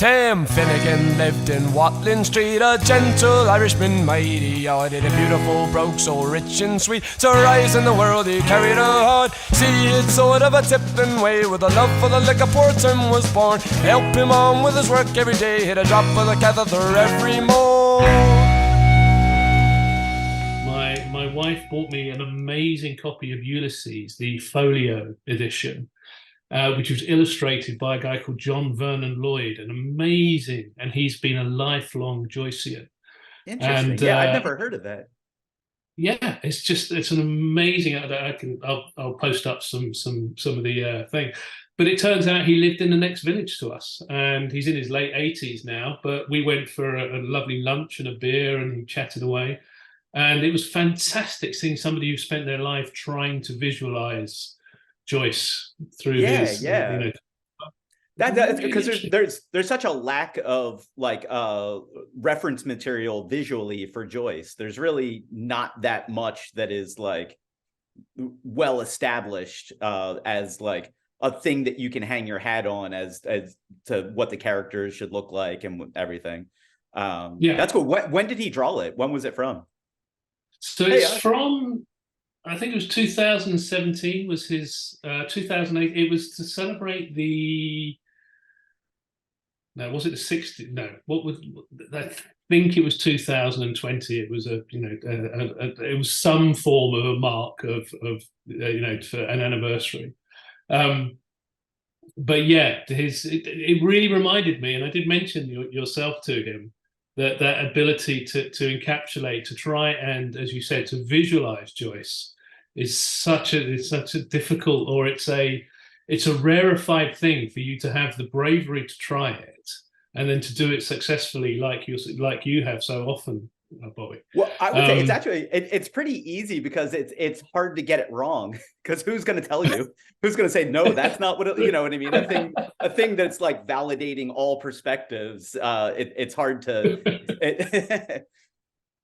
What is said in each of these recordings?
Sam Finnegan lived in Watling Street, a gentle Irishman, mighty odd. He had a beautiful brogue, so rich and sweet, to rise in the world he carried a heart. See, it's sort of a tipping way, with a love for the liquor poor Tim was born. Help him on with his work every day, hit a drop of the catheter every morn. My wife bought me an amazing copy of Ulysses, the folio edition, which was illustrated by a guy called John Vernon Lloyd, an amazing, and he's been a lifelong Joycean. Interesting. And, yeah, I've never heard of that. Yeah, it's an amazing. I'll post up some of the thing, but it turns out he lived in the next village to us, and he's in his late 80s now. But we went for a lovely lunch and a beer and chatted away, and it was fantastic seeing somebody who spent their life trying to visualize Joyce through his, yeah. you know, That's because there's such a lack of like reference material visually for Joyce. There's really not that much that is like well established as like a thing that you can hang your hat on as to what the characters should look like and everything. Yeah, that's cool. When did he draw it? When was it from? So it's from, I think it was 2017 was his 2008. It was to celebrate the. No, was it the 60? No, what was? I think it was 2020. It was it was some form of a mark of for an anniversary. But yeah, it really reminded me, and I did mention yourself to him, that ability to encapsulate, to try and, as you said, to visualize Joyce is such a difficult, or it's a rarefied thing for you to have the bravery to try it and then to do it successfully like you have so often, Bobby. Well, I would say it's actually it's pretty easy because it's hard to get it wrong, because who's going to tell you? Who's going to say no? That's not what you know what I mean. A thing that's like validating all perspectives. It's hard to.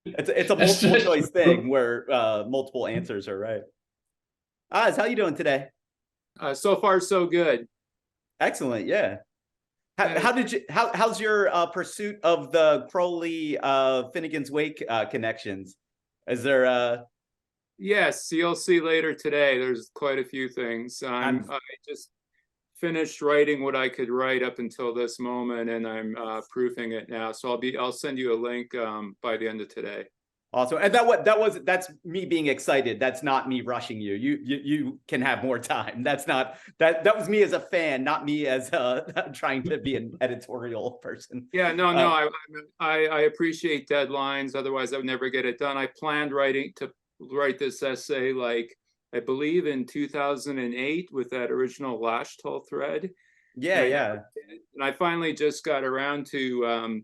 It's a multiple choice thing where multiple answers are right. Oz, how you doing today? So far, so good. Excellent. Yeah. How's your pursuit of the Crowley Finnegans Wake connections? Is there Yes, you'll see later today. There's quite a few things. I just finished writing what I could write up until this moment, and I'm proofing it now. So I'll send you a link by the end of today. Awesome. And that's me being excited. That's not me rushing you. You can have more time. That was me as a fan, not me as trying to be an editorial person. Yeah, no. I appreciate deadlines. Otherwise, I would never get it done. I planned to write this essay, like I believe in 2008 with that original Lashtal thread. Yeah. And I finally just got around to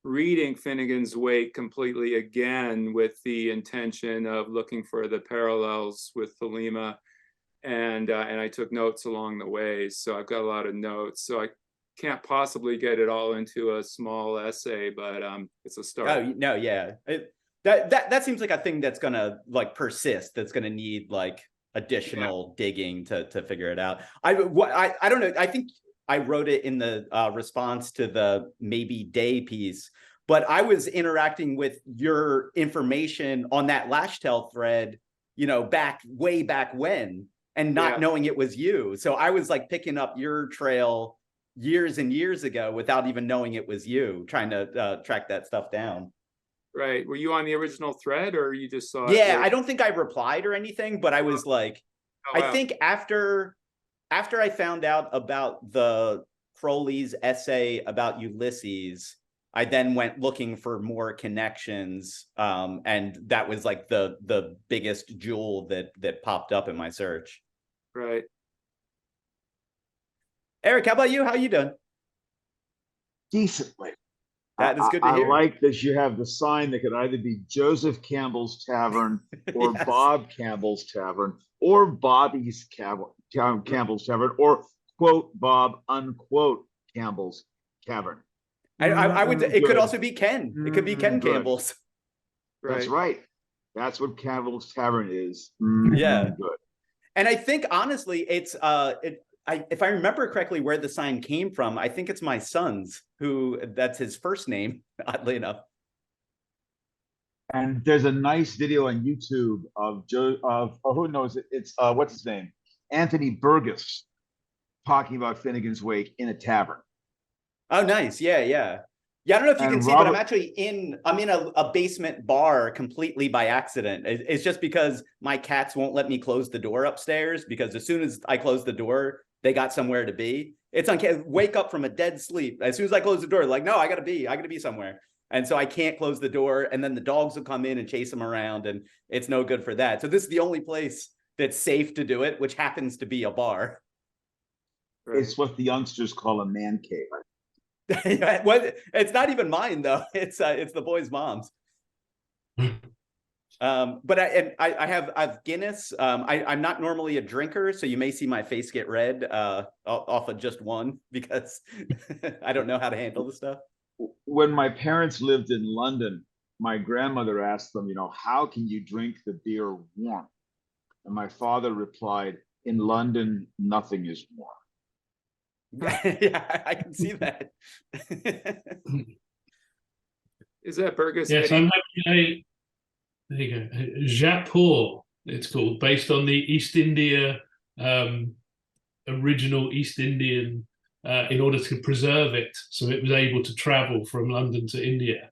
reading Finnegans Wake completely again with the intention of looking for the parallels with Thelema, and I took notes along the way. So I've got a lot of notes. So I can't possibly get it all into a small essay, but it's a start. Oh no, yeah. That seems like a thing that's gonna like persist. That's gonna need like additional digging to figure it out. I don't know. I think I wrote it in the response to the Maybe Day piece, but I was interacting with your information on that Lashtel thread, way back when, and not knowing it was you. So I was like picking up your trail years and years ago without even knowing it was you, trying to track that stuff down. Right. Were you on the original thread, or you just saw it? Yeah, I don't think I replied or anything, but I was like, I think after I found out about the Crowley's essay about Ulysses, I then went looking for more connections, and that was like the biggest jewel that popped up in my search. Right. Eric, how about you? How are you doing? Decently. That is good to hear. I like that you have the sign that could either be Joseph Campbell's Tavern or Yes. Bob Campbell's Tavern or Bobby's Campbell's Tavern, or quote Bob unquote Campbell's Tavern. I would. It could also be Ken. It could be Ken Campbell's. That's right. That's what Campbell's Tavern is. Yeah. Good. And I think honestly, it's if I remember correctly where the sign came from, I think it's my son's, who that's his first name, oddly enough. And there's a nice video on YouTube of who knows it? It's what's his name? Anthony Burgess talking about Finnegans Wake in a tavern. Oh, nice. Yeah, yeah. Yeah, I don't know if you And can see, but I'm in a basement bar completely by accident. It's just because my cats won't let me close the door upstairs, because as soon as I close the door, they got somewhere to be. It's wake up from a dead sleep. As soon as I close the door, like, no, I gotta be somewhere. And so I can't close the door, and then the dogs will come in and chase them around, and it's no good for that. So this is the only place that's safe to do it, which happens to be a bar. It's what the youngsters call a man cave. Well, it's not even mine though. It's the boys' moms. But I have Guinness. I'm not normally a drinker, so you may see my face get red off of just one, because I don't know how to handle the stuff. When my parents lived in London, my grandmother asked them, how can you drink the beer warm? And my father replied, in London, nothing is warm. Yeah, I can see that. Is that Burgess? Yes, I'm having there you go, Japur, it's called, based on the East India, original East Indian, in order to preserve it, so it was able to travel from London to India.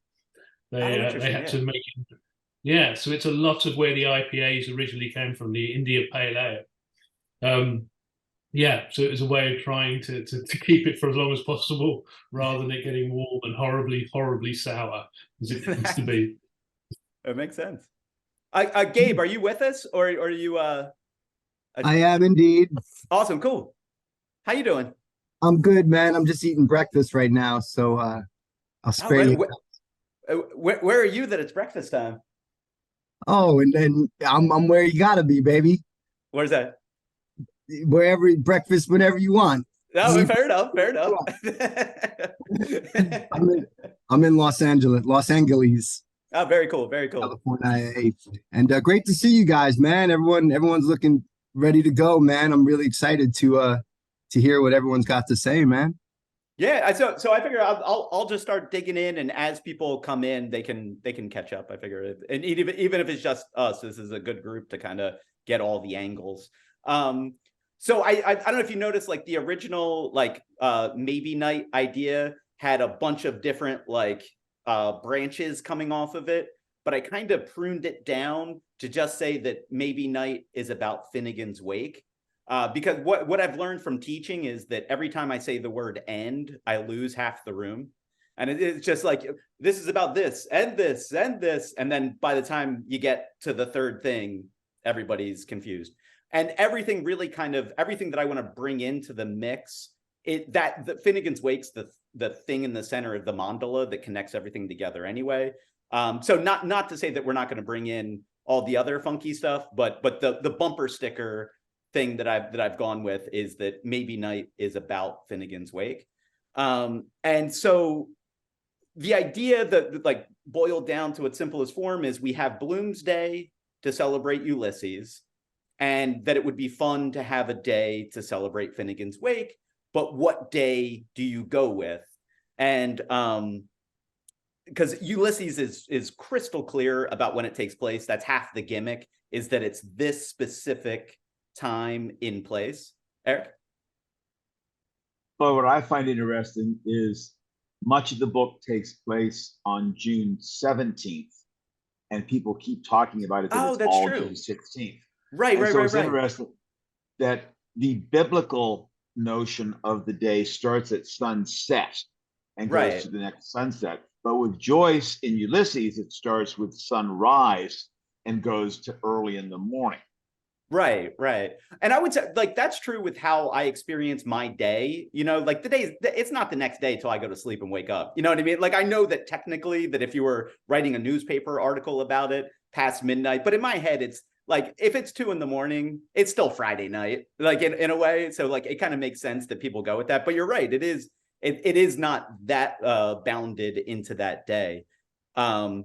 They had to make it. Yeah, so it's a lot of where the IPAs originally came from, the India Pale Ale. Yeah, so it was a way of trying to keep it for as long as possible, rather than it getting warm and horribly sour as it tends to be. It makes sense. Gabe, are you with us, or are you? I am indeed. Awesome, cool. How you doing? I'm good, man. I'm just eating breakfast right now, so I'll spare you. Where are you that it's breakfast time? Oh, and then I'm where you gotta be, baby. Where's that? Wherever, breakfast whenever you want. No, fair enough. I'm in Los Angeles. Oh, very cool, very cool. California, and great to see you guys, man. Everyone's looking ready to go, man. I'm really excited to hear what everyone's got to say, man. Yeah, so I figure I'll just start digging in, and as people come in, they can catch up. I figure, and even if it's just us, this is a good group to kind of get all the angles. So I don't know if you noticed, like the original maybe night idea had a bunch of different branches coming off of it, but I kind of pruned it down to just say that maybe night is about Finnegans Wake. Because what I've learned from teaching is that every time I say the word end, I lose half the room. And it's just like, this is about this, and this, and this. And then by the time you get to the third thing, everybody's confused. And everything that I want to bring into the mix, the Finnegans Wake's the thing in the center of the mandala that connects everything together anyway. So not to say that we're not going to bring in all the other funky stuff, but the bumper sticker thing that I've gone with is that maybe night is about Finnegans Wake. And so the idea that boiled down to its simplest form is we have Bloomsday to celebrate Ulysses, and that it would be fun to have a day to celebrate Finnegans Wake, but what day do you go with? And because Ulysses is crystal clear about when it takes place. That's half the gimmick, is that it's this specific time in place. Eric? But what I find interesting is much of the book takes place on June 17th, and people keep talking about it. Oh, that's all true. June 16th. Right. It's interesting that the biblical notion of the day starts at sunset and goes to the next sunset. But with Joyce in Ulysses, it starts with sunrise and goes to early in the morning. Right. And I would say that's true with how I experience my day. The day, it's not the next day till I go to sleep and wake up. You know what I mean? I know that technically that if you were writing a newspaper article about it past midnight, but in my head, it's if it's 2 a.m, it's still Friday night, in a way. So it kind of makes sense that people go with that. But you're right. It is not that bounded into that day. So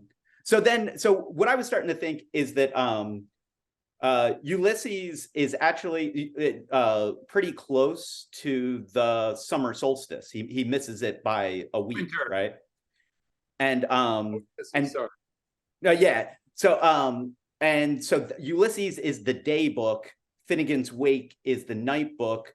what I was starting to think is that Ulysses is actually pretty close to the summer solstice. He misses it by a week, Winter. right? And Sorry. no, yeah. So Ulysses is the day book. Finnegans Wake is the night book.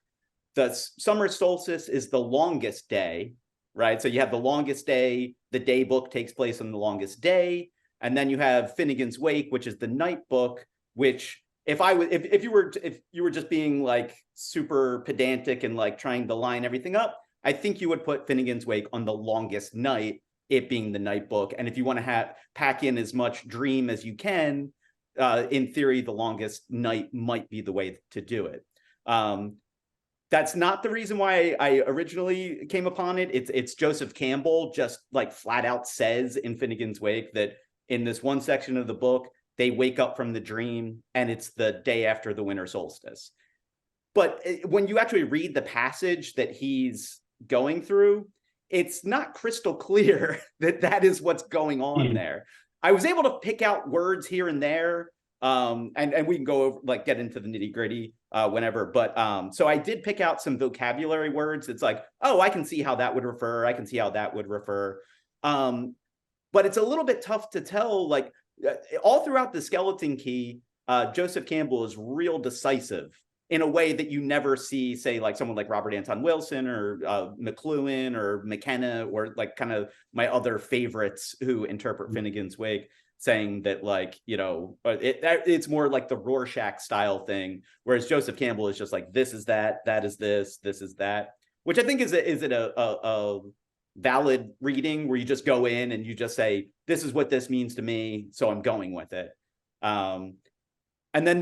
The summer solstice is the longest day, right? So you have the longest day. The day book takes place on the longest day, and then you have Finnegans Wake, which is the night book. Which, if you were just being like super pedantic and like trying to line everything up, I think you would put Finnegans Wake on the longest night, it being the night book. And if you want to pack in as much dream as you can, in theory, the longest night might be the way to do it. That's not the reason why I originally came upon it. It's Joseph Campbell just like flat out says in Finnegans Wake that in this one section of the book, they wake up from the dream and it's the day after the winter solstice. But when you actually read the passage that he's going through, it's not crystal clear that that is what's going on there. I was able to pick out words here and there, and we can go over, like, get into the nitty gritty whenever. But so I did pick out some vocabulary words. It's like, oh, I can see how that would refer. I can see how that would refer. But it's a little bit tough to tell. Like all throughout the Skeleton Key, Joseph Campbell is real decisive in a way that you never see, say, like someone like Robert Anton Wilson or McLuhan or McKenna, or like kind of my other favorites who interpret Finnegans Wake, saying that, like, you know, it's more like the Rorschach style thing, whereas Joseph Campbell is just like, this is that, that is this is that, which I think is a valid reading where you just go in and you just say, this is what this means to me, so I'm going with it. And then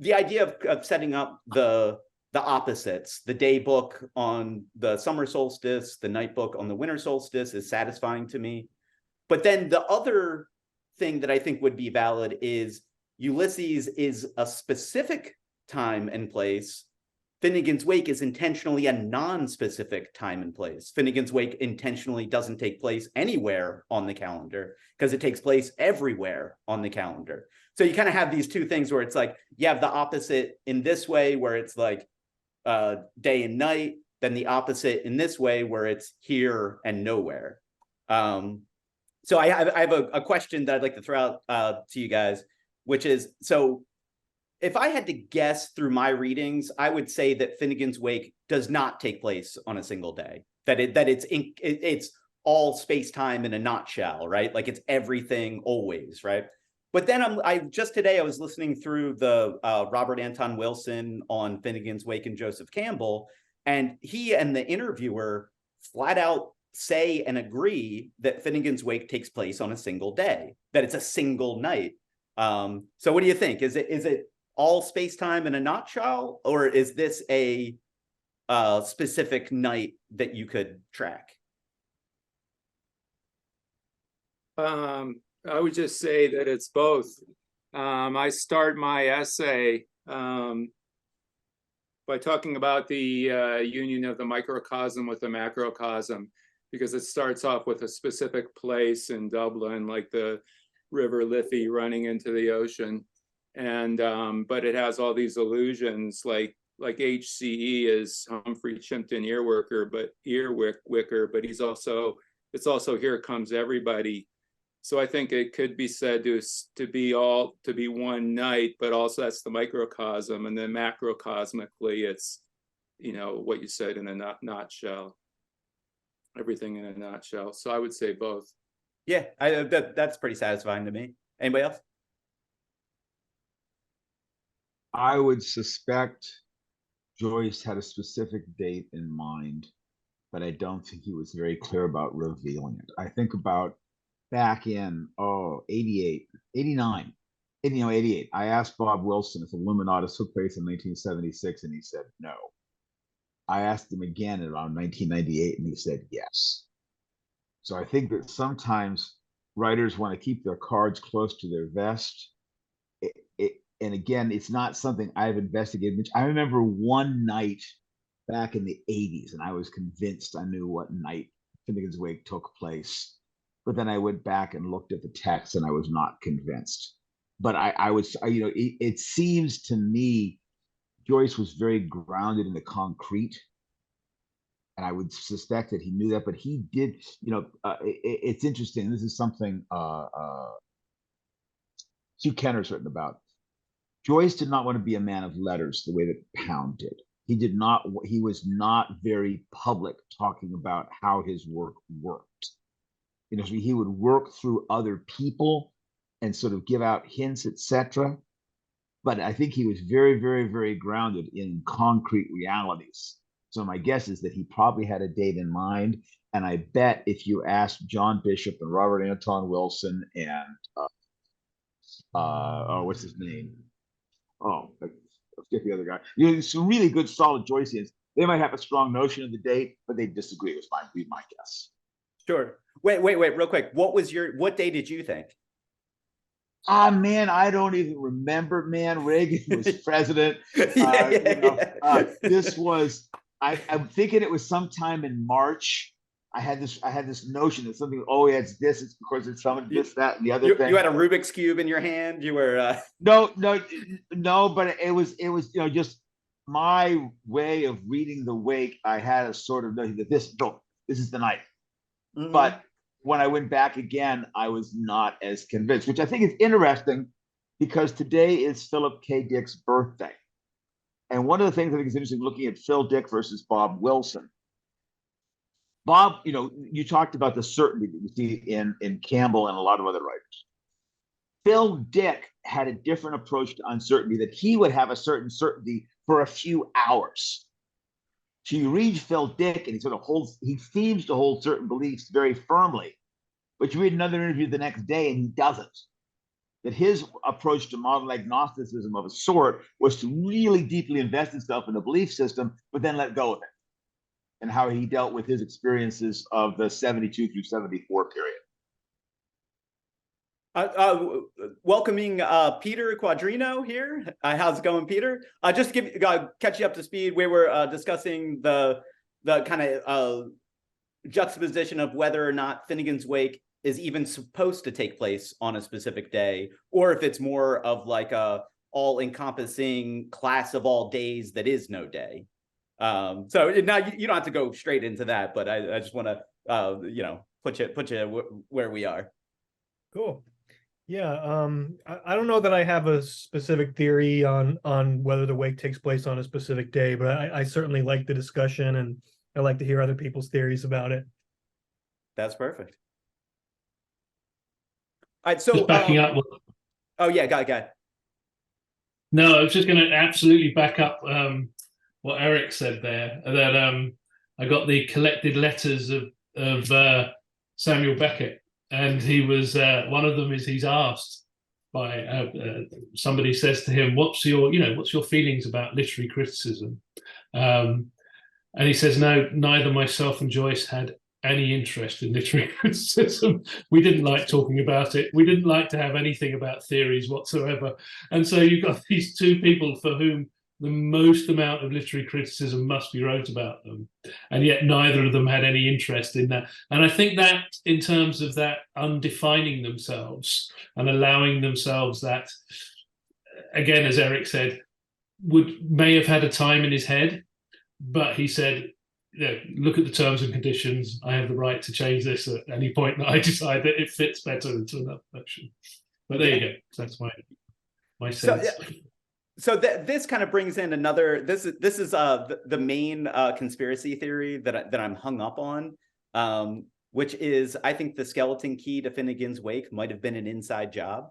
the idea of setting up the opposites, the day book on the summer solstice, the night book on the winter solstice, is satisfying to me. But then the other thing that I think would be valid is Ulysses is a specific time and place. Finnegans Wake is intentionally a non-specific time and place. Finnegans Wake intentionally doesn't take place anywhere on the calendar because it takes place everywhere on the calendar. So you kind of have these two things where it's like, you have the opposite in this way where it's like day and night, then the opposite in this way where it's here and nowhere. So I have a question that I'd like to throw out to you guys, which is, so if I had to guess through my readings, I would say that Finnegans Wake does not take place on a single day, that it's all space-time in a nutshell, right? Like it's everything always, right? But then just today I was listening through the Robert Anton Wilson on Finnegans Wake and Joseph Campbell, and he and the interviewer flat out say and agree that Finnegans Wake takes place on a single day, that it's a single night. So what do you think? Is it all space-time in a nutshell, or is this a specific night that you could track? I would just say that it's both. I start my essay by talking about the union of the microcosm with the macrocosm, because it starts off with a specific place in Dublin, like the River Liffey running into the ocean. And but it has all these allusions, like HCE is Humphrey Chimpton Earwicker, but it's also Here Comes Everybody. So I think it could be said to be one night, but also that's the microcosm, and then macrocosmically it's, you know, what you said in a nutshell, everything in a nutshell. So I would say both. Yeah, that's pretty satisfying to me. Anybody else? I would suspect Joyce had a specific date in mind, but I don't think he was very clear about revealing it. I think about back in 88, 89, 88. I asked Bob Wilson if Illuminatus took place in 1976, and he said no. I asked him again around 1998, and he said yes. So I think that sometimes writers want to keep their cards close to their vest. And again, it's not something I've investigated. I remember one night back in the 80s, and I was convinced I knew what night Finnegans Wake took place. But then I went back and looked at the text, and I was not convinced. but it seems to me Joyce was very grounded in the concrete. And I would suspect that he knew that, but he did, it's interesting. This is something Hugh Kenner's written about. Joyce did not want to be a man of letters the way that Pound did. He was not very public talking about how his work worked. So he would work through other people and sort of give out hints, etc. But I think he was very, very, very grounded in concrete realities. So my guess is that he probably had a date in mind. And I bet if you asked John Bishop and Robert Anton Wilson and what's his name? Oh, I forget the other guy. Some really good, solid Joyceans. They might have a strong notion of the date, but they disagree with my guess. Sure. Wait, real quick. What day did you think? Man, I don't even remember, man. Reagan was president. This was, I'm thinking it was sometime in March. I had this notion that something, it's this, it's because it's something, this, that, and the other thing. You had a Rubik's Cube in your hand? You were No, but it was just my way of reading the Wake. I had a sort of notion that this is the night. Mm-hmm. But when I went back again, I was not as convinced, which I think is interesting because today is Philip K. Dick's birthday. And one of the things I think is interesting looking at Phil Dick versus Bob Wilson. Bob, you talked about the certainty that you see in Campbell and a lot of other writers. Phil Dick had a different approach to uncertainty, that he would have a certain certainty for a few hours. So you read Phil Dick and he seems to hold certain beliefs very firmly, but you read another interview the next day and he doesn't. That his approach to modern agnosticism of a sort was to really deeply invest himself in a belief system, but then let go of it. And how he dealt with his experiences of the 72 through 74 period. Welcoming Peter Quadrino here. How's it going, Peter? Just to catch you up to speed, we were discussing the kind of juxtaposition of whether or not Finnegans Wake is even supposed to take place on a specific day, or if it's more of like a all-encompassing class of all days that is no day. So now you don't have to go straight into that, but I just want to put you where we are. Cool. Yeah. I don't know that I have a specific theory on whether the Wake takes place on a specific day, but I certainly like the discussion and I like to hear other people's theories about it. That's perfect. All right. So just backing up. Oh yeah, go ahead. No, I was just going to absolutely back up what Eric said there, that I got the collected letters of Samuel Beckett, and he was one of them is he's asked by somebody says to him, what's your feelings about literary criticism, and he says, no, neither myself and Joyce had any interest in literary criticism. We didn't like talking about it. We didn't like to have anything about theories whatsoever. And so you've got these two people for whom the most amount of literary criticism must be wrote about them, and yet neither of them had any interest in that. And I think that in terms of that undefining themselves and allowing themselves that, again, as Eric said, may have had a time in his head, but he said, look at the terms and conditions. I have the right to change this at any point that I decide that it fits better into another version. But there you go. That's my sense. So this kind of brings in another. This is the main conspiracy theory that I'm hung up on, which is I think the skeleton key to Finnegans Wake might have been an inside job.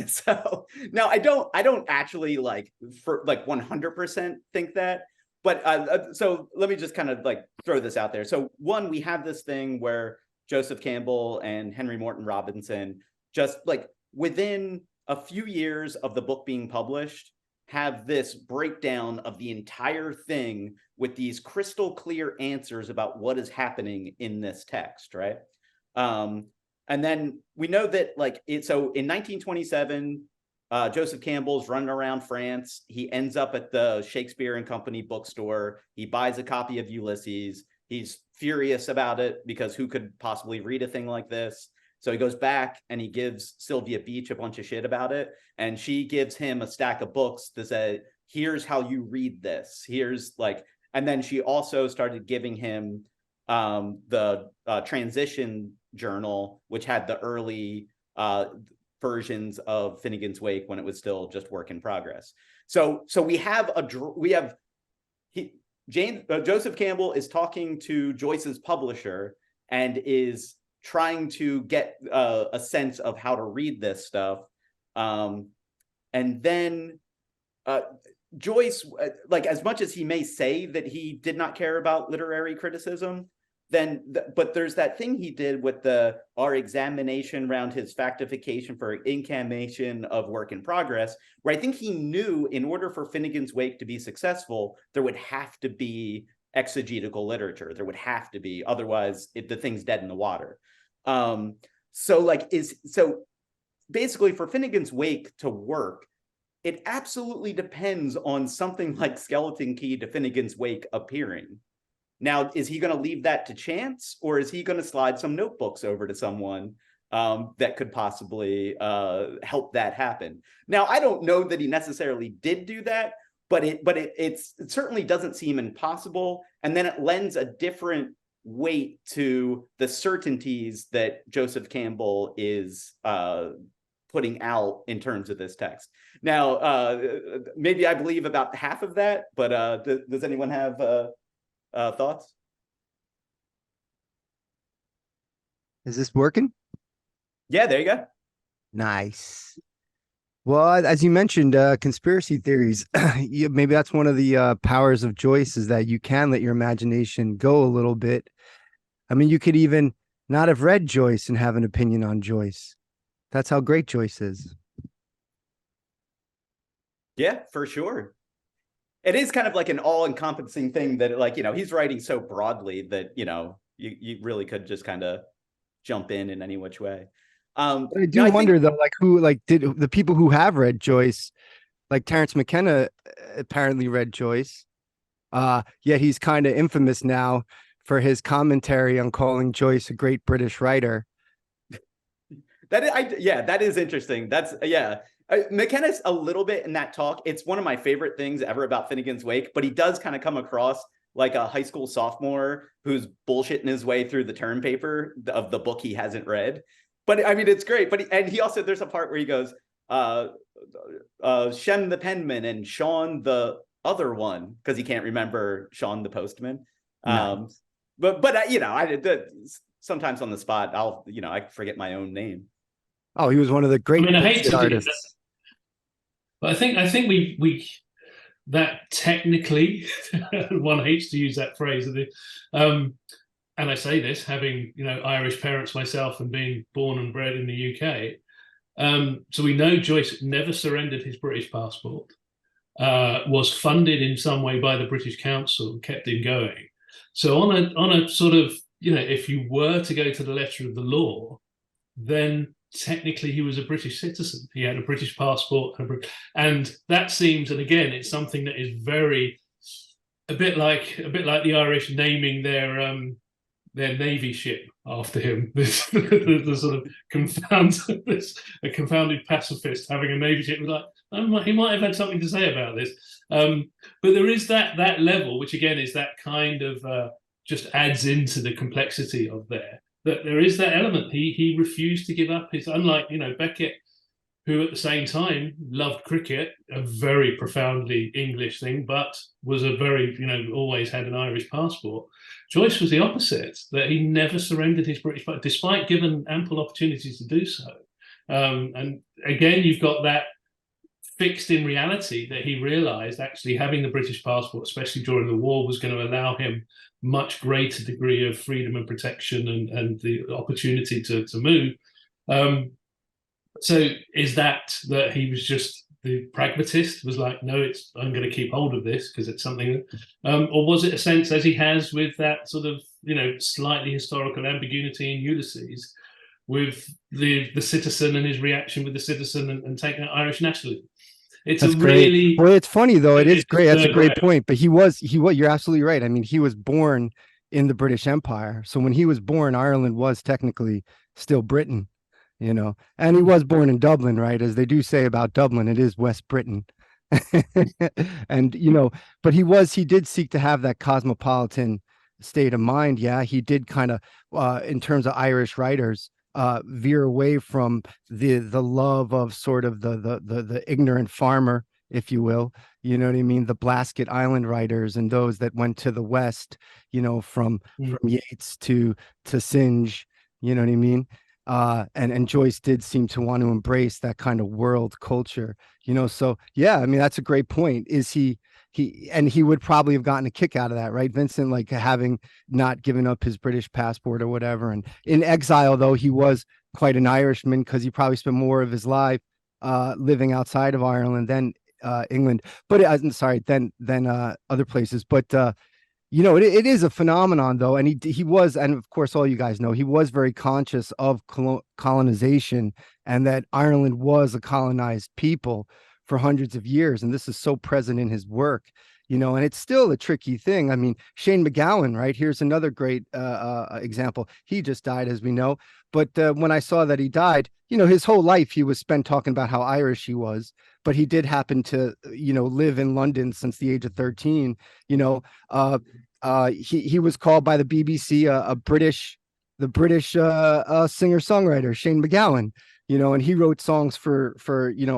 So now I don't actually like 100% think that, but so let me just kind of like throw this out there. So one, we have this thing where Joseph Campbell and Henry Morton Robinson just like within a few years of the book being published have this breakdown of the entire thing with these crystal clear answers about what is happening in this text, right? And then we know that so in 1927, Joseph Campbell's running around France. He ends up at the Shakespeare and Company bookstore. He buys a copy of Ulysses. He's furious about it because who could possibly read a thing like this? So he goes back and he gives Sylvia Beach a bunch of shit about it. And she gives him a stack of books to say, here's how you read this. Here's like, and then she also started giving him the transition journal, which had the early versions of Finnegans Wake when it was still just work in progress. So Joseph Campbell is talking to Joyce's publisher and is trying to get a sense of how to read this stuff. And then Joyce, like, as much as he may say that he did not care about literary criticism, but there's that thing he did with our examination around his factification for incarnation of work in progress, where I think he knew in order for Finnegans Wake to be successful, there would have to be exegetical literature. There would have to be, otherwise the thing's dead in the water. So basically for Finnegans Wake to work, it absolutely depends on something like Skeleton Key to Finnegans Wake appearing. Now, is he going to leave that to chance, or is he going to slide some notebooks over to someone that could possibly help that happen? Now, I don't know that he necessarily did do that, but it certainly doesn't seem impossible. And then it lends a different weight to the certainties that Joseph Campbell is putting out in terms of this text. Now, maybe I believe about half of that, but does anyone have thoughts? Is this working? Yeah, there you go. Nice. Well, as you mentioned, conspiracy theories, maybe that's one of the powers of Joyce, is that you can let your imagination go a little bit. I mean, you could even not have read Joyce and have an opinion on Joyce. That's how great Joyce is. Yeah, for sure. It is kind of like an all-encompassing thing that, like, he's writing so broadly that, you really could just kind of jump in any which way. But I do wonder though, did the people who have read Joyce, like Terence McKenna apparently read Joyce, yet he's kind of infamous now for his commentary on calling Joyce a great British writer. That is interesting. McKenna's a little bit in that talk. It's one of my favorite things ever about Finnegans Wake, but he does kind of come across like a high school sophomore who's bullshitting his way through the term paper of the book he hasn't read. But I mean, it's great. But he also, there's a part where he goes, Shem the penman and Sean the other one, because he can't remember Sean the postman. Nice. But sometimes on the spot, I forget my own name. Oh, he was one of the great artists. But I think we that technically, one hates to use that phrase, and I say this having Irish parents myself and being born and bred in the UK. So we know Joyce never surrendered his British passport, was funded in some way by the British Council and kept him going. So on a sort of, if you were to go to the letter of the law, then technically he was a British citizen. He had a British passport, and that seems, and again, it's something that is a bit like the Irish naming their navy ship after him. The sort of a confounded pacifist having a navy ship. He might have had something to say about this. But there is that level, which again is that kind of just adds into the complexity of that there is that element. He refused to give up his, unlike Beckett, who at the same time loved cricket, a very profoundly English thing, but was a very, always had an Irish passport. Joyce was the opposite, that he never surrendered his British passport, despite given ample opportunities to do so. And again, you've got that fixed in reality that he realized actually having the British passport, especially during the war, was going to allow him much greater degree of freedom and protection and the opportunity to move. So is that he was just the pragmatist, was like, no, I'm going to keep hold of this because it's something, or was it a sense, as he has with that sort of, slightly historical ambiguity in Ulysses, with the citizen and his reaction with the citizen and taking out Irish nationalism? It's That's great. Well, it's funny though. It is great. That's a great point. But he was. You're absolutely right. I mean, he was born in the British Empire. So when he was born, Ireland was technically still Britain, and he was born in Dublin, right? As they do say about Dublin, it is West Britain. And, but he did seek to have that cosmopolitan state of mind. Yeah, he did kind of, in terms of Irish writers, veer away from the love of sort of the ignorant farmer, if you will. You know what I mean? The Blasket Island writers and those that went to the West, from Yeats to Synge, you know what I mean? And Joyce did seem to want to embrace that kind of world culture, so yeah, I mean, that's a great point. Is he would probably have gotten a kick out of that, right, Vincent? Like having not given up his British passport or whatever. And in exile, though, he was quite an Irishman because he probably spent more of his life living outside of Ireland than England, but sorry, than other places. But it is a phenomenon, though, and he was, and of course, all you guys know, he was very conscious of colonization and that Ireland was a colonized people for hundreds of years, and this is so present in his work, and it's still a tricky thing. I mean, Shane MacGowan, right? Here's another great example. He just died, as we know, but when I saw that he died, his whole life he was spent talking about how Irish he was, but he did happen to, live in London since the age of 13. He was called by the BBC the British singer-songwriter Shane MacGowan, and he wrote songs for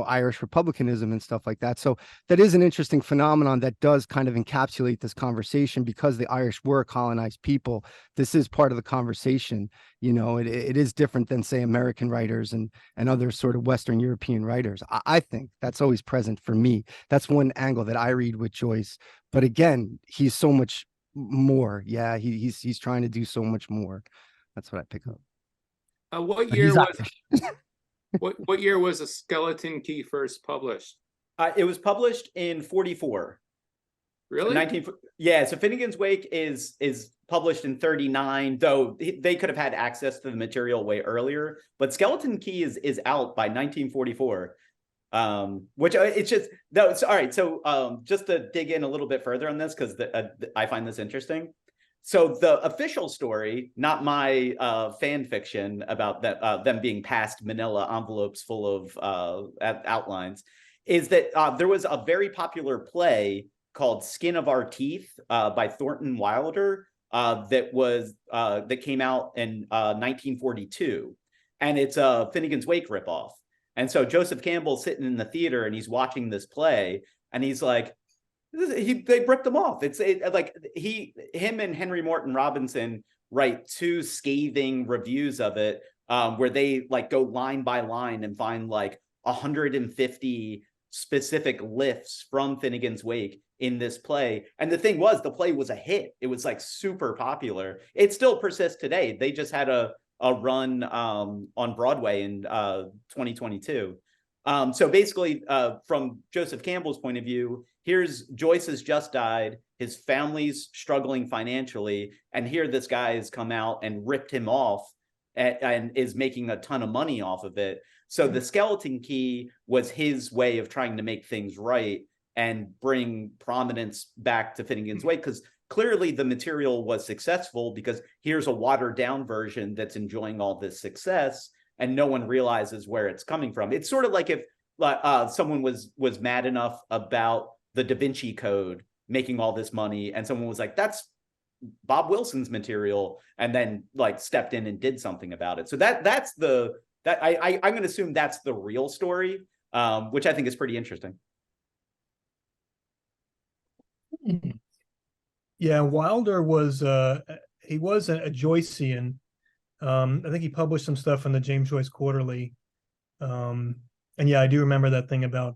Irish republicanism and stuff like that. So that is an interesting phenomenon that does kind of encapsulate this conversation, because the Irish were colonized people. This is part of the conversation. It is different than, say, American writers and other sort of Western European writers. I think that's always present for me. That's one angle that I read with Joyce. But again, he's so much more. Yeah, he's trying to do so much more. That's what I pick up. What But year he's was Irish. what year was A Skeleton Key first published? It was published in 44. Really? 19. Yeah. So Finnegans Wake is published in 39, though they could have had access to the material way earlier. But Skeleton Key is out by 1944. Which it's just all right. So just to dig in a little bit further on this, because I find this interesting. So the official story, not my fan fiction about that them being passed manila envelopes full of outlines, is that there was a very popular play called Skin of Our Teeth by Thornton Wilder that came out in 1942, and it's a Finnegans Wake ripoff. And so Joseph Campbell's sitting in the theater and he's watching this play, and he's like, they ripped him off. Him and Henry Morton Robinson write two scathing reviews of it, where they like go line by line and find like 150 specific lifts from Finnegans Wake in this play. And the thing was, the play was a hit. It was like super popular. It still persists today. They just had a run on Broadway in 2022. So basically, from Joseph Campbell's point of view, here's Joyce has just died, his family's struggling financially, and here this guy has come out and ripped him off and is making a ton of money off of it. So the Skeleton Key was his way of trying to make things right and bring prominence back to Finnegans Wake, because clearly the material was successful, because here's a watered down version that's enjoying all this success and no one realizes where it's coming from. It's sort of like if someone was mad enough about the Da Vinci Code making all this money and someone was like, that's Bob Wilson's material, and then like stepped in and did something about it. So I'm going to assume that's the real story, which I think is pretty interesting. Yeah, Wilder was he was a Joycean. I think he published some stuff in the James Joyce Quarterly. And yeah, I do remember that thing about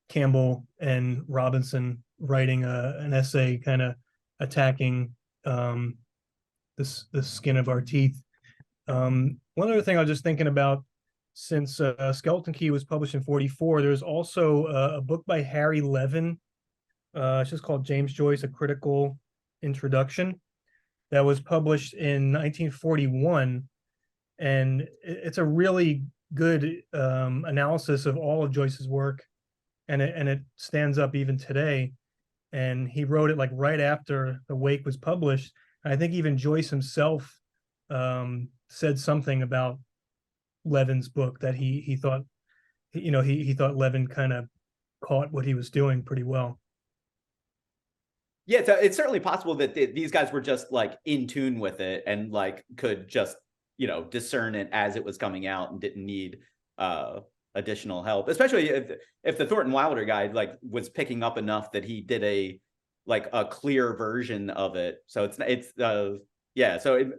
Campbell and Robinson writing an essay kind of attacking the Skin of Our Teeth. One other thing I was just thinking about, since Skeleton Key was published in 44, there's also a book by Harry Levin. It's just called James Joyce, A Critical Introduction, that was published in 1941. And it's a really good analysis of all of Joyce's work. And it stands up even today. And he wrote it like right after The Wake was published. And I think even Joyce himself said something about Levin's book, that he thought, he thought Levin kind of caught what he was doing pretty well. Yeah, it's certainly possible that these guys were just like in tune with it and like could just, discern it as it was coming out and didn't need additional help, especially if the Thornton Wilder guy like was picking up enough that he did a clear version of it. So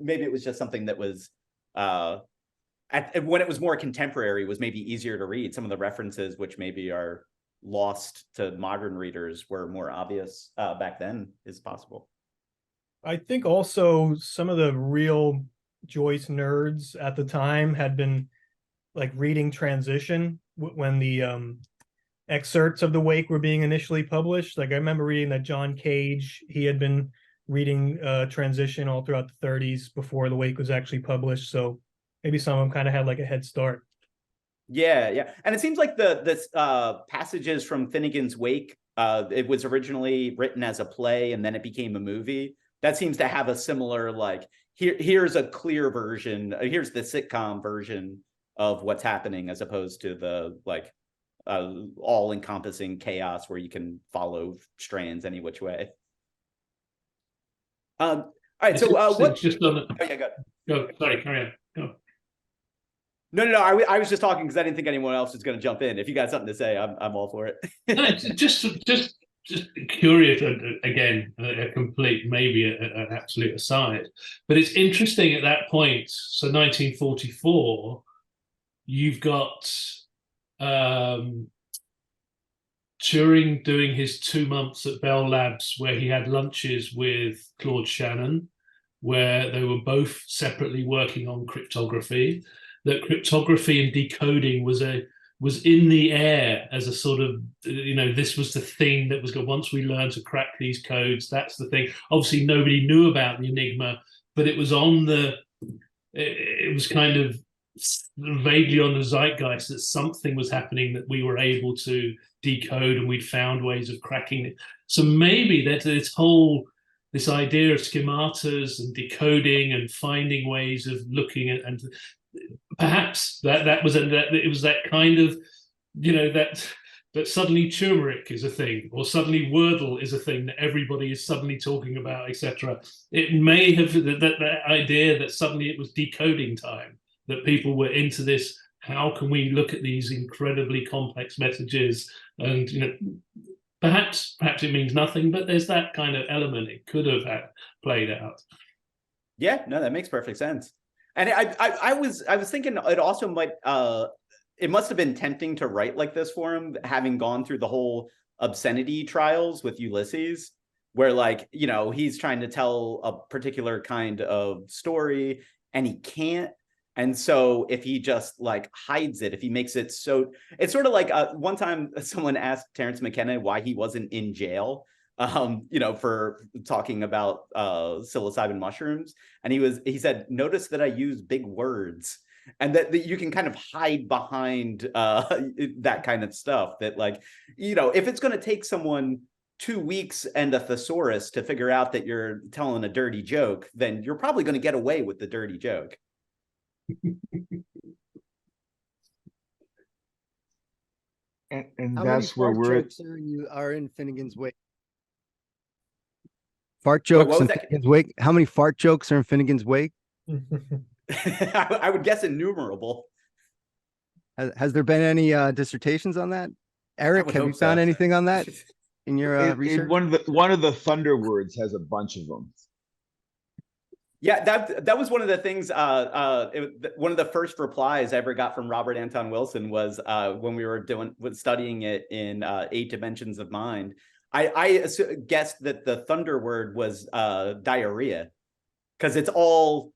maybe it was just something that was when it was more contemporary was maybe easier to read. Some of the references, which maybe are lost to modern readers, were more obvious back then, is possible. I think also some of the real Joyce nerds at the time had been like reading transition when the excerpts of the Wake were being initially published. Like I remember reading that John Cage, he had been reading transition all throughout the 30s before the Wake was actually published. So maybe some of them kind of had like a head start. Yeah. And it seems like the passages from Finnegans Wake, it was originally written as a play and then it became a movie. That seems to have a similar, like, here's a clear version, here's the sitcom version of what's happening, as opposed to the like all-encompassing chaos where you can follow strands any which way. All right, so what? Just on the... Oh, yeah, go. Sorry, carry on. Go. No. I was just talking because I didn't think anyone else was going to jump in. If you got something to say, I'm all for it. No, just curious. Again, a complete, maybe an absolute aside, but it's interesting at that point. So 1944, you've got Turing doing his 2 months at Bell Labs, where he had lunches with Claude Shannon, where they were both separately working on cryptography. That cryptography and decoding was in the air as a sort of, this was the thing that was going, once we learn to crack these codes, that's the thing. Obviously, nobody knew about the Enigma, but it was it was kind of vaguely on the zeitgeist that something was happening that we were able to decode, and we'd found ways of cracking it. So maybe that this idea of schematas and decoding and finding ways of looking at, and perhaps it was that kind of, that suddenly turmeric is a thing, or suddenly Wordle is a thing that everybody is suddenly talking about, etc. It may have that idea that suddenly it was decoding time, that people were into this. How can we look at these incredibly complex messages? And perhaps it means nothing, but there's that kind of element it could have played out. Yeah, no, that makes perfect sense. And I was thinking it also might it must have been tempting to write like this for him, having gone through the whole obscenity trials with Ulysses, where he's trying to tell a particular kind of story and he can't. And so if he just hides it, if he makes it so, it's sort of like one time someone asked Terence McKenna why he wasn't in jail, for talking about psilocybin mushrooms. And he said, notice that I use big words, and that you can kind of hide behind that kind of stuff, that if it's going to take someone 2 weeks and a thesaurus to figure out that you're telling a dirty joke, then you're probably going to get away with the dirty joke. And How that's many where fart we're jokes are in Finnegans Wake? Fart jokes in Finnegans Wake. How many fart jokes are in Finnegans Wake? I would guess innumerable. Has there been any dissertations on that? Eric, have you found anything on that in your research? One of the Thunder words has a bunch of them. Yeah, that was one of the things. One of the first replies I ever got from Robert Anton Wilson was when we were studying it in 8 Dimensions of Mind. I guessed that the Thunder word was diarrhea, because it's all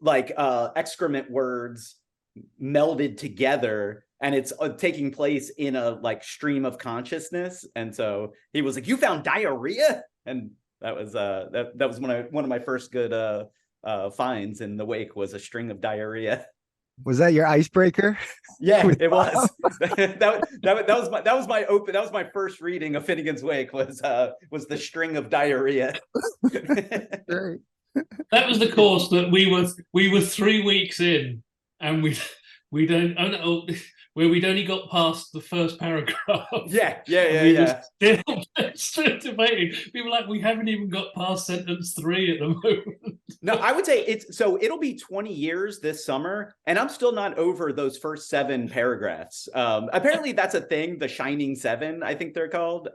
excrement words melded together, and it's taking place in a stream of consciousness. And so he was like, "You found diarrhea," and that was that was one of my first good finds in the Wake, was a string of diarrhea. Was that your icebreaker? Yeah, it was. that was my first reading of Finnegans Wake, was the string of diarrhea. Great. That was the course that we were 3 weeks in, and we'd only got past the first paragraph. Yeah. We were still debating. We were like, we haven't even got past sentence 3 at the moment. No, I would say it'll be 20 years this summer, and I'm still not over those first 7 paragraphs. Apparently that's a thing, the Shining Seven, I think they're called.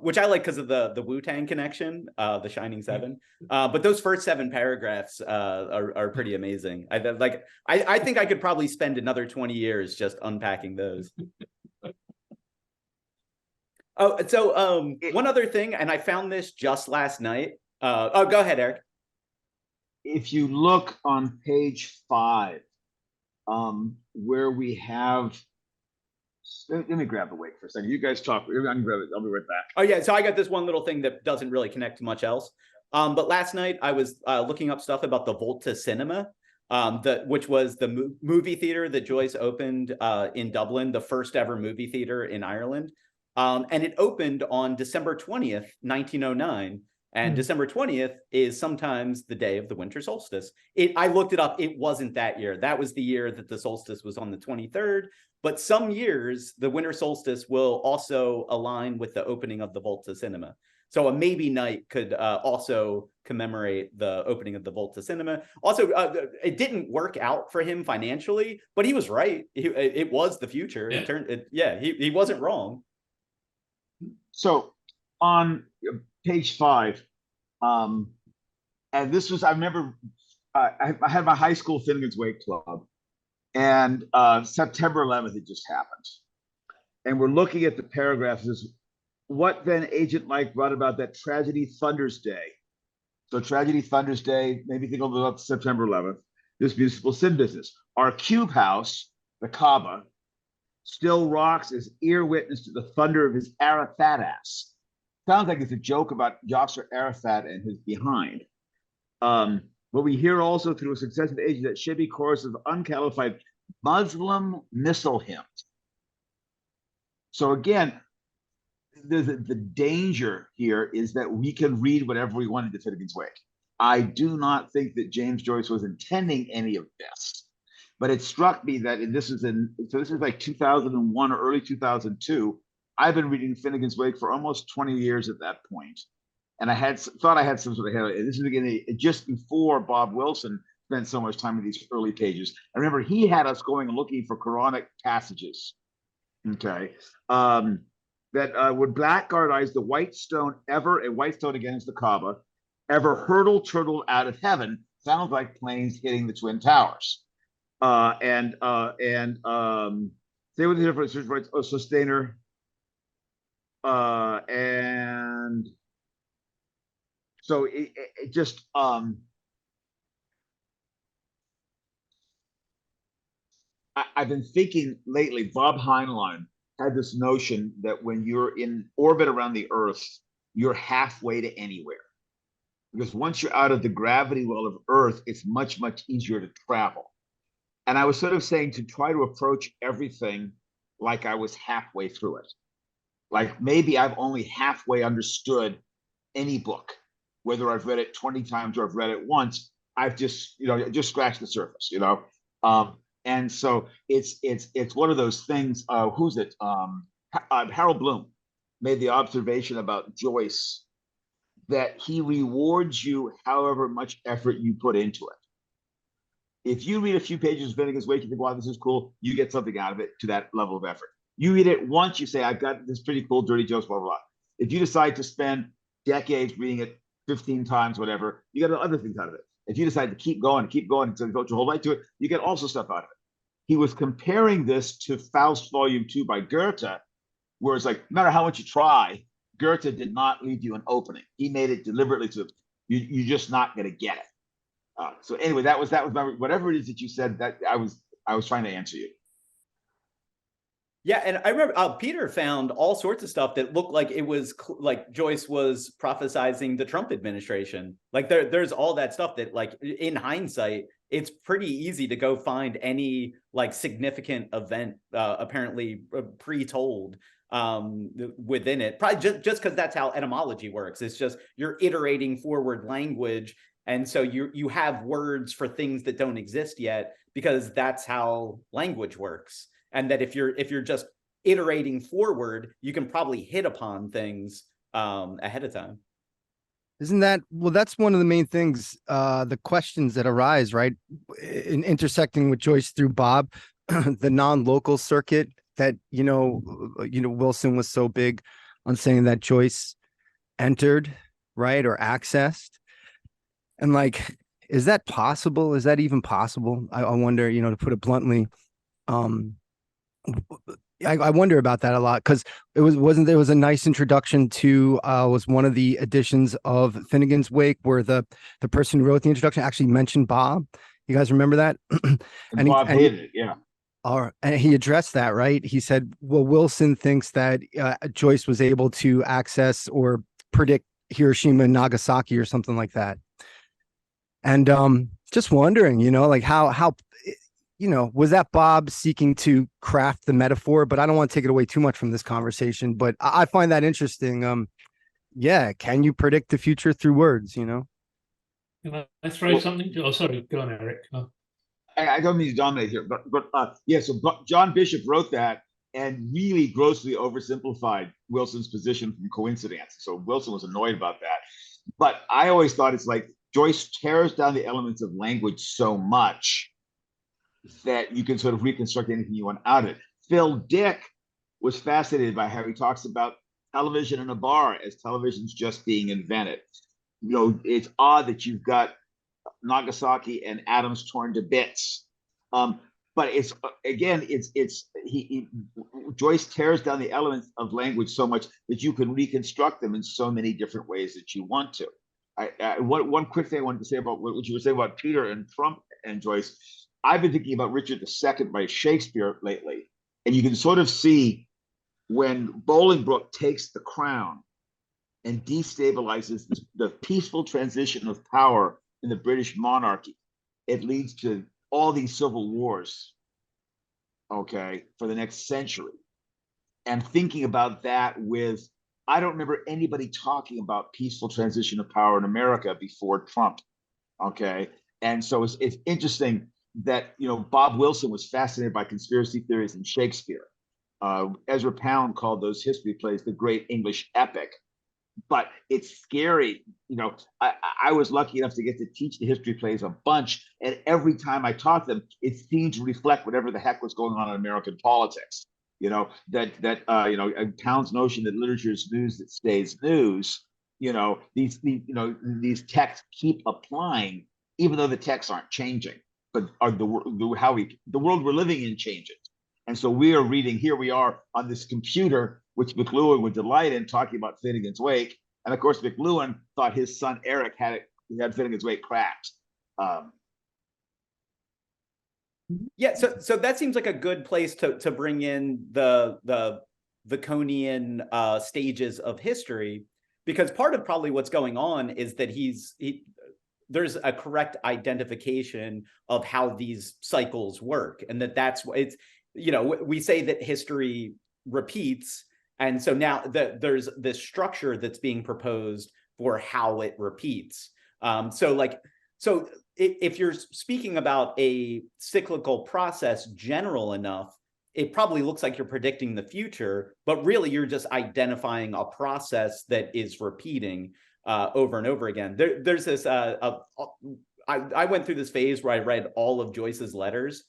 Which I like because of the Wu-Tang connection, the Shining Seven. But those first 7 paragraphs are pretty amazing. I think I could probably spend another 20 years just unpacking those. Oh, so one other thing, and I found this just last night. Go ahead, Eric. If you look on page 5, where we have, let me grab the Wake for a second. You guys talk. I'm gonna grab it. I'll be right back. Oh yeah, so I got this one little thing that doesn't really connect to much else. But last night I was looking up stuff about the Volta Cinema, which was the movie theater that Joyce opened in Dublin, the first ever movie theater in Ireland. And it opened on December 20th, 1909. And December 20th is sometimes the day of the winter solstice. I looked it up. It wasn't that year. That was the year that the solstice was on the 23rd. But some years, the winter solstice will also align with the opening of the Volta Cinema. So a maybe night could also commemorate the opening of the Volta Cinema. Also, it didn't work out for him financially, but he was right. It was the future. Yeah. He wasn't wrong. So on page 5, and this was, I remember I had my high school Finnegans Wake club, and September 11th it just happened, and we're looking at the paragraphs. Is what then Agent Mike wrote about that tragedy Thunder's Day. So tragedy Thunder's Day, maybe think about September 11th. This municipal sin business. Our cube house, the Kaaba, still rocks as ear witness to the thunder of his Arafat ass. Sounds like it's a joke about Yasser Arafat and his behind. But we hear also through a successive ages that Shibi chorus of unqualified Muslim missile hymns. So again, the danger here is that we can read whatever we want into Finnegans Wake. I do not think that James Joyce was intending any of this, but it struck me that this is like 2001 or early 2002. I've been reading Finnegans Wake for almost 20 years at that point, and I thought I had some sort of head. This is beginning just before Bob Wilson spent so much time in these early pages. I remember he had us going and looking for Quranic passages. Okay, that would blackguardize the white stone against the Kaaba, ever hurtle turtle out of heaven. Sounds like planes hitting the Twin Towers. Say what the difference is, right? Sustainer. And so it just I've been thinking lately, Bob Heinlein had this notion that when you're in orbit around the Earth, you're halfway to anywhere. Because once you're out of the gravity well of Earth, it's much, much easier to travel. And I was sort of saying to try to approach everything like I was halfway through it. Like maybe I've only halfway understood any book, whether I've read it 20 times or I've read it once. I've just scratched the surface, and so it's one of those things. Who's it? Harold Bloom made the observation about Joyce that he rewards you however much effort you put into it. If you read a few pages of Finnegans Wake, you think, wow, this is cool, you get something out of it to that level of effort. You read it once, you say, I've got this pretty cool dirty jokes, blah, blah, blah. If you decide to spend decades reading it 15 times, whatever, you get other things out of it. If you decide to keep going, so go your whole life to it, you get also stuff out of it. He was comparing this to Faust Volume 2 by Goethe, where it's like, no matter how much you try, Goethe did not leave you an opening. He made it deliberately so you're just not going to get it. So anyway, that was my, whatever it is that you said, that I was trying to answer you. Yeah, and I remember Peter found all sorts of stuff that looked like it was like Joyce was prophesizing the Trump administration. Like there's all that stuff that, like, in hindsight, it's pretty easy to go find any like significant event apparently pre-told within it. Probably just because that's how etymology works. It's just you're iterating forward language, and so you have words for things that don't exist yet, because that's how language works. And that if you're just iterating forward, you can probably hit upon things ahead of time. Isn't that, well, that's one of the main things, the questions that arise, right? In intersecting with Joyce through Bob, the non-local circuit that, Wilson was so big on saying that Joyce entered, right? Or accessed. And like, is that possible? Is that even possible? I wonder, to put it bluntly, I wonder about that a lot, because there was a nice introduction to was one of the editions of Finnegans Wake where the person who wrote the introduction actually mentioned Bob. You guys remember that? And Bob hated it, yeah. And he addressed that, right? He said, well, Wilson thinks that Joyce was able to access or predict Hiroshima and Nagasaki or something like that. And just wondering, like how was that Bob seeking to craft the metaphor? But I don't want to take it away too much from this conversation, but I find that interesting. Yeah. Can you predict the future through words, Can I throw something? Oh, sorry. Go on, Eric. Oh. I don't mean to dominate here, but yeah, so John Bishop wrote that and really grossly oversimplified Wilson's position from coincidence. So Wilson was annoyed about that. But I always thought it's like Joyce tears down the elements of language so much that you can sort of reconstruct anything you want out of it. Phil Dick was fascinated by how he talks about television in a bar as television's just being invented. It's odd that you've got Nagasaki and atoms torn to bits. But it's again, Joyce tears down the elements of language so much that you can reconstruct them in so many different ways that you want to. One quick thing I wanted to say about what you were saying about Peter and Trump and Joyce. I've been thinking about Richard II by Shakespeare lately, and you can sort of see when Bolingbroke takes the crown and destabilizes the peaceful transition of power in the British monarchy. It leads to all these civil wars, okay, for the next century. And thinking about that I don't remember anybody talking about peaceful transition of power in America before Trump, okay? And so it's interesting that Bob Wilson was fascinated by conspiracy theories in Shakespeare. Ezra Pound called those history plays the great English epic. But it's scary. I was lucky enough to get to teach the history plays a bunch, and every time I taught them, it seemed to reflect whatever the heck was going on in American politics. Pound's notion that literature is news that stays news. These texts keep applying, even though the texts aren't changing. But the world we're living in changes. And so we are reading, here we are on this computer, which McLuhan would delight in, talking about Finnegans Wake. And of course, McLuhan thought his son Eric had Finnegans Wake cracked. Yeah, so that seems like a good place to bring in the Baconian stages of history, because part of probably what's going on is that there's a correct identification of how these cycles work, and that's it's we say that history repeats, and so now there's this structure that's being proposed for how it repeats. So if you're speaking about a cyclical process general enough, it probably looks like you're predicting the future, but really you're just identifying a process that is repeating over and over again. There's this, I went through this phase where I read all of Joyce's letters.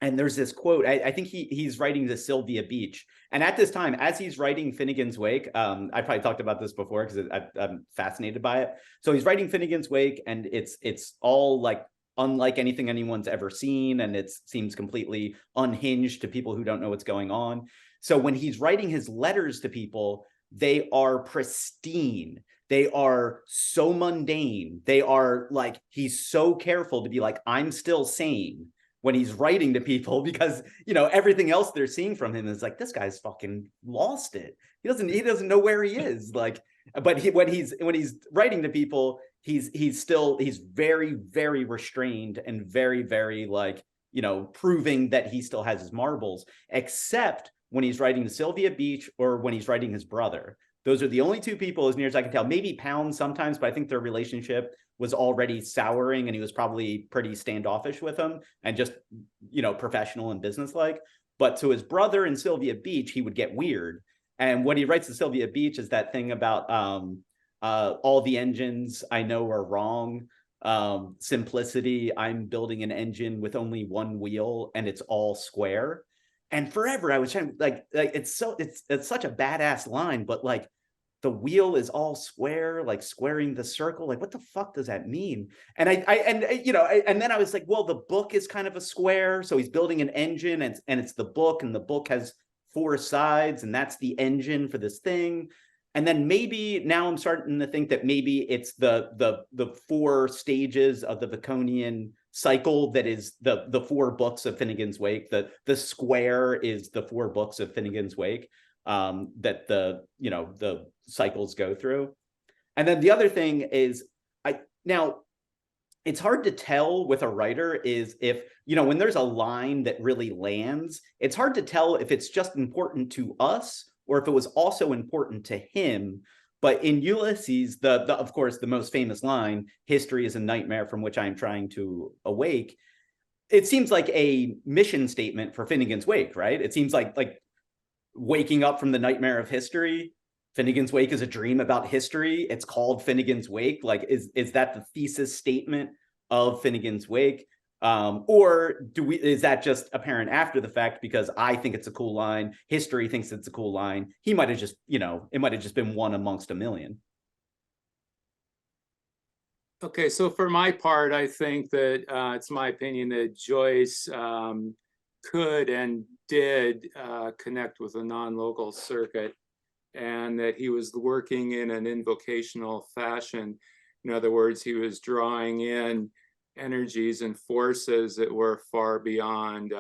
And there's this quote, I think he's writing to Sylvia Beach. And at this time, as he's writing Finnegans Wake, I probably talked about this before because I'm fascinated by it. So he's writing Finnegans Wake, and it's all like unlike anything anyone's ever seen. And it seems completely unhinged to people who don't know what's going on. So when he's writing his letters to people, they are pristine. They are so mundane. They are like, he's so careful to be like, I'm still sane. when he's writing to people, because, you know, everything else they're seeing from him is like, this guy's fucking lost it. He doesn't know where he is. Like, but when he's writing to people, he's very, very restrained and very, very, like, you know, proving that he still has his marbles, except when he's writing to Sylvia Beach or when he's writing his brother. Those are the only two people, as near as I can tell. Maybe Pound sometimes, but I think their relationship was already souring and he was probably pretty standoffish with him and just, you know, professional and businesslike. But to his brother and Sylvia Beach, he would get weird. And when he writes to Sylvia Beach is that thing about all the engines I know are wrong. Simplicity, I'm building an engine with only one wheel and it's all square. And forever I was trying, like it's such a badass line, but like the wheel is all square, like squaring the circle. Like, what the fuck does that mean? And and then I was like, well, the book is kind of a square. So he's building an engine and it's the book, and the book has 4 sides, and that's the engine for this thing. And then maybe now I'm starting to think that maybe it's the 4 stages of the Baconian cycle that is the 4 books of Finnegans Wake. The square is the 4 books of Finnegans Wake that the cycles go through. And then the other thing is, now it's hard to tell with a writer is if, you know, when there's a line that really lands, it's hard to tell if it's just important to us or if it was also important to him. But in Ulysses, of course, the most famous line, "History is a nightmare from which I am trying to awake," it seems like a mission statement for Finnegans Wake, right? It seems like waking up from the nightmare of history. Finnegans Wake is a dream about history. It's called Finnegans Wake. Like, is that the thesis statement of Finnegans Wake? Or is that just apparent after the fact because I think it's a cool line, history thinks it's a cool line? He might have just, you know, it might have just been one amongst a million. Okay, so for my part, I think that it's my opinion that Joyce could and did connect with a non-local circuit, and that he was working in an invocational fashion. In other words, he was drawing in energies and forces that were far beyond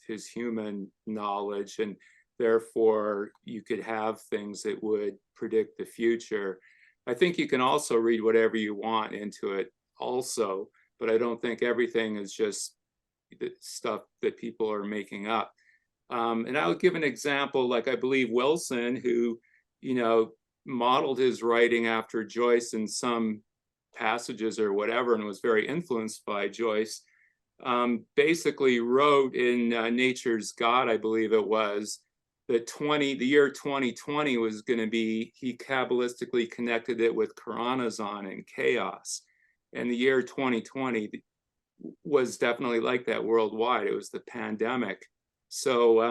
his human knowledge, and therefore you could have things that would predict the future. I think you can also read whatever you want into it also, but I don't think everything is just the stuff that people are making up. And I would give an example, like I believe Wilson, who, you know, modeled his writing after Joyce in some passages or whatever, and was very influenced by Joyce, basically wrote in Nature's God, I believe it was, that the year 2020 was going to be, he Kabbalistically connected it with Karanazan and chaos. And the year 2020 was definitely like that worldwide. It was the pandemic. So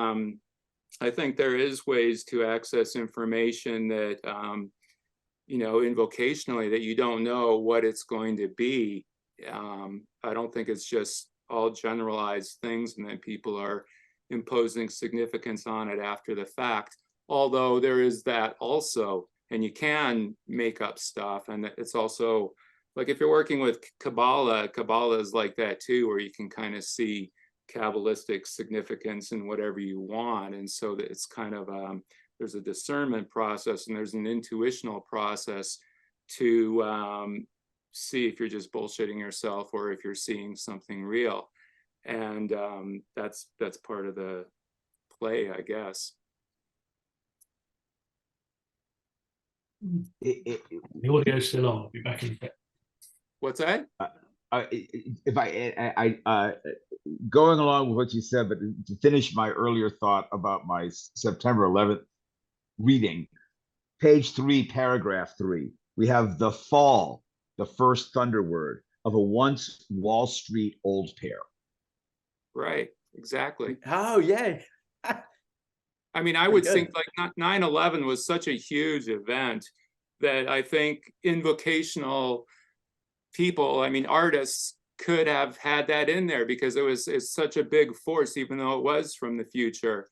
I think there is ways to access information that, you know, invocationally, that you don't know what it's going to be. I don't think it's just all generalized things and then people are imposing significance on it after the fact, although there is that also, and you can make up stuff. And it's also like, if you're working with Kabbalah is like that too, where you can kind of see Kabbalistic significance in whatever you want. And so that it's kind of, there's a discernment process and there's an intuitional process to see if you're just bullshitting yourself or if you're seeing something real. And that's part of the play, I guess. The audio's still on. I'll be back in a bit. What's that? If I going along with what you said, but to finish my earlier thought about my September 11th reading, page 3, paragraph 3, we have the fall, the first thunder word of a once Wall Street old pair. Right, exactly. Oh, yeah. I mean, I would think like 9/11 was such a huge event that I think invocational people, I mean, artists could have had that in there because it's such a big force, even though it was from the future,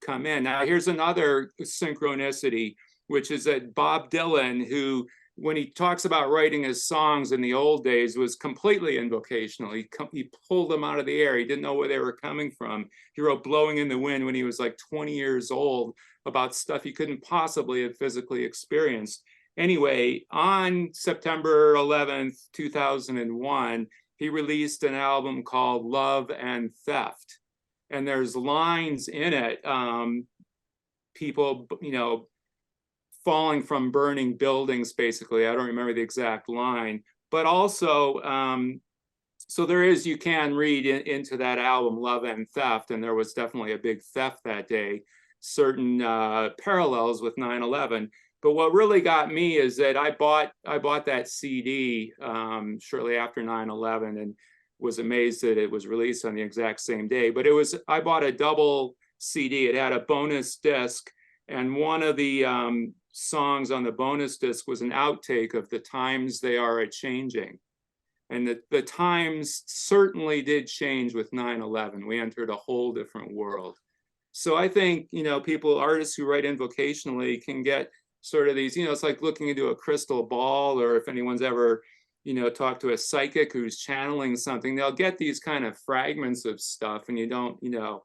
come in. Now, here's another synchronicity, which is that Bob Dylan, who when he talks about writing his songs in the old days, was completely invocational. He pulled them out of the air. He didn't know where they were coming from. He wrote Blowing in the Wind when he was like 20 years old about stuff he couldn't possibly have physically experienced. Anyway, on September 11th, 2001, he released an album called Love and Theft. And there's lines in it, people, you know, falling from burning buildings, basically. I don't remember the exact line, but also, so there is, you can read into that album, Love and Theft, and there was definitely a big theft that day, certain parallels with 9/11. But what really got me is that I bought that CD shortly after 9/11 and was amazed that it was released on the exact same day. But I bought a double CD. It had a bonus disc, and one of the songs on the bonus disc was an outtake of The Times They Are A-Changing. And the times certainly did change with 9/11. We entered a whole different world. So I think, you know, artists who write invocationally can get sort of these, you know, it's like looking into a crystal ball, or if anyone's ever, you know, talked to a psychic who's channeling something, they'll get these kind of fragments of stuff, and you don't, you know,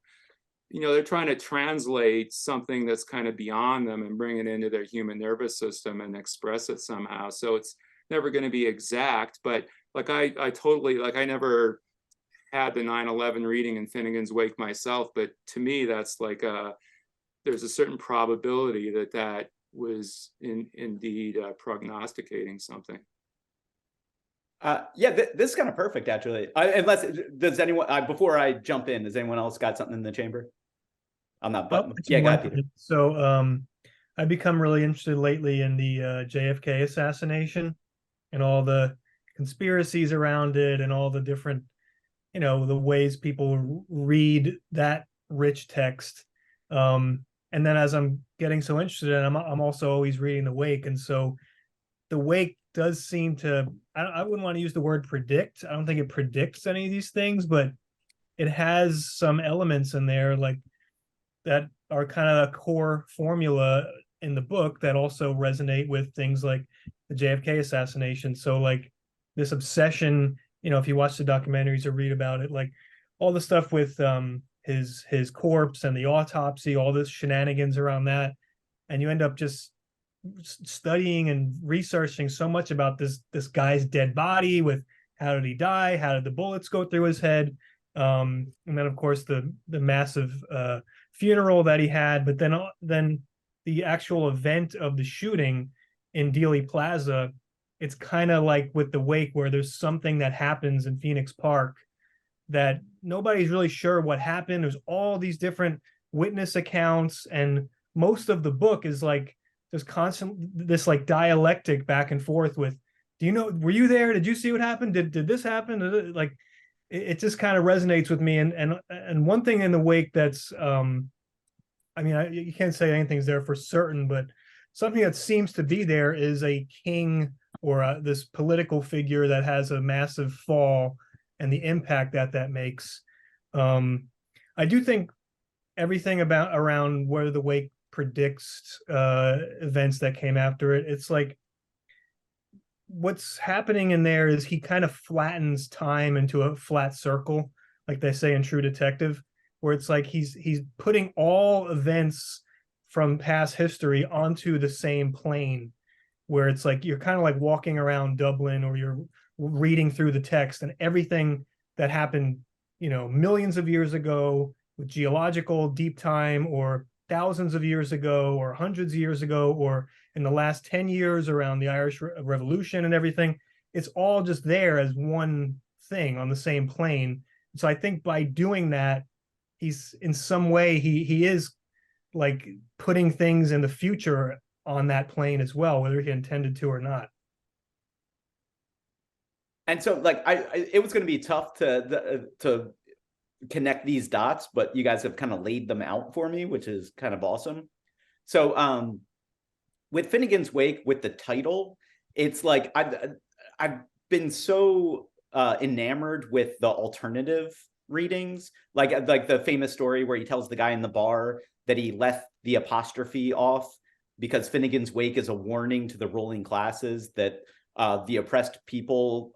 they're trying to translate something that's kind of beyond them and bring it into their human nervous system and express it somehow. So it's never going to be exact, but like I totally, like I never had the 9/11 reading in Finnegans Wake myself, but to me, that's like there's a certain probability that was indeed prognosticating something. Yeah, this is kind of perfect, actually. Unless, does anyone, before I jump in, does anyone else got something in the chamber? I'm not, but yeah, go ahead, Peter. So I've become really interested lately in the JFK assassination and all the conspiracies around it and all the different, you know, the ways people read that rich text. And then as I'm getting so interested in it, I'm also always reading the Wake. And so the Wake does seem to, I wouldn't want to use the word predict. I don't think it predicts any of these things, but it has some elements in there like that are kind of a core formula in the book that also resonate with things like the JFK assassination. So like this obsession, you know, if you watch the documentaries or read about it, like all the stuff with his corpse and the autopsy, all this shenanigans around that, and you end up just studying and researching so much about this guy's dead body, with how did he die, how did the bullets go through his head, and then of course the massive funeral that he had, but then the actual event of the shooting in Dealey Plaza. It's kind of like with the Wake, where there's something that happens in Phoenix Park that nobody's really sure what happened. There's all these different witness accounts, and most of the book is like there's constant this like dialectic back and forth with, do you know, were you there? Did you see what happened? Did this happen? Like it just kind of resonates with me. And one thing in the Wake that's I mean, you can't say anything's there for certain, but something that seems to be there is a king or this political figure that has a massive fall and the impact that makes. I do think everything around where the Wake predicts events that came after it, it's like what's happening in there is he kind of flattens time into a flat circle, like they say in True Detective, where it's like he's putting all events from past history onto the same plane, where it's like you're kind of like walking around Dublin, or you're reading through the text, and everything that happened, you know, millions of years ago with geological deep time, or thousands of years ago, or hundreds of years ago, or in the last 10 years around the Irish Revolution and everything, it's all just there as one thing on the same plane. So I think by doing that, he's in some way, he is like putting things in the future on that plane as well, whether he intended to or not. And so like it was going to be tough to connect these dots, but you guys have kind of laid them out for me, which is kind of awesome. So with Finnegans Wake, with the title, it's like I've been so enamored with the alternative readings, like the famous story where he tells the guy in the bar that he left the apostrophe off because Finnegans Wake is a warning to the ruling classes that the oppressed people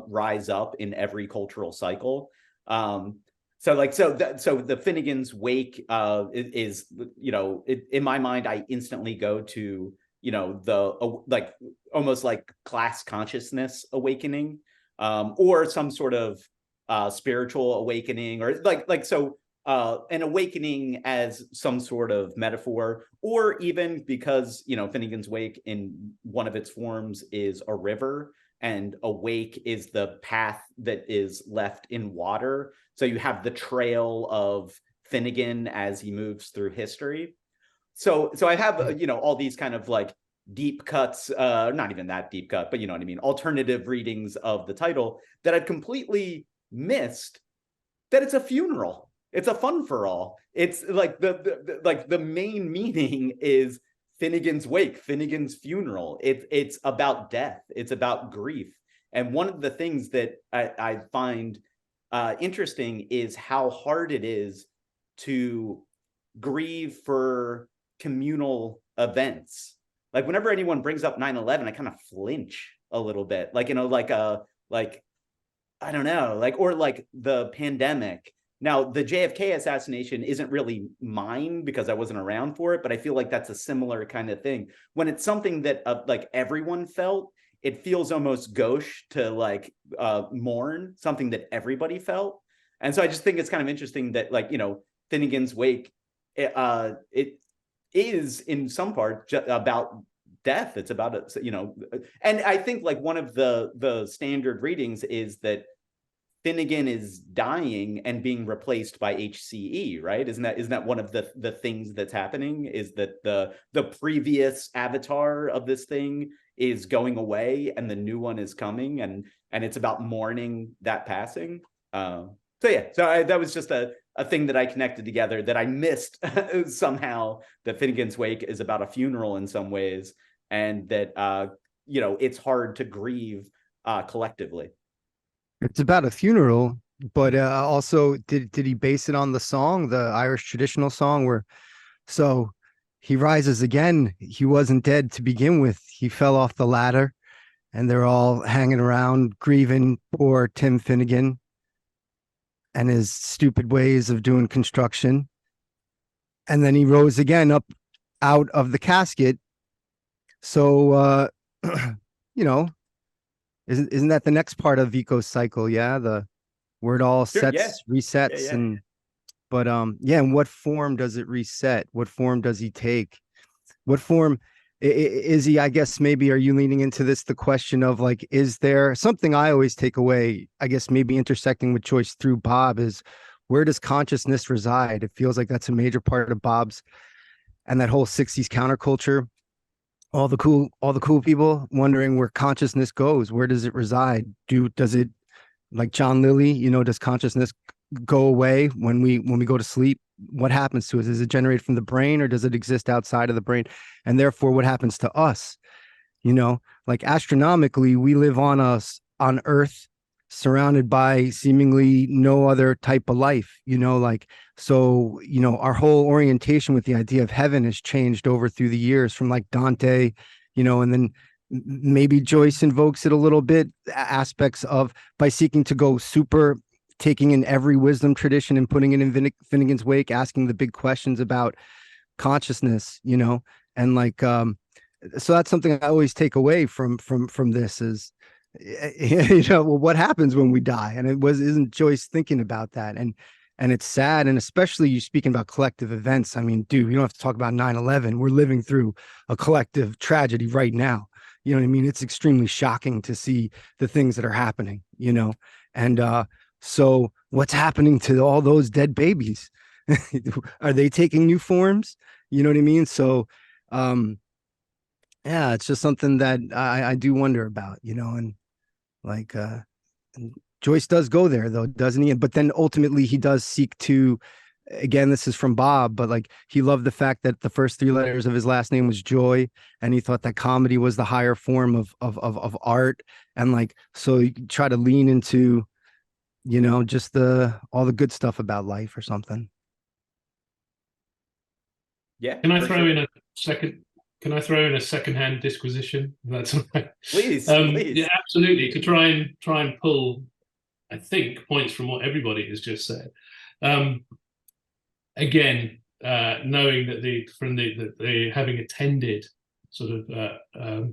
rise up in every cultural cycle. So the Finnegans Wake is in my mind, I instantly go to the almost like class consciousness awakening, or some sort of spiritual awakening, or an awakening as some sort of metaphor, or even because Finnegans Wake in one of its forms is a river, and a wake is the path that is left in water. So you have the trail of Finnegan as he moves through history. So I have all these kind of like deep cuts, not even that deep cut, but you know what I mean, alternative readings of the title that I've completely missed that it's a funeral. It's a fun for all. It's like the main meaning is Finnegans Wake, Finnegans funeral. It's about death. It's about grief. And one of the things that I find interesting is how hard it is to grieve for communal events. Like whenever anyone brings up 9/11, I kind of flinch a little bit. Like, I don't know, or the pandemic. Now, the JFK assassination isn't really mine because I wasn't around for it, but I feel like that's a similar kind of thing. When it's something that everyone felt, it feels almost gauche to mourn something that everybody felt. And so I just think it's kind of interesting that Finnegans Wake, it is in some part about death. It's about and I think one of the standard readings is that Finnegan is dying and being replaced by HCE, right? Isn't that one of the things that's happening? Is that the previous avatar of this thing is going away and the new one is coming, and it's about mourning that passing. That was just a thing that I connected together that I missed somehow, that Finnegans Wake is about a funeral in some ways, and that it's hard to grieve collectively. It's about a funeral, but also did he base it on the song, the Irish traditional song, where so he rises again? He wasn't dead to begin with. He fell off the ladder, and they're all hanging around grieving poor Tim Finnegan and his stupid ways of doing construction. And then he rose again up out of the casket. So, isn't that the next part of Vico's cycle? Yeah. Where it all resets. Yeah. And, but, and what form does it reset? What form does he take? What form is he? I guess maybe, are you leaning into this, the question of is there something I always take away, I guess maybe intersecting with Joyce through Bob, is where does consciousness reside? It feels like that's a major part of Bob's and that whole 60s counterculture. All the cool people wondering where consciousness goes. Where does it reside? Does it, like John Lilly, does consciousness go away when we go to sleep? What happens to it? Is it generated from the brain, or does it exist outside of the brain? And therefore, what happens to us? Astronomically, we live on Earth, surrounded by seemingly no other type of life, our whole orientation with the idea of heaven has changed over through the years, from Dante, and then maybe Joyce invokes it a little bit, aspects of, by seeking to go super, taking in every wisdom tradition and putting it in Finnegans Wake, asking the big questions about consciousness, and so that's something I always take away from this is, what happens when we die? And isn't Joyce thinking about that? And it's sad. And especially you speaking about collective events. I mean, dude, we don't have to talk about 9/11. We're living through a collective tragedy right now. You know what I mean? It's extremely shocking to see the things that are happening, and so what's happening to all those dead babies? Are they taking new forms? You know what I mean? So, it's just something that I do wonder about, and and Joyce does go there though, doesn't he? But then ultimately he does seek to, again, this is from Bob, but he loved the fact that the first 3 letters of his last name was Joy, and he thought that comedy was the higher form of art. And so you try to lean into, just all the good stuff about life or something. Yeah. Can I throw in a second can I throw in a secondhand disquisition? That's all right. Please, please. Yeah, absolutely. To try and pull, I think, points from what everybody has just said. Again, knowing that having attended sort of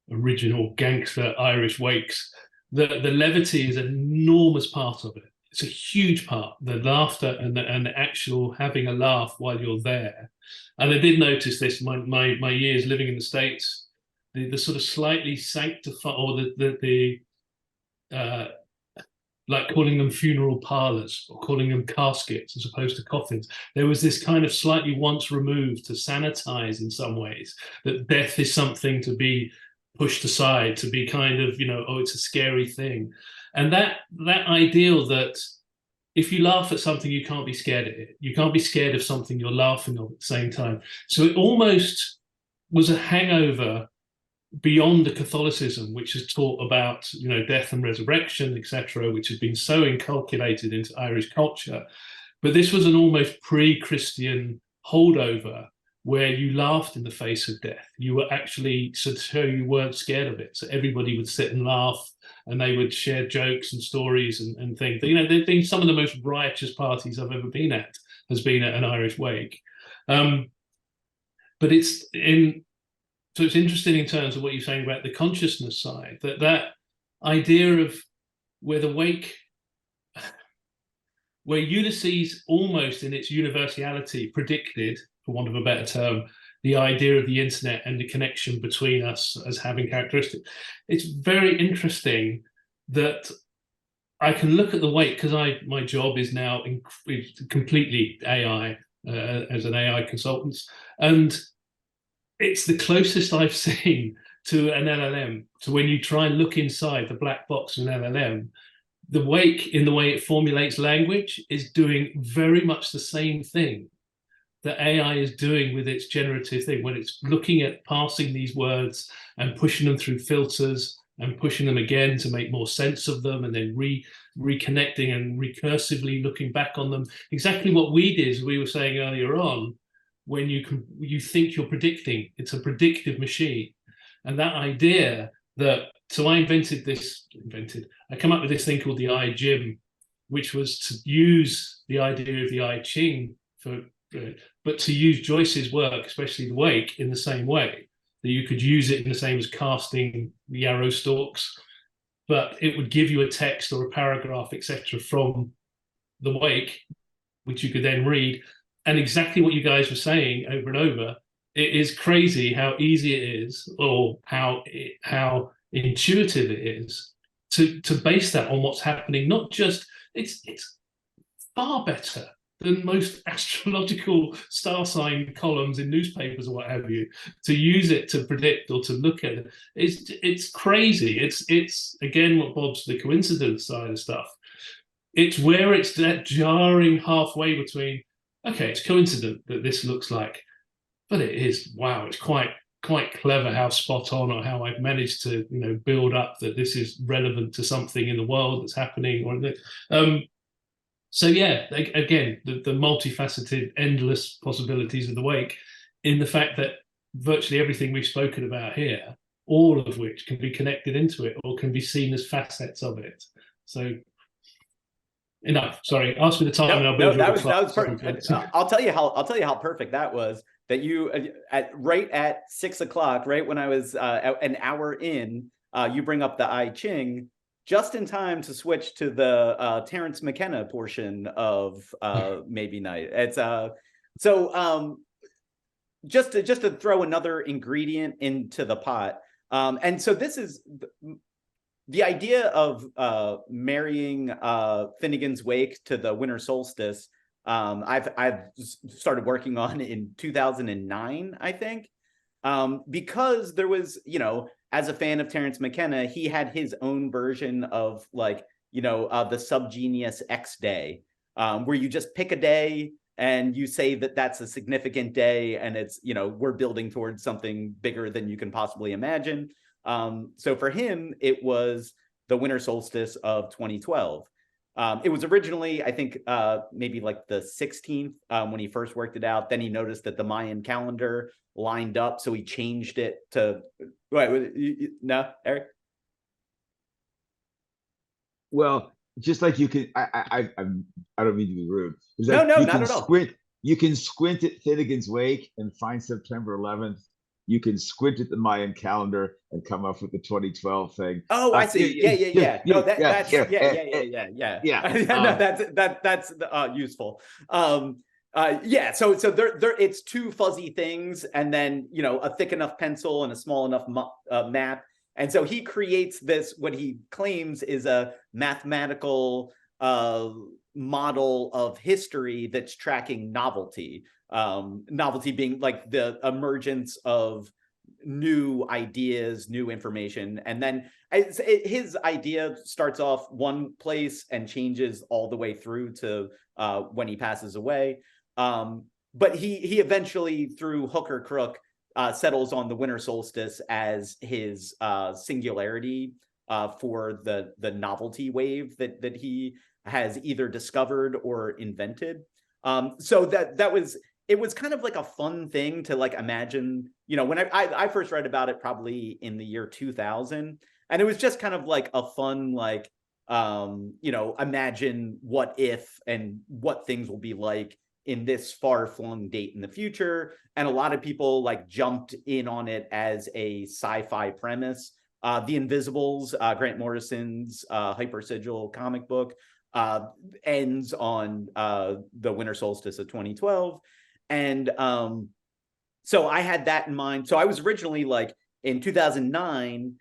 original gangster Irish wakes, the levity is an enormous part of it. It's a huge part, the laughter and the actual having a laugh while you're there. And I did notice this my years living in the States, the sort of slightly sanctified, or like calling them funeral parlors or calling them caskets as opposed to coffins. There was this kind of slightly once removed to sanitize in some ways, that death is something to be pushed aside, to be kind of, oh, it's a scary thing. And that ideal that if you laugh at something, you can't be scared of it. You can't be scared of something you're laughing of at the same time. So it almost was a hangover beyond the Catholicism, which has taught about, death and resurrection, etc., which has been so inculcated into Irish culture. But this was an almost pre-Christian holdover where you laughed in the face of death. You were actually, so you weren't scared of it. So everybody would sit and laugh, and they would share jokes and stories and things. They've been some of the most righteous parties I've ever been at, has been at an Irish wake. But it's interesting in terms of what you're saying about the consciousness side, that idea of where the wake, where Ulysses almost in its universality predicted, for want of a better term, the idea of the internet and the connection between us as having characteristics. It's very interesting that I can look at the wake, because my job is now completely AI, as an AI consultant, and it's the closest I've seen to an LLM. So when you try and look inside the black box of an LLM, the wake, in the way it formulates language, is doing very much the same thing that AI is doing with its generative thing, when it's looking at parsing these words and pushing them through filters and pushing them again to make more sense of them, and then reconnecting and recursively looking back on them. Exactly what we did, as we were saying earlier on, when you think you're predicting, it's a predictive machine. And that idea that, so I I come up with this thing called the I Gym, which was to use the idea of the I Ching but to use Joyce's work, especially the wake, in the same way, that you could use it in the same as casting the arrow stalks, but it would give you a text or a paragraph, etc., from the wake, which you could then read. And exactly what you guys were saying over and over, it is crazy how easy it is, or how intuitive it is to base that on what's happening. Not just, it's far better than most astrological star sign columns in newspapers or what have you, to use it to predict or to look at it. It's crazy. It's again what Bob's the coincidence side of stuff. It's where it's that jarring halfway between, okay, it's coincident that this looks like, but it is, wow, it's quite clever how spot on, or how I've managed to build up that this is relevant to something in the world that's happening. So yeah, again, the multifaceted, endless possibilities of the wake, in the fact that virtually everything we've spoken about here, all of which can be connected into it or can be seen as facets of it. So enough. Sorry, ask me the time and I'll build that was perfect. I'll tell you how perfect that was. That you right at 6 o'clock, right when I was an hour in, you bring up the I Ching, just in time to switch to the Terence McKenna portion of Maybe Night. It's so just to throw another ingredient into the pot. And so this is the idea of marrying Finnegans Wake to the winter solstice. I've started working on in 2009, I think, because there was, as a fan of Terence McKenna, he had his own version of the subgenius X day, where you just pick a day and you say that that's a significant day, and it's, we're building towards something bigger than you can possibly imagine. So for him, it was the winter solstice of 2012. It was originally, I think, maybe like the 16th when he first worked it out. Then he noticed that the Mayan calendar lined up, so he changed it to. Wait, no, Eric. Well, just like you can, I don't mean to be rude. No, Like no, you not can at all. squint. You can squint at Finnegans Wake and find September 11th. You can squint at the Mayan calendar and come up with the 2012 thing. Oh, I see. Yeah. No, that's no, that's useful. Yeah. So there it's two fuzzy things, and then a thick enough pencil and a small enough map. And so he creates this, what he claims is a mathematical model of history that's tracking novelty. Novelty being like the emergence of new ideas, new information. And then his idea starts off one place and changes all the way through to when he passes away. But he eventually, through hook or crook, settles on the winter solstice as his singularity for the novelty wave that he has either discovered or invented. So it was kind of like a fun thing to like imagine, when I first read about it, probably in the year 2000, and it was just kind of like a fun, like, imagine what if and what things will be like in this far-flung date in the future. And a lot of people like jumped in on it as a sci-fi premise. The Invisibles, Grant Morrison's hypersigil comic book, ends on the winter solstice of 2012. And so I had that in mind. So I was originally, like, in 2009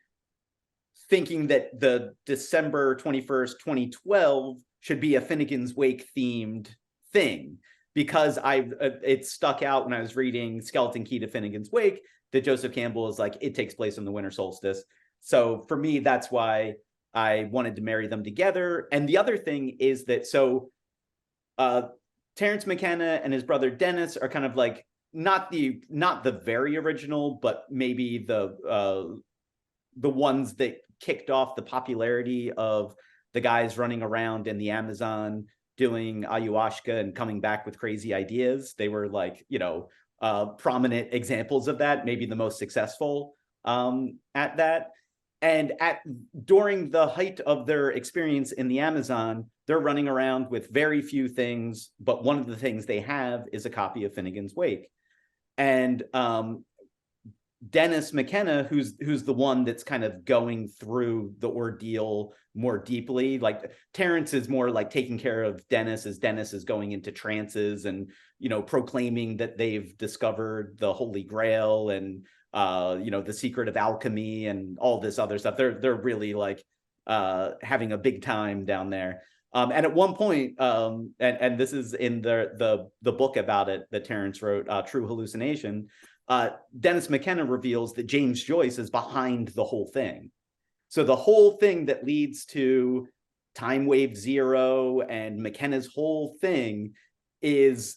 thinking that the December 21st, 2012 should be a Finnegans Wake themed thing, because it stuck out when I was reading Skeleton Key to Finnegans Wake that Joseph Campbell is like, it takes place on the winter solstice. So for me, that's why I wanted to marry them together. And the other thing is that, Terence McKenna and his brother Dennis are kind of like not the very original, but maybe the ones that kicked off the popularity of the guys running around in the Amazon doing ayahuasca and coming back with crazy ideas. They were like, prominent examples of that, maybe the most successful at that. And during the height of their experience in the Amazon, they're running around with very few things, but one of the things they have is a copy of Finnegans Wake. And Dennis McKenna, who's the one that's kind of going through the ordeal more deeply. Like, Terence is more like taking care of Dennis as Dennis is going into trances and, proclaiming that they've discovered the Holy Grail and, the secret of alchemy and all this other stuff. They're really like having a big time down there. And at one point, and this is in the book about it that Terence wrote, True Hallucination, Dennis McKenna reveals that James Joyce is behind the whole thing. So the whole thing that leads to Time Wave Zero and McKenna's whole thing is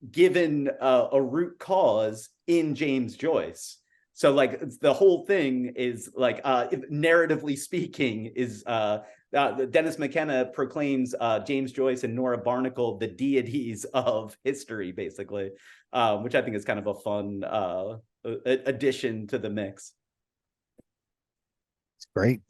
given a root cause in James Joyce. So like the whole thing is like, narratively speaking, is Dennis McKenna proclaims James Joyce and Nora Barnacle the deities of history, basically, which I think is kind of a fun addition to the mix. It's great.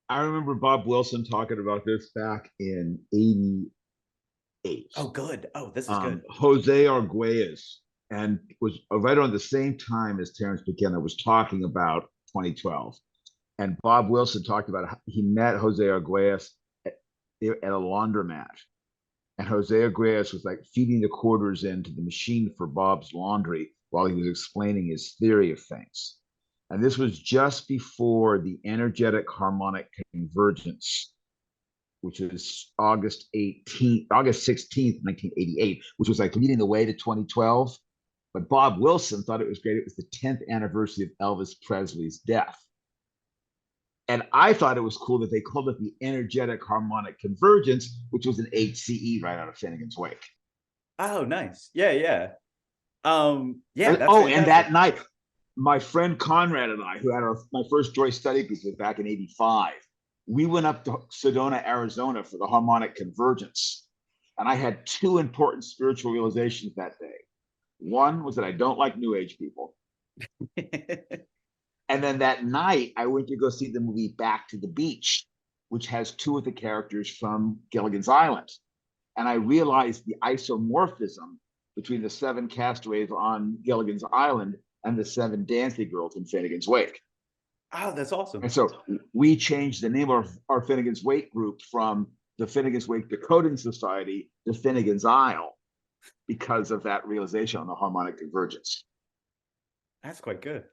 I remember Bob Wilson talking about this back in '88. Oh, good. Oh, this is good. Jose Arguelles, and was right on the same time as Terence McKenna was talking about 2012. And Bob Wilson talked about how he met Jose Arguelles at a laundromat. And Jose Arguelles was like feeding the quarters into the machine for Bob's laundry while he was explaining his theory of things. And this was just before the energetic harmonic convergence, which was August 16th, 1988, which was like leading the way to 2012. But Bob Wilson thought it was great. It was the 10th anniversary of Elvis Presley's death. And I thought it was cool that they called it the energetic harmonic convergence, which was an HCE right out of Finnegans Wake. Oh, nice. Yeah. Yeah. And that night, my friend Conrad and I, who had my first Joyce study group back in '85, we went up to Sedona, Arizona for the harmonic convergence. And I had two important spiritual realizations that day. One was that I don't like New Age people. And then that night, I went to go see the movie Back to the Beach, which has two of the characters from Gilligan's Island. And I realized the isomorphism between the 7 castaways on Gilligan's Island and the 7 dancing girls in Finnegans Wake. Oh, that's awesome. And so we changed the name of our Finnegans Wake group from the Finnegans Wake Decoding Society to Finnegans Isle because of that realization on the harmonic convergence. That's quite good.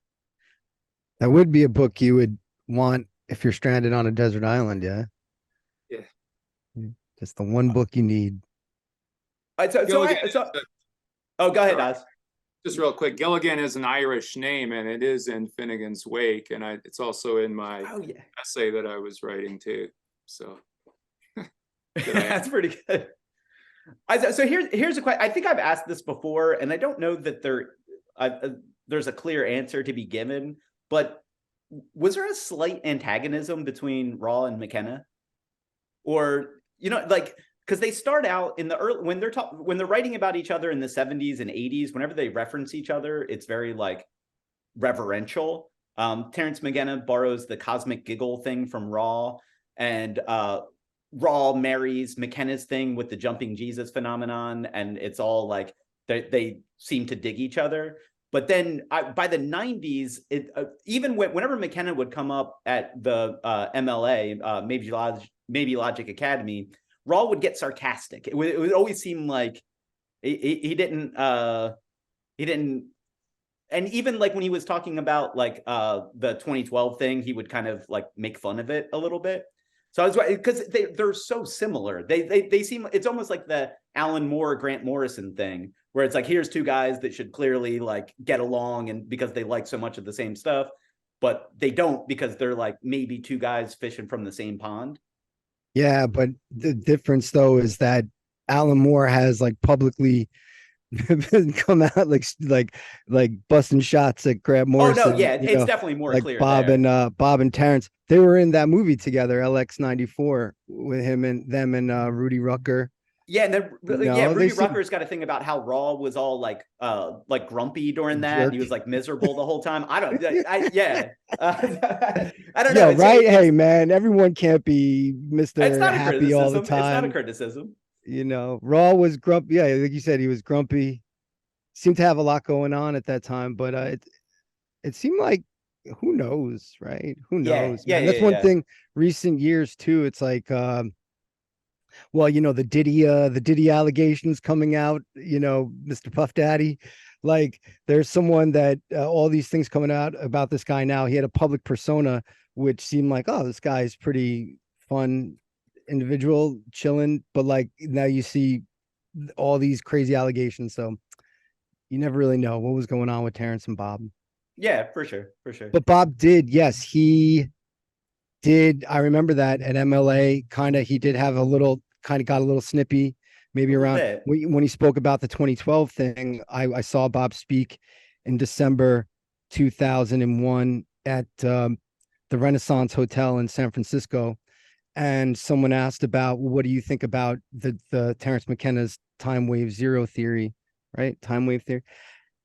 That would be a book you would want if you're stranded on a desert island, yeah? Yeah. Just the one book you need. Oh, go ahead, Oz. Just real quick, Gilligan is an Irish name, and it is in Finnegans Wake, and it's also in my essay that I was writing too. So that's pretty good. So here's a question. I think I've asked this before, and I don't know that there's a clear answer to be given. But was there a slight antagonism between Raw and McKenna, or like? Because they start out in the early when they're writing about each other in the 70s and 80s, whenever they reference each other, it's very like reverential. Terence McKenna borrows the cosmic giggle thing from Raw, and Raw marries McKenna's thing with the jumping Jesus phenomenon, and it's all like they seem to dig each other. But then by the 90s, even whenever McKenna would come up at the MLA, Maybelogues Academy, Raw would get sarcastic. It would always seem like he didn't, and even like when he was talking about like the 2012 thing, he would kind of like make fun of it a little bit. So I was because they're so similar. They seem, it's almost like the Alan Moore, Grant Morrison thing, where it's like, here's two guys that should clearly like get along, and because they like so much of the same stuff, but they don't because they're like maybe two guys fishing from the same pond. Yeah, but the difference though is that Alan Moore has like publicly come out like busting shots at Grant Morrison. Oh no, yeah, it's definitely more like clear. Bob and Terence. They were in that movie together, LX94, with him and them and Rudy Rucker. Yeah, and then Rudy Rucker's got a thing about how Raw was all like grumpy during that. And he was like miserable the whole time. I don't know. Yeah, right. Hey, man, everyone can't be Mr. Happy all the time. It's not a criticism. Raw was grumpy. Yeah, like you said, he was grumpy. Seemed to have a lot going on at that time, but it seemed like, who knows, right? Who knows? Yeah, that's one thing. Recent years too. It's like, well, the Diddy allegations coming out. Mr. Puff Daddy. Like, there's someone that all these things coming out about this guy now. He had a public persona, which seemed like, oh, this guy's pretty fun individual, chilling. But like now you see all these crazy allegations, so you never really know what was going on with Terence and Bob. Yeah, for sure. But Bob did, yes, he did. I remember that at MLA, he did have got a little snippy, maybe around when he spoke about the 2012 thing. I saw Bob speak in December 2001 at the Renaissance Hotel in San Francisco. And someone asked about, well, what do you think about the Terence McKenna's time wave zero theory, right? Time wave theory.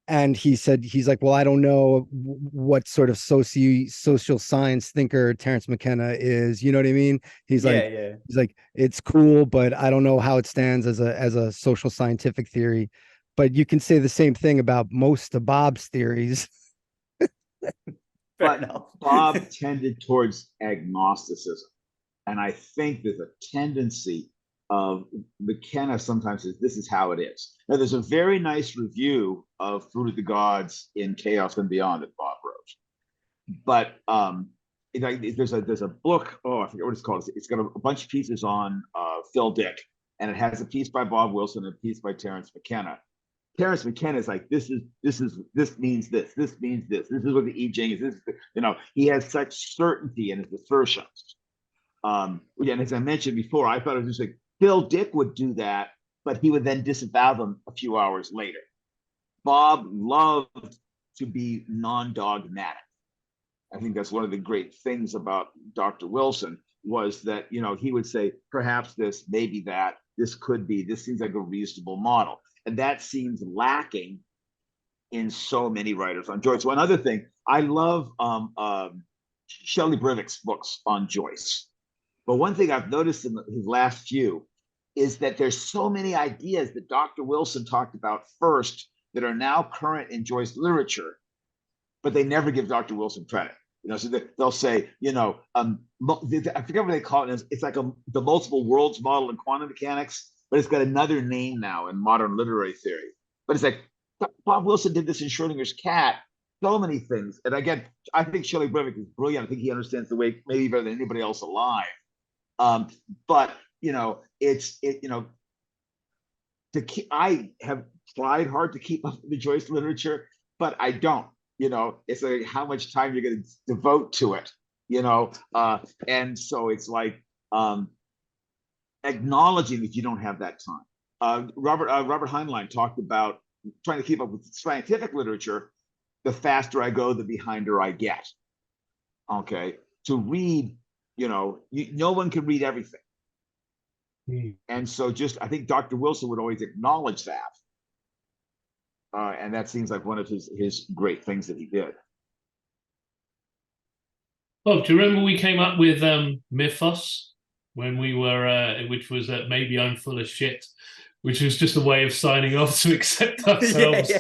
And he said, he's like, well, I don't know what sort of social science thinker Terence McKenna is. You know what I mean? He's like, it's cool, but I don't know how it stands as a social scientific theory. But you can say the same thing about most of Bob's theories. But Bob tended towards agnosticism. And I think there's a tendency of McKenna sometimes says, this is how it is. Now, there's a very nice review of Fruit of the Gods in Chaos and Beyond that Bob wrote. But there's a book, I forget what it's called. It's got a bunch of pieces on Phil Dick, and it has a piece by Bob Wilson and a piece by Terence McKenna. Terence McKenna is like, this means this means this is what the I Ching is. This is, he has such certainty in his assertions. And as I mentioned before, I thought it was just like Phil Dick would do that, but he would then disavow them a few hours later. Bob loved to be non-dogmatic. I think that's one of the great things about Dr. Wilson was that, he would say, perhaps this, maybe that, this could be, this seems like a reasonable model. And that seems lacking in so many writers on Joyce. One other thing, I love Shelley Brevik's books on Joyce. But one thing I've noticed in his last few is that there's so many ideas that Dr. Wilson talked about first that are now current in Joyce literature, but they never give Dr. Wilson credit. So they'll say, I forget what they call it. It's like the multiple worlds model in quantum mechanics, but it's got another name now in modern literary theory. But it's like, Bob Wilson did this in Schrodinger's cat, so many things. And again, I think Shelley Brevik is brilliant. I think he understands the way maybe better than anybody else alive. But I have tried hard to keep up with the Joyce literature, but I don't. It's like how much time you're going to devote to it. And so it's like acknowledging that you don't have that time. Robert Heinlein talked about trying to keep up with scientific literature. The faster I go, the behinder I get. Okay, to read, no one can read everything. And so I think Dr. Wilson would always acknowledge that. And that seems like one of his great things that he did. Oh, do you remember we came up with Mythos when we were, which was maybe I'm full of shit, which was just a way of signing off to accept ourselves,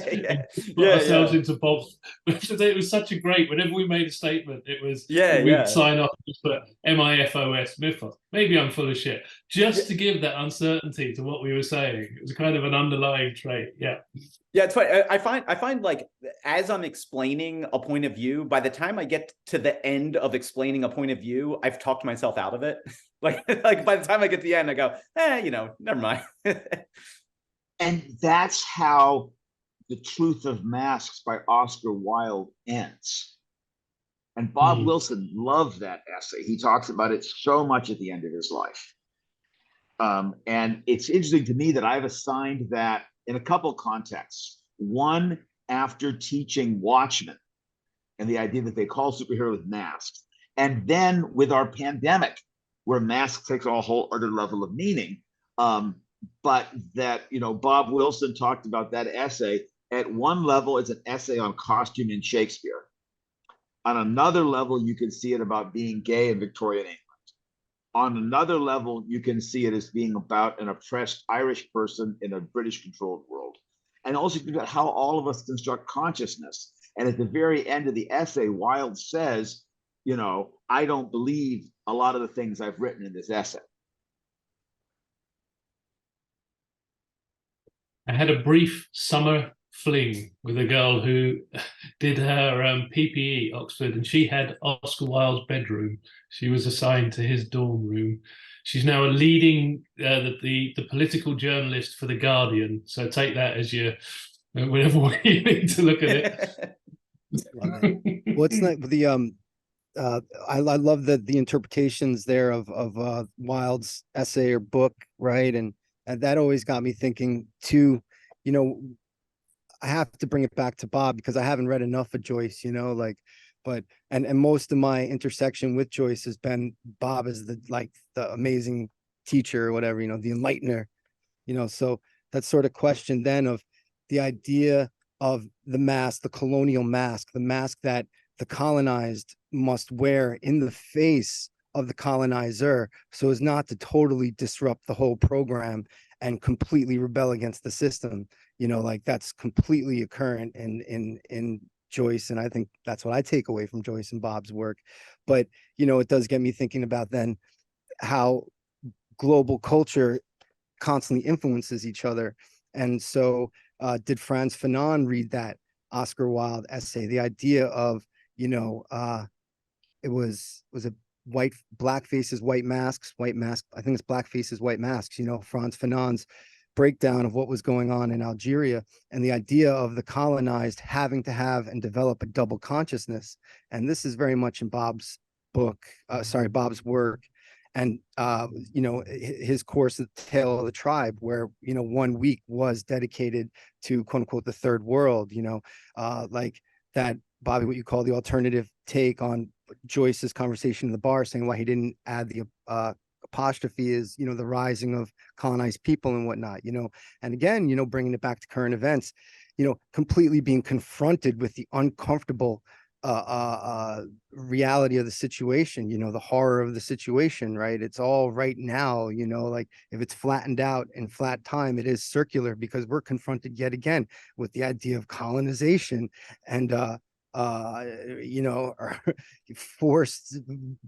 put ourselves into Bob's. It was such a great. Whenever we made a statement, it was we'd sign off just put MIFOS Mythos. Maybe I'm full of shit, just to give that uncertainty to what we were saying. It was kind of an underlying trait. Yeah, it's funny. I find like as I'm explaining a point of view, by the time I get to the end of explaining a point of view, I've talked myself out of it. like by the time I get to the end, I go, never mind. And that's how The Truth of Masks by Oscar Wilde ends. And Bob Wilson loved that essay. He talks about it so much at the end of his life. And it's interesting to me that I've assigned that in a couple of contexts. One, after teaching Watchmen and the idea that they call superheroes masks. And then with our pandemic, where masks takes a whole other level of meaning. But that, Bob Wilson talked about that essay. At one level, it's an essay on costume in Shakespeare. On another level, you can see it about being gay in Victorian England. On another level, you can see it as being about an oppressed Irish person in a British-controlled world. And also about how all of us construct consciousness. And at the very end of the essay, Wilde says, I don't believe a lot of the things I've written in this essay. I had a brief summer fling with a girl who did her PPE Oxford, and she had Oscar Wilde's bedroom. She was assigned to his dorm room. She's now a leading the political journalist for The Guardian. So take that as your whatever way you need to look at it. What's like the I love the interpretations there of Wilde's essay or book, right? And that always got me thinking too. I have to bring it back to Bob because I haven't read enough of Joyce, but most of my intersection with Joyce has been Bob as the amazing teacher or whatever, the enlightener, so that sort of question then of the idea of the mask, the colonial mask, the mask that the colonized must wear in the face of the colonizer so as not to totally disrupt the whole program and completely rebel against the system. That's completely occurrent in Joyce. And I think that's what I take away from Joyce and Bob's work. But, it does get me thinking about then how global culture constantly influences each other. And so did Frantz Fanon read that Oscar Wilde essay? The idea of, it was a black faces, white masks, white mask. I think it's black faces, white masks, Frantz Fanon's breakdown of what was going on in Algeria and the idea of the colonized having to have and develop a double consciousness. And this is very much in Bob's book, Bob's work. And, his course, The Tale of the Tribe, where, 1 week was dedicated to quote unquote, the third world, like that, Bobby, what you call the alternative take on Joyce's conversation in the bar saying why he didn't add the apostrophe is, you know, the rising of colonized people and whatnot, you know. And again, you know, bringing it back to current events, you know, completely being confronted with the uncomfortable reality of the situation, you know, the horror of the situation, right? It's all right now, you know, like if it's flattened out in flat time, it is circular because we're confronted yet again with the idea of colonization and you know, forced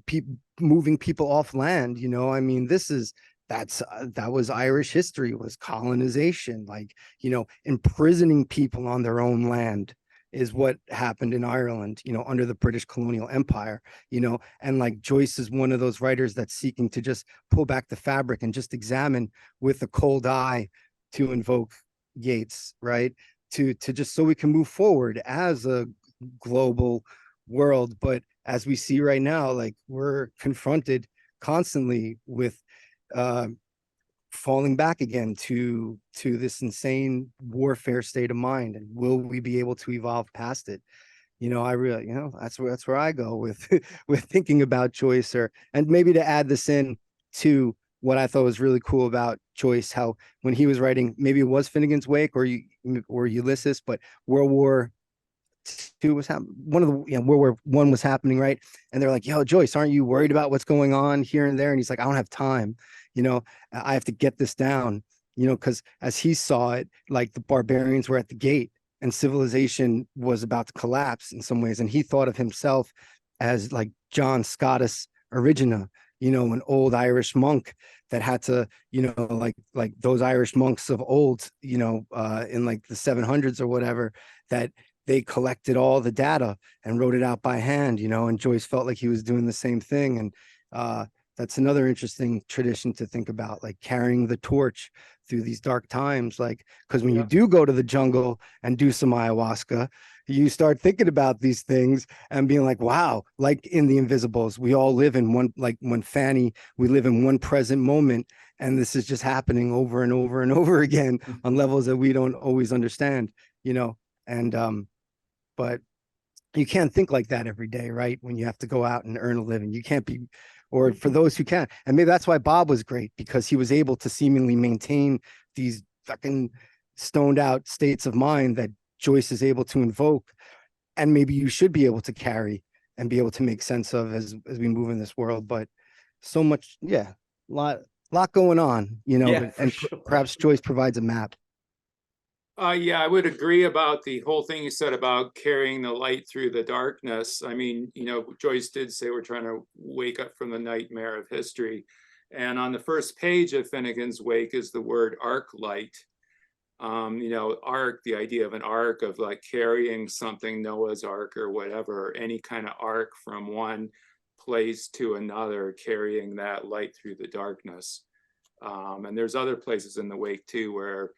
people moving people off land, you know. I mean, that was Irish history, was colonization, like, you know, imprisoning people on their own land is what happened in Ireland, you know, under the British colonial empire, you know. And like Joyce is one of those writers that's seeking to just pull back the fabric and just examine with a cold eye, to invoke Yeats, right? To just so we can move forward as a global world. But as we see right now, like we're confronted constantly with falling back again to this insane warfare state of mind, and will we be able to evolve past it? You know, I really, you know, that's where I go with with thinking about Joyce. Or, and maybe to add this in to what I thought was really cool about Joyce, how when he was writing, maybe it was Finnegans Wake or Ulysses, but World War II was happening. One of the, you know, World War I was happening, right? And they're like, "Yo, Joyce, aren't you worried about what's going on here and there?" And he's like, "I don't have time. You know, I have to get this down." You know, because as he saw it, like the barbarians were at the gate and civilization was about to collapse in some ways. And he thought of himself as like John Scotus Origina, you know, an old Irish monk that had to, you know, like those Irish monks of old, you know, in like the 700s or whatever, that they collected all the data and wrote it out by hand, you know. And Joyce felt like he was doing the same thing. And that's another interesting tradition to think about, like carrying the torch through these dark times. Like, because when you do go to the jungle and do some ayahuasca, you start thinking about these things and being like, wow, like in the Invisibles, we all live in one, like when Fanny, we live in one present moment. And this is just happening over and over and over again on levels that we don't always understand, you know. And but you can't think like that every day, right? When you have to go out and earn a living, you can't be, or for those who can. And maybe that's why Bob was great, because he was able to seemingly maintain these fucking stoned out states of mind that Joyce is able to invoke. And maybe you should be able to carry and be able to make sense of as we move in this world. But so much, yeah, lot going on, you know, Yeah, and sure. perhaps Joyce provides a map. Yeah, I would agree about the whole thing you said about carrying the light through the darkness. I mean, you know, Joyce did say we're trying to wake up from the nightmare of history. And on the first page of Finnegans Wake is the word arc light. You know, arc, the idea of an arc, of like carrying something, Noah's Ark or whatever, any kind of arc from one place to another, carrying that light through the darkness. And there's other places in the Wake too where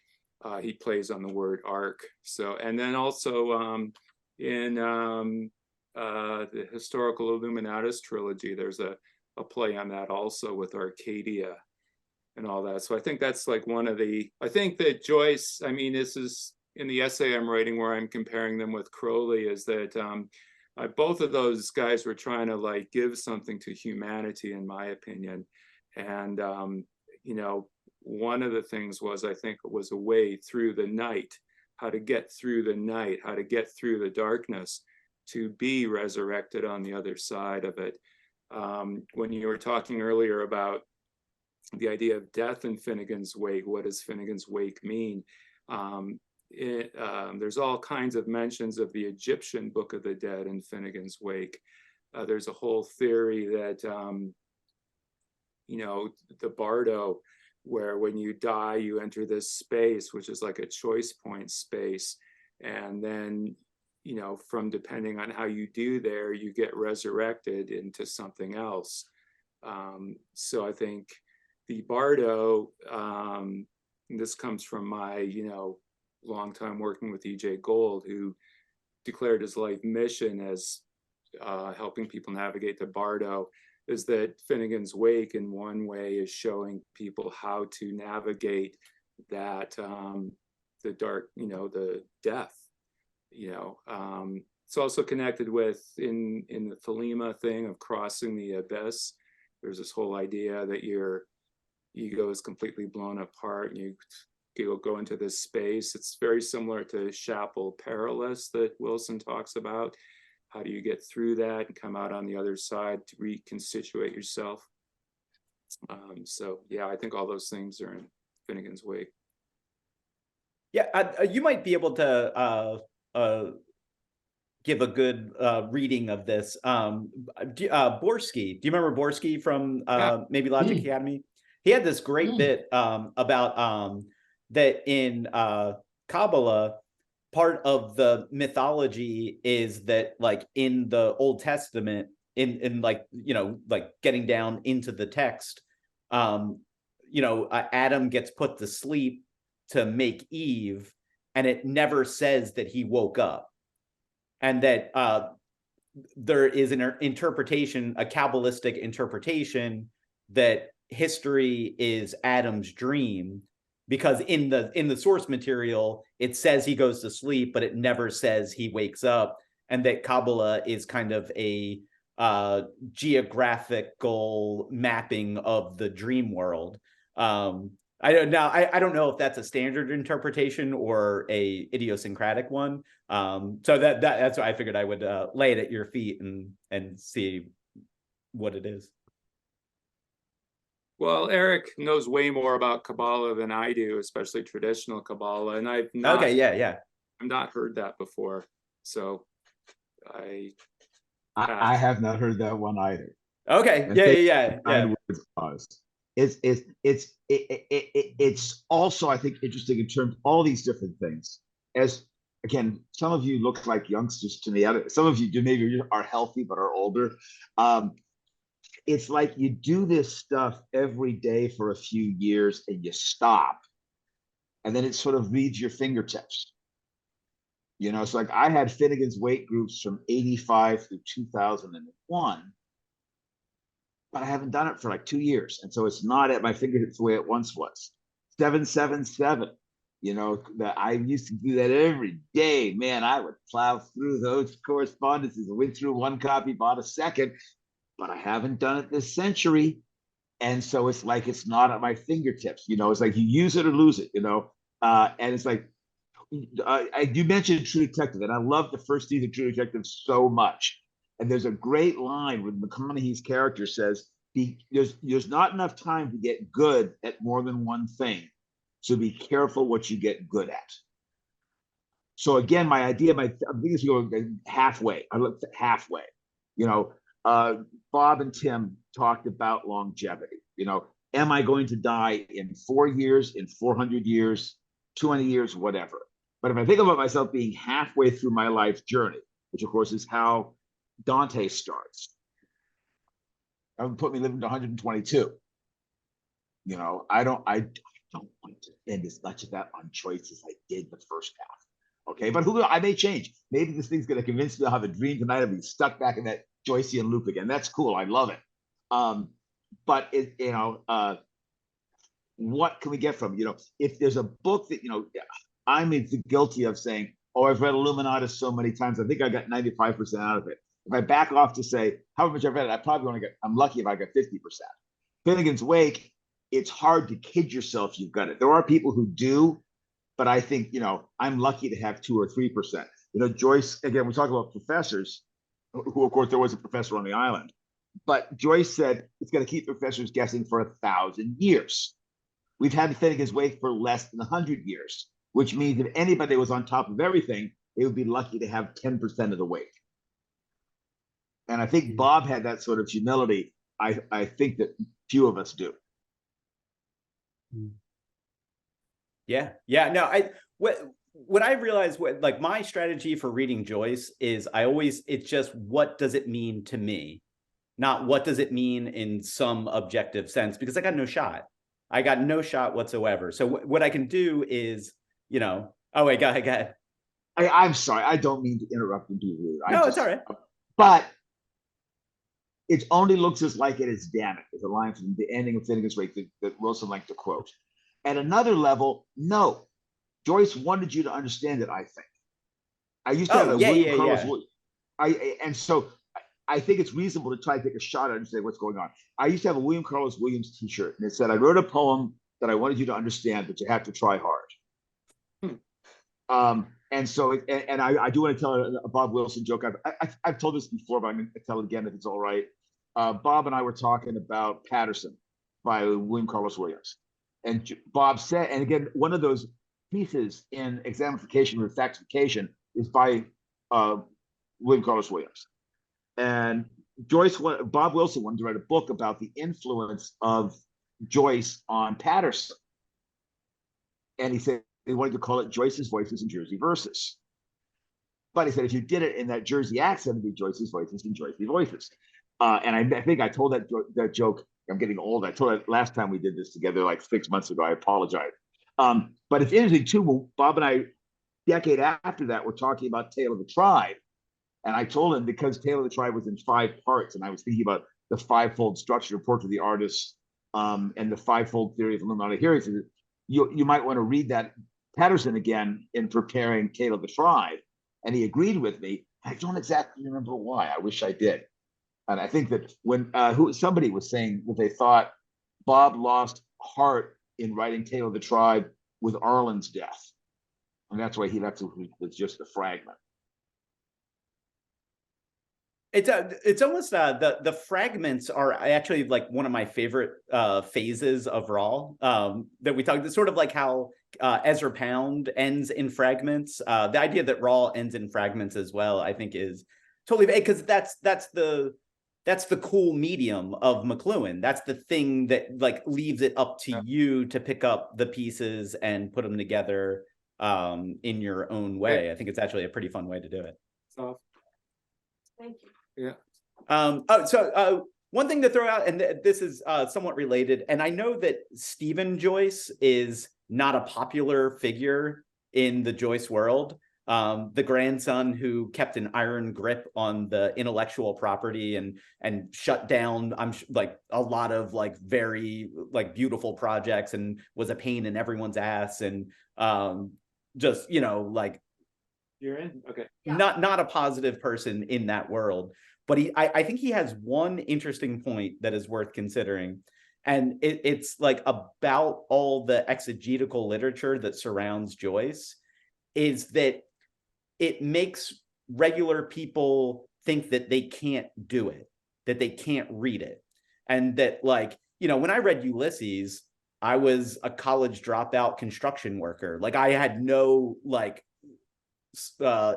he plays on the word arc. So, and then also in the historical Illuminatus trilogy, there's a play on that also with Arcadia and all that. So I think that's like one of the, I think that Joyce, I mean, this is in the essay I'm writing where I'm comparing them with Crowley, is that both of those guys were trying to like give something to humanity, in my opinion. And, you know, one of the things was, I think it was a way through the night, how to get through the night, how to get through the darkness to be resurrected on the other side of it. When you were talking earlier about the idea of death in Finnegans Wake, what does Finnegans Wake mean? There's all kinds of mentions of the Egyptian Book of the Dead in Finnegans Wake. There's a whole theory that, you know, the Bardo, where when you die, you enter this space, which is like a choice point space. And then, you know, from depending on how you do there, you get resurrected into something else. So I think the Bardo, and this comes from my, you know, long time working with E.J. Gold, who declared his life mission as helping people navigate the Bardo, is that Finnegans Wake in one way is showing people how to navigate that, the dark, you know, the death, you know, It's also connected with in the Thelema thing of crossing the abyss. There's this whole idea that your ego is completely blown apart and you go into this space. It's very similar to Chapel Perilous that Wilson talks about. How do you get through that and come out on the other side to reconstitute yourself? So yeah, I think all those things are in Finnegans Wake. Yeah, you might be able to give a good reading of this. Borsky, do you remember Borsky from Maybelogues Academy? He had this great bit about that in Kabbalah, part of the mythology is that, like, in the Old Testament, in like, you know, like getting down into the text, you know, Adam gets put to sleep to make Eve, and it never says that he woke up, and that there is an interpretation, a Kabbalistic interpretation, that history is Adam's dream, because in the source material it says he goes to sleep, but it never says he wakes up, and that Kabbalah is kind of a geographical mapping of the dream world. I don't know if that's a standard interpretation or a idiosyncratic one. So that's why I figured I would lay it at your feet and see what it is. Well, Eric knows way more about Kabbalah than I do, especially traditional Kabbalah, and I've not heard that before. So I have not heard that one either. Okay, yeah. It's also, I think, interesting in terms of all these different things. As again, some of you look like youngsters to me. Some of you maybe are healthy but are older. It's like you do this stuff every day for a few years and you stop, and then it sort of leaves your fingertips. You know, it's like I had Finnegans Wake groups from 85 through 2001, but I haven't done it for like 2 years. And so it's not at my fingertips the way it once was. 777, you know, that I used to do that every day. Man, I would plow through those correspondences. I went through one copy, bought a second, but I haven't done it this century. And so it's like, it's not at my fingertips. You know, it's like you use it or lose it, you know? And it's like, you mentioned True Detective, and I love the first season of True Detective so much. And there's a great line when McConaughey's character says, there's not enough time to get good at more than one thing. So be careful what you get good at. So again, my idea, I'm thinking is going halfway. I looked at halfway. You know, Bob and Tim talked about longevity. You know, am I going to die in 4 years, in 400 years, 200 years, whatever? But if I think about myself being halfway through my life journey, which of course is how Dante starts, that would put me living to 122. You know, I don't want to spend as much of that on Joyce as I did the first half. Okay, but I may change. Maybe this thing's going to convince me I'll have a dream tonight. I'll be stuck back in that Joycean loop again. That's cool. I love it. But it, you know, what can we get from, you know, if there's a book that, you know, I'm guilty of saying, oh, I've read Illuminatus so many times, I think I got 95% out of it. If I back off to say how much I've read it, I'm lucky if I got 50%. Finnegans Wake, it's hard to kid yourself you've got it. There are people who do, but I think, you know, I'm lucky to have 2 or 3%. You know, Joyce, again, we talk about professors, who of course there was a professor on the island, but Joyce said it's going to keep professors guessing for 1,000 years. We've had Finnegans Wake for less than 100 years, which means if anybody was on top of everything, they would be lucky to have 10% of the wake. And I think Bob had that sort of humility. I think that few of us do. Yeah. No, what I realized, like my strategy for reading Joyce is it's just, what does it mean to me? Not what does it mean in some objective sense, because I got no shot. I got no shot whatsoever. So what I can do is, you know, oh wait, go ahead. I'm sorry. I don't mean to interrupt and be rude. No, it's all right. But it only looks as like it is damning, is a line from the ending of Finnegans Wake that Wilson liked to quote. At another level, no. Joyce wanted you to understand it, I think. I used to have a William Carlos. I think it's reasonable to try to take a shot at understanding what's going on. I used to have a William Carlos Williams t-shirt, and it said, I wrote a poem that I wanted you to understand, but you have to try hard. And so, I do want to tell a Bob Wilson joke. I've told this before, but I'm going to tell it again if it's all right. Bob and I were talking about Patterson by William Carlos Williams. And Bob said, and again, one of those pieces in examification and refactification is by William Carlos Williams. And Bob Wilson wanted to write a book about the influence of Joyce on Patterson. And he said he wanted to call it Joyce's Voices and Jersey Verses. But he said, if you did it in that Jersey accent, it'd be Joyce's Voices and Jersey Voices. And I think I told that joke, I'm getting old. I told it last time we did this together, like 6 months ago. I apologize. But it's interesting too, Bob and I, decade after that, we're talking about Tale of the Tribe. And I told him, because Tale of the Tribe was in 5 parts, and I was thinking about the 5-fold structure of Portrait of the Artist, and the 5-fold theory of Illuminati hearings. You might want to read that Patterson again in preparing Tale of the Tribe. And he agreed with me. I don't exactly remember why. I wish I did. And I think that when somebody was saying that they thought Bob lost heart in writing Tale of the Tribe with Arlen's death, and that's why he left it with just a fragment. It's almost the fragments are actually like one of my favorite phases of Raw that we talked. It's sort of like how Ezra Pound ends in fragments. The idea that Raw ends in fragments as well, I think, is totally, because that's the cool medium of McLuhan. That's the thing that like leaves it up to you to pick up the pieces and put them together in your own way. I think it's actually a pretty fun way to do it. So, Thank you. yeah. One thing to throw out, and this is somewhat related, and I know that Stephen Joyce is not a popular figure in the Joyce world. The grandson who kept an iron grip on the intellectual property and shut down, like a lot of like very like beautiful projects, and was a pain in everyone's ass, and just, you know, like You're in? Okay. not a positive person in that world. But I think he has one interesting point that is worth considering. And it's like about all the exegetical literature that surrounds Joyce, is that it makes regular people think that they can't do it, that they can't read it. And that, like, you know, when I read Ulysses, I was a college dropout construction worker. Like, I had no like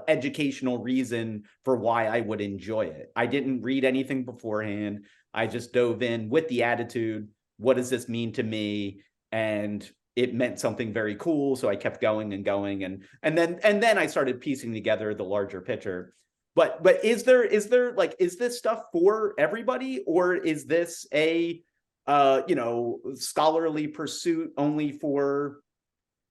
educational reason for why I would enjoy it. I didn't read anything beforehand. I just dove in with the attitude, what does this mean to me? And it meant something very cool. So I kept going and going. And then I started piecing together the larger picture. But is there like, is this stuff for everybody, or is this a scholarly pursuit only for,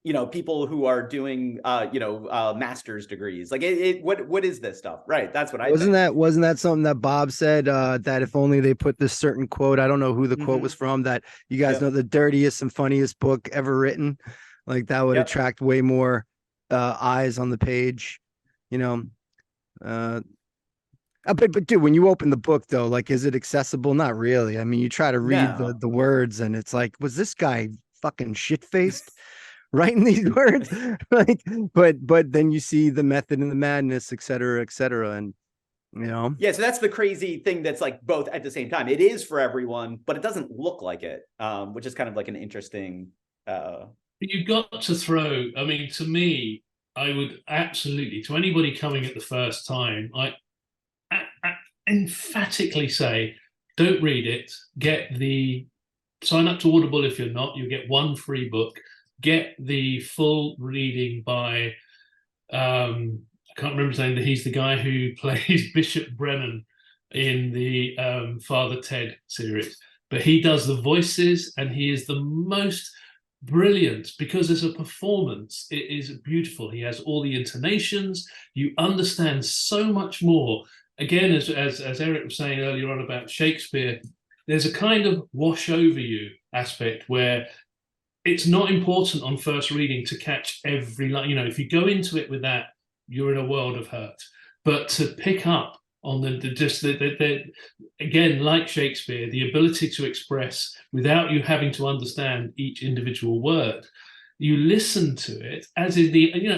you know, people who are doing master's degrees? Like, what is this stuff? Right. That's what I wasn't think. wasn't that something that Bob said, that if only they put this certain quote, I don't know who the quote was from, that you guys know the dirtiest and funniest book ever written, like that would attract way more eyes on the page, you know. But dude, when you open the book though, like, is it accessible? Not really. I mean, you try to read the words and it's like, was this guy fucking shit-faced writing these words? Like, but then you see the method and the madness, et cetera, and you know. Yeah, so that's the crazy thing, that's like both at the same time. It is for everyone, but it doesn't look like it, which is kind of like an interesting You've got to throw, I mean, to me, I would absolutely, to anybody coming at the first time, I emphatically say, don't read it. Sign up to Audible if you're not. You get 1 free book. Get the full reading by, I can't remember his name, but he's the guy who plays Bishop Brennan in the Father Ted series. But he does the voices, and he is the most brilliant, because as a performance, it is beautiful. He has all the intonations. You understand so much more. Again, as Eric was saying earlier on about Shakespeare, there's a kind of wash over you aspect where it's not important on first reading to catch every line. You know, if you go into it with that, you're in a world of hurt. But to pick up on again, like Shakespeare, the ability to express without you having to understand each individual word. You listen to it, as is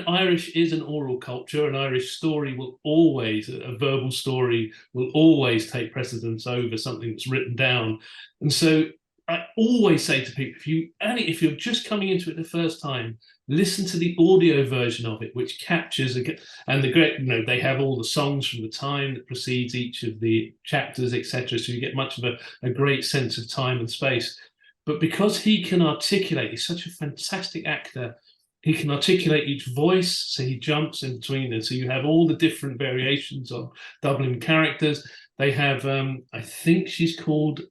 Irish is an oral culture. An Irish story will always, a verbal story will always take precedence over something that's written down. And so I always say to people, if you're just coming into it the first time, listen to the audio version of it, which captures, and they have all the songs from the time that precedes each of the chapters, etc. So you get much of a great sense of time and space. But because he can articulate, he's such a fantastic actor, he can articulate each voice, so he jumps in between them. So you have all the different variations of Dublin characters. They have, I think she's called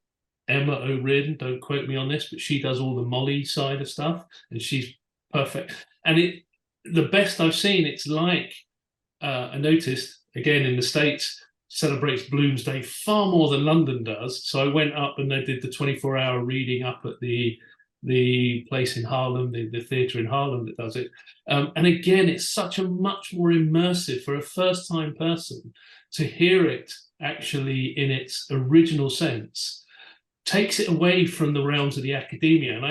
Emma O'Riordan, don't quote me on this, but she does all the Molly side of stuff, and she's perfect. And the best I've seen, it's like, I noticed, again, in the States, celebrates Bloomsday far more than London does. So I went up and they did the 24-hour reading up at the place in Harlem, the theatre in Harlem that does it. And again, it's such a much more immersive, for a first-time person to hear it actually in its original sense, takes it away from the realms of the academia. And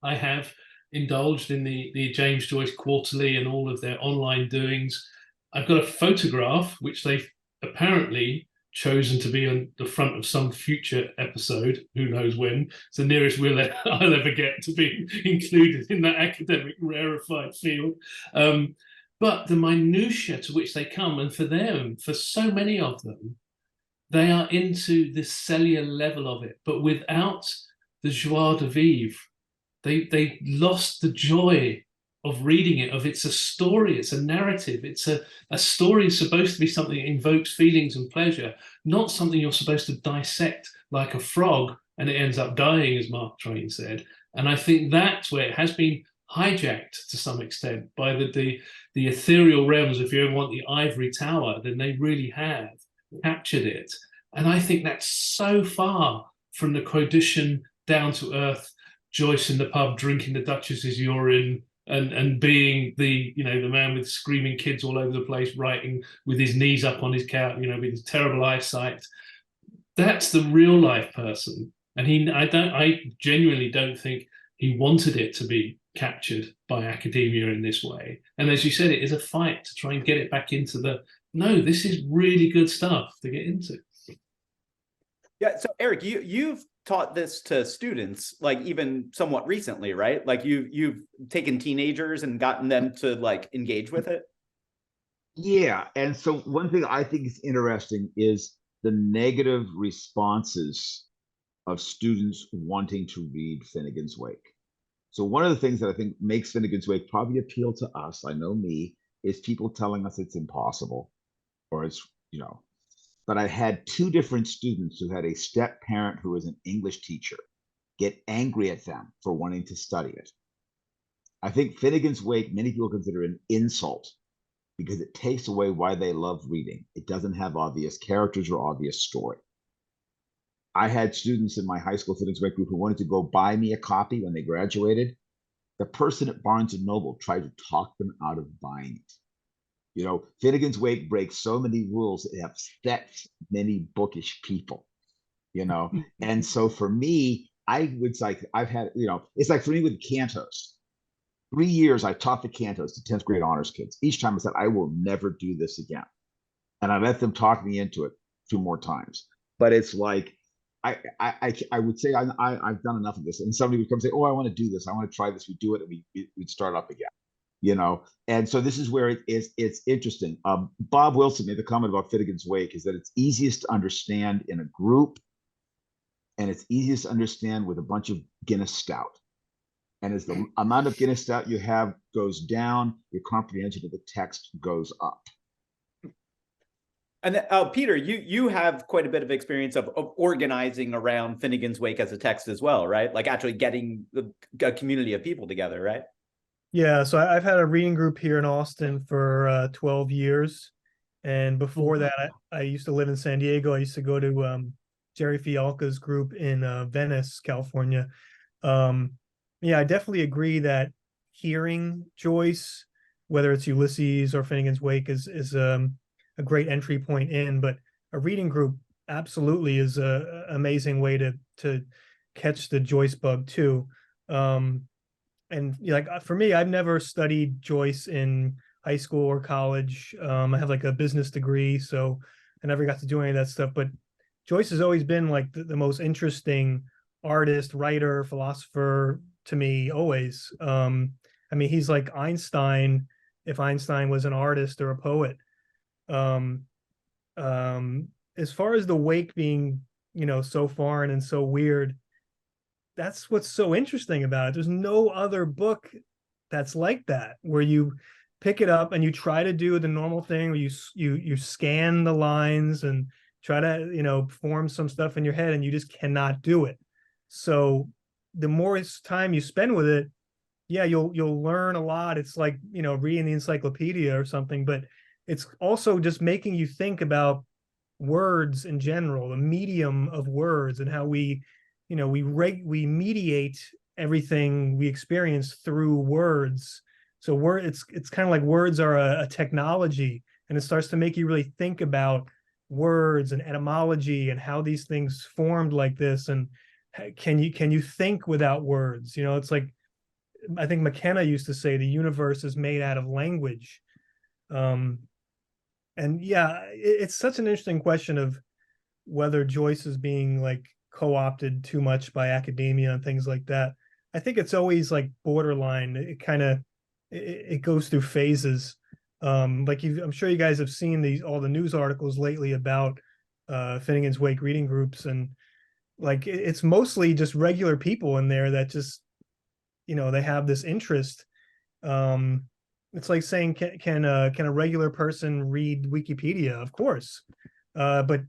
I have indulged in the James Joyce Quarterly and all of their online doings. I've got a photograph, which they've apparently chosen to be on the front of some future episode, who knows when. It's the nearest I'll ever get to being included in that academic rarefied field. But the minutiae to which they come, and for so many of them, they are into the cellular level of it, but without the joie de vivre. They lost the joy of reading it, it's a story, it's a narrative, it's a story is supposed to be something that invokes feelings and pleasure, not something you're supposed to dissect like a frog and it ends up dying, as Mark Twain said. And I think that's where it has been hijacked to some extent by the ethereal realms. If you ever want the ivory tower, then they really have captured it. And I think that's so far from the Quotidian, down to earth, Joyce in the pub drinking the Duchess's urine, and being the man with screaming kids all over the place, writing with his knees up on his couch, with his terrible eyesight. That's the real life person. And I genuinely don't think he wanted it to be captured by academia in this way. And as you said, it is a fight to try and get it back into this is really good stuff to get into. Yeah. So Eric, you've taught this to students, like even somewhat recently, right? Like you've taken teenagers and gotten them to like engage with it. Yeah. And so one thing I think is interesting is the negative responses of students wanting to read Finnegans Wake. So one of the things that I think makes Finnegans Wake probably appeal to us, I know me, is people telling us it's impossible, or it's, but I had two different students who had a step parent who was an English teacher get angry at them for wanting to study it. I think Finnegans Wake, many people consider an insult because it takes away why they love reading. It doesn't have obvious characters or obvious story. I had students in my high school Finnegans Wake group who wanted to go buy me a copy when they graduated. The person at Barnes & Noble tried to talk them out of buying it. Finnegans Wake breaks so many rules, it upsets many bookish people, And so for me, I've had, it's like for me with cantos. 3 years I taught the cantos to 10th grade honors kids. Each time I said, I will never do this again. And I let them talk me into it 2 more times. But it's like, I would say I've done enough of this. And somebody would come say, oh, I want to do this. I want to try this. We do it and we'd start up again. And so this is where it's interesting. Bob Wilson made the comment about Finnegans Wake is that it's easiest to understand in a group, and it's easiest to understand with a bunch of Guinness Stout. And as the amount of Guinness Stout you have goes down, your comprehension of the text goes up. And Peter, you have quite a bit of experience of organizing around Finnegans Wake as a text as well, right? Like actually getting a community of people together, right? Yeah, so I've had a reading group here in Austin for 12 years. And before that, I used to live in San Diego. I used to go to Jerry Fialka's group in Venice, California. Yeah, I definitely agree that hearing Joyce, whether it's Ulysses or Finnegans Wake, is a great entry point in, but a reading group absolutely is a amazing way to catch the Joyce bug too. And like for me, I've never studied Joyce in high school or college. I have like a business degree, so I never got to do any of that stuff. But Joyce has always been like the most interesting artist, writer, philosopher to me, always. I mean, he's like Einstein, if Einstein was an artist or a poet. Um, as far as the Wake being, so foreign and so weird, that's what's so interesting about it. There's no other book that's like that, where you pick it up and you try to do the normal thing where you scan the lines and try to form some stuff in your head, and you just cannot do it. So the more time you spend with it, yeah, you'll learn a lot. It's like reading the encyclopedia or something, but it's also just making you think about words in general, the medium of words, and how we mediate everything we experience through words. So it's kind of like words are a technology, and it starts to make you really think about words and etymology and how these things formed like this, and can you think without words? It's like, I think McKenna used to say the universe is made out of language. And yeah, it's such an interesting question of whether Joyce is being like co-opted too much by academia and things like that. I think it's always like borderline. It goes through phases. Like I'm sure you guys have seen all the news articles lately about Finnegans Wake reading groups, and like it's mostly just regular people in there that just they have this interest. It's like saying, can a regular person read Wikipedia? Of course, but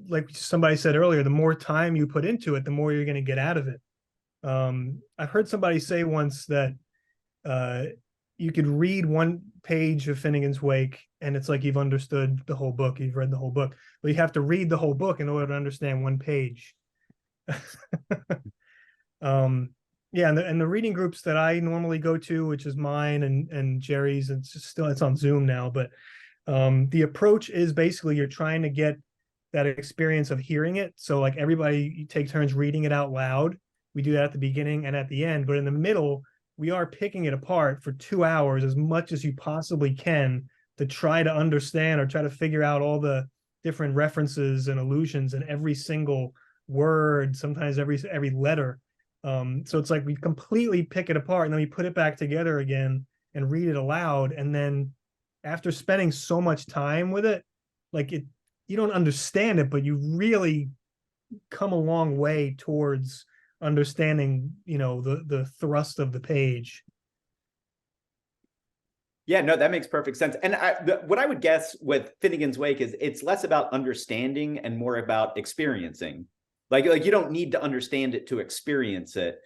like somebody said earlier, the more time you put into it, the more you're going to get out of it. I've heard somebody say once that you could read one page of Finnegans Wake and it's like you've understood the whole book, you've read the whole book, but you have to read the whole book in order to understand one page. Yeah, and the reading groups that I normally go to, which is mine and Jerry's, it's on Zoom now, but the approach is basically you're trying to get that experience of hearing it. So like everybody take turns reading it out loud. We do that at the beginning and at the end, but in the middle, we are picking it apart for 2 hours, as much as you possibly can, to try to understand or try to figure out all the different references and allusions in every single word, sometimes every letter. So it's like we completely pick it apart and then we put it back together again and read it aloud. And then after spending so much time with it, like you don't understand it, but you really come a long way towards understanding, the thrust of the page. Yeah, no, that makes perfect sense. And what I would guess with Finnegans Wake is it's less about understanding and more about experiencing. Like you don't need to understand it to experience it.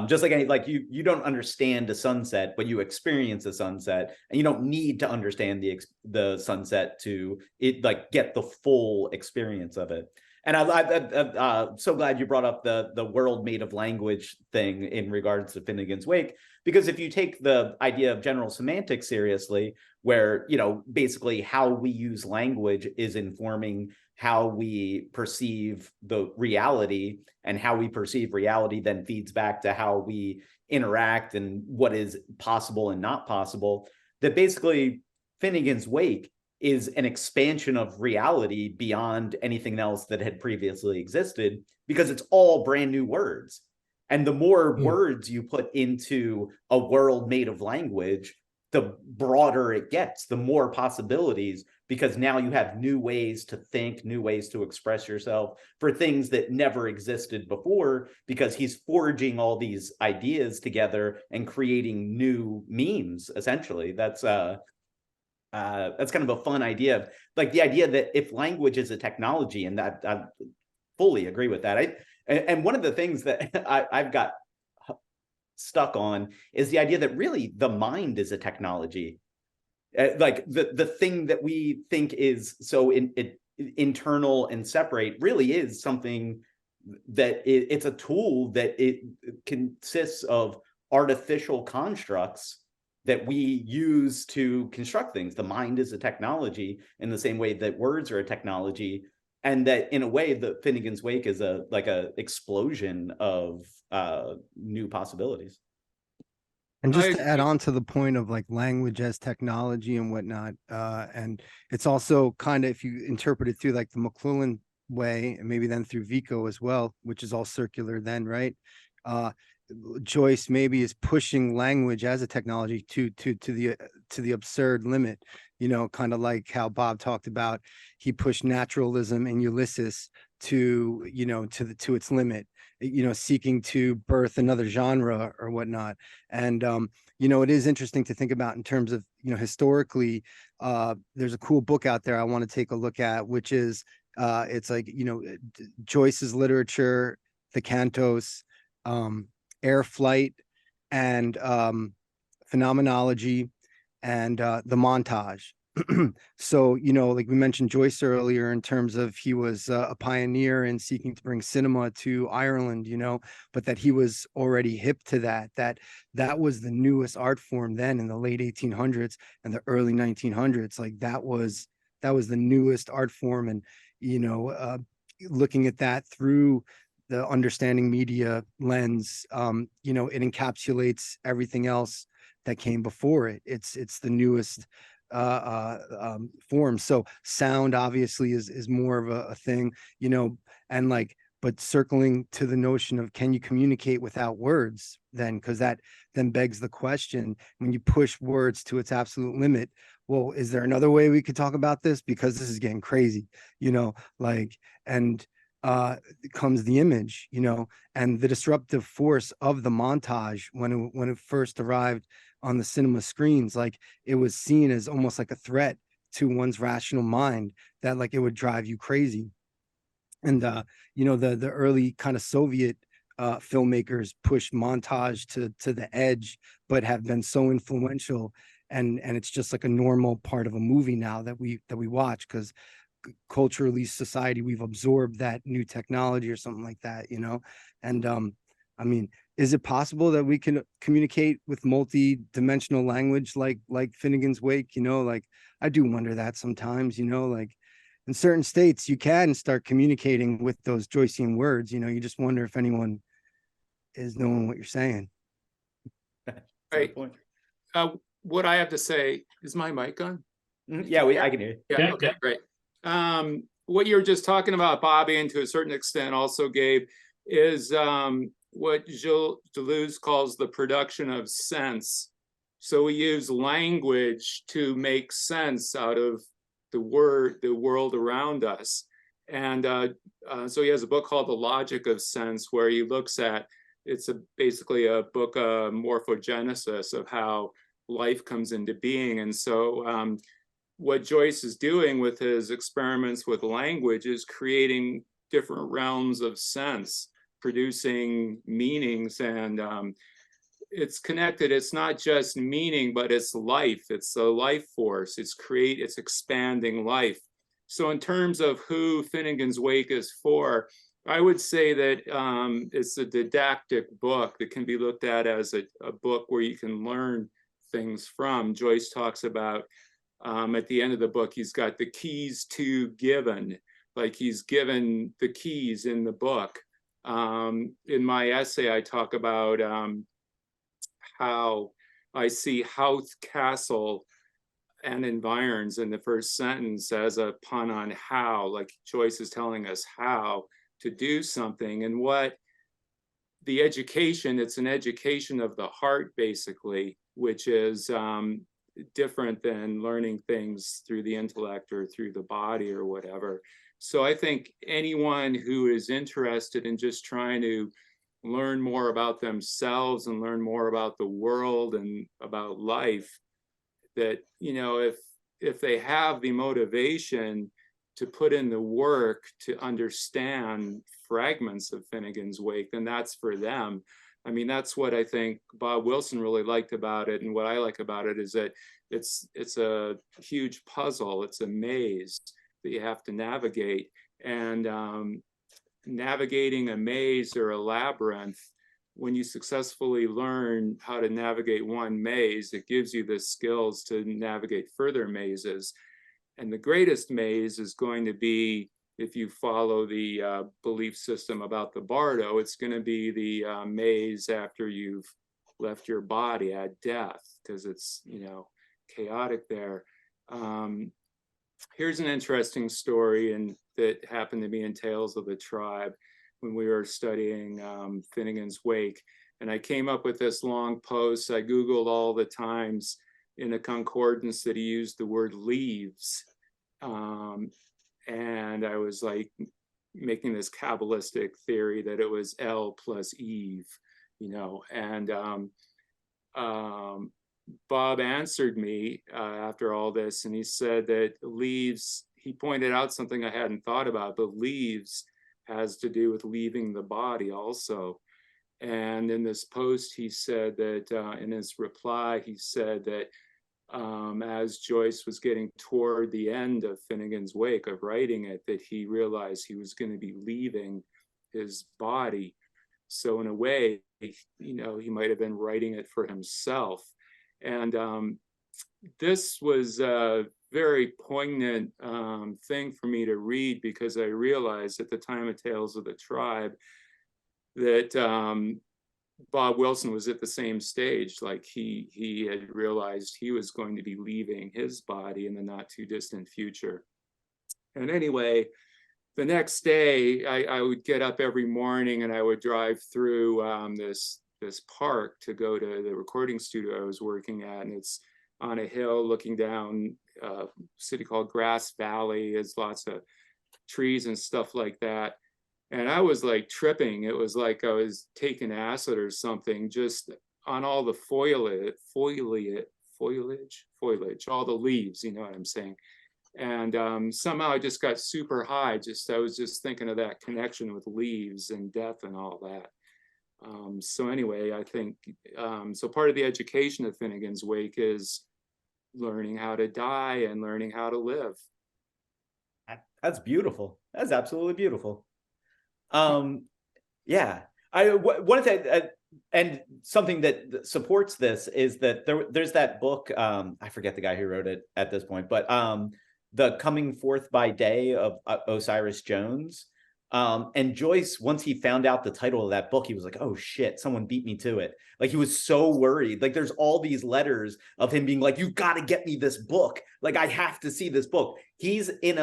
Just like you don't understand a sunset, but you experience a sunset, and you don't need to understand the sunset to get the full experience of it. And I'm so glad you brought up the world made of language thing in regards to Finnegans Wake, because if you take the idea of general semantics seriously, where basically how we use language is informing how we perceive the reality, and how we perceive reality then feeds back to how we interact and what is possible and not possible, that basically Finnegans Wake is an expansion of reality beyond anything else that had previously existed, because it's all brand new words. And the more words you put into a world made of language, the broader it gets, the more possibilities, because now you have new ways to think, new ways to express yourself for things that never existed before, because he's forging all these ideas together and creating new memes, essentially. That's kind of a fun idea, like the idea that if language is a technology, and that I fully agree with that. And one of the things that I've got stuck on is the idea that really the mind is a technology. Like the thing that we think is so internal and separate really is something that it's a tool that it consists of artificial constructs that we use to construct things. The mind is a technology in the same way that words are a technology, and that in a way the Finnegans Wake is a explosion of new possibilities. And just to add on to the point of like language as technology and whatnot, and it's also kind of, if you interpret it through like the McLuhan way, and maybe then through Vico as well, which is all circular then, right? Joyce maybe is pushing language as a technology to the absurd limit, you know, kind of like how Bob talked about. He pushed naturalism in Ulysses to, you know, to its limit, you know, seeking to birth another genre or whatnot. And you know, it is interesting to think about in terms of, you know, historically, there's a cool book out there I want to take a look at, which is it's like, you know, Joyce's literature, the cantos, air flight, and phenomenology, and the montage. So, you know, like we mentioned Joyce earlier, in terms of he was a pioneer in seeking to bring cinema to Ireland, you know, but that he was already hip to that was the newest art form then in the late 1800s and the early 1900s. Like that was the newest art form. And, you know, looking at that through the understanding media lens, you know, it encapsulates everything else that came before it. It's the newest form. So sound obviously is more of a thing, you know, and like, but circling to the notion of, can you communicate without words then? Because that then begs the question, when you push words to its absolute limit, well, is there another way we could talk about this? Because this is getting crazy, you know, like, and comes the image, you know, and the disruptive force of the montage when it first arrived on the cinema screens. Like, it was seen as almost like a threat to one's rational mind, that like it would drive you crazy. And you know, the early kind of Soviet filmmakers pushed montage to the edge, but have been so influential, and it's just like a normal part of a movie now that we watch, because culturally, society, we've absorbed that new technology or something like that, you know. And I mean, is it possible that we can communicate with multi-dimensional language like Finnegans Wake? You know, like, I do wonder that sometimes, you know, like in certain states you can start communicating with those Joycean words, you know. You just wonder if anyone is knowing what you're saying. Right. What I have to say, is my mic on? Yeah, I can hear you. Yeah, okay, great. What you were just talking about, Bobby, and to a certain extent also Gabe, is what Gilles Deleuze calls the production of sense. So we use language to make sense out of the world around us. And so he has a book called The Logic of Sense, where he looks at, it's basically a book of morphogenesis of how life comes into being. And so what Joyce is doing with his experiments with language is creating different realms of sense, producing meanings, and it's connected. It's not just meaning, but it's life. It's a life force. It's expanding life. So in terms of who Finnegans Wake is for, I would say that it's a didactic book that can be looked at as a book where you can learn things from. Joyce talks about, at the end of the book, he's got the keys to given, like he's given the keys in the book. In my essay, I talk about how I see Howth Castle and environs in the first sentence as a pun on how, like Joyce is telling us how to do something. And what the education, it's an education of the heart, basically, which is different than learning things through the intellect or through the body or whatever. So I think anyone who is interested in just trying to learn more about themselves and learn more about the world and about life, that, you know, if they have the motivation to put in the work to understand fragments of Finnegans Wake, then that's for them. I mean, that's what I think Bob Wilson really liked about it, and what I like about it is that it's a huge puzzle. It's a maze that you have to navigate, and navigating a maze or a labyrinth when you successfully learn how to navigate one maze, it gives you the skills to navigate further mazes. And the greatest maze is going to be, if you follow the belief system about the bardo, it's going to be the maze after you've left your body at death, because it's, chaotic there. Here's an interesting story that happened to me in Tales of the Tribe when we were studying Finnegans Wake. And I came up with this long post. I Googled all the times in the concordance that he used the word leaves. And I was like making this Kabbalistic theory that it was El plus Eve, and Bob answered me after all this, and he said that leaves, he pointed out something I hadn't thought about, but leaves has to do with leaving the body also. And in this post, he said that in his reply, he said that as Joyce was getting toward the end of Finnegans Wake, of writing it, that he realized he was going to be leaving his body. So in a way, he might have been writing it for himself. And this was a very poignant thing for me to read, because I realized at the time of Tales of the Tribe that Bob Wilson was at the same stage. Like he had realized he was going to be leaving his body in the not too distant future. And anyway, the next day I would get up every morning and I would drive through this park to go to the recording studio I was working at. And it's on a hill looking down a city called Grass Valley. There's lots of trees and stuff like that. And I was like tripping. It was like I was taking acid or something, just on all the foliage, all the leaves, you know what I'm saying? And somehow I just got super high. I was just thinking of that connection with leaves and death and all that. So anyway, I think, so part of the education of Finnegans Wake is learning how to die and learning how to live. That's beautiful. That's absolutely beautiful. Yeah, I wanted to, and something that supports this is that there's that book, I forget the guy who wrote it at this point, but The Coming Forth by Day of Osiris Jones. And Joyce, once he found out the title of that book, he was like, oh shit, someone beat me to it. Like, he was so worried. Like, there's all these letters of him being like, you got to get me this book. Like, I have to see this book. He's in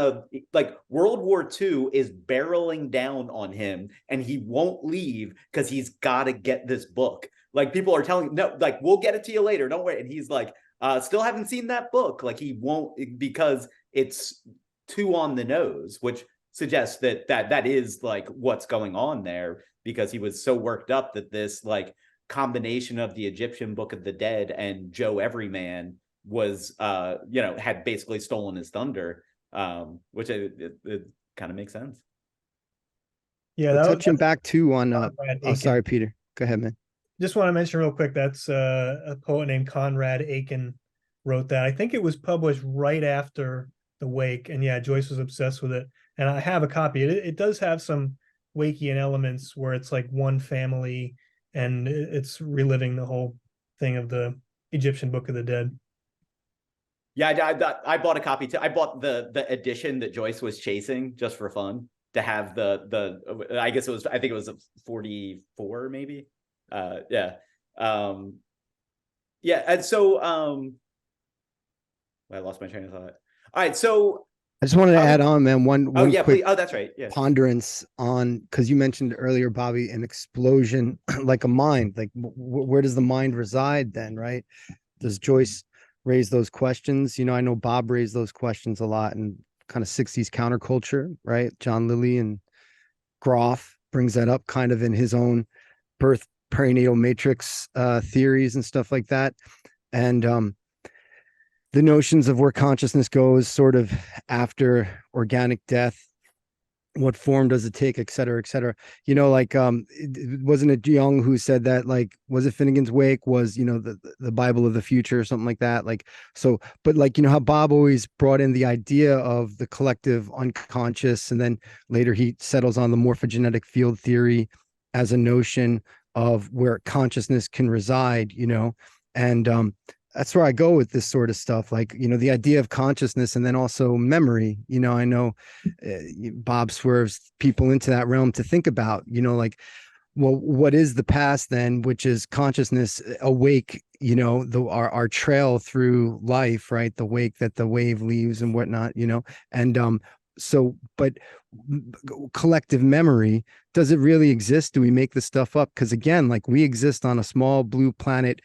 World War II is barreling down on him and he won't leave because he's got to get this book. Like, people are telling him, no, like, we'll get it to you later. Don't worry. And he's like, still haven't seen that book. Like, he won't, because it's too on the nose, which suggests that is like what's going on there, because he was so worked up that this like combination of the Egyptian Book of the Dead and Joe Everyman was had basically stolen his thunder, which it kind of makes sense. Yeah, touching back too on sorry, Peter, go ahead, man. Just want to mention real quick, that's a poet named Conrad Aiken wrote that. I think it was published right after the Wake, and yeah, Joyce was obsessed with it. And I have a copy. It does have some Wakean elements where it's like one family and it's reliving the whole thing of the Egyptian Book of the Dead. Yeah, I bought a copy too. I bought the edition that Joyce was chasing just for fun, to have I think it was a 44 maybe. Yeah. Yeah, and so I lost my train of thought. All right, so I just wanted to add on, man, one quick please. Oh, that's right. Yeah. Ponderance on, because you mentioned earlier, Bobby, an explosion like a mind. Like, where does the mind reside then, right? Does Joyce raise those questions? I know Bob raised those questions a lot in kind of 60s counterculture, right? John Lilly and Groff brings that up kind of in his own birth perinatal matrix theories and stuff like that. And the notions of where consciousness goes sort of after organic death, what form does it take, et cetera, et cetera. Wasn't it Jung who said that, like, was it Finnegans Wake was, the Bible of the future or something like that? Like, so, but like, how Bob always brought in the idea of the collective unconscious, and then later he settles on the morphogenetic field theory as a notion, of where consciousness can reside, and that's where I go with this sort of stuff, like, the idea of consciousness and then also memory. I know Bob swerves people into that realm to think about, like, well, what is the past then, which is consciousness awake, our trail through life, right? The wake that the wave leaves and whatnot, and so, but collective memory, does it really exist? Do we make this stuff up? Because again, like, we exist on a small blue planet,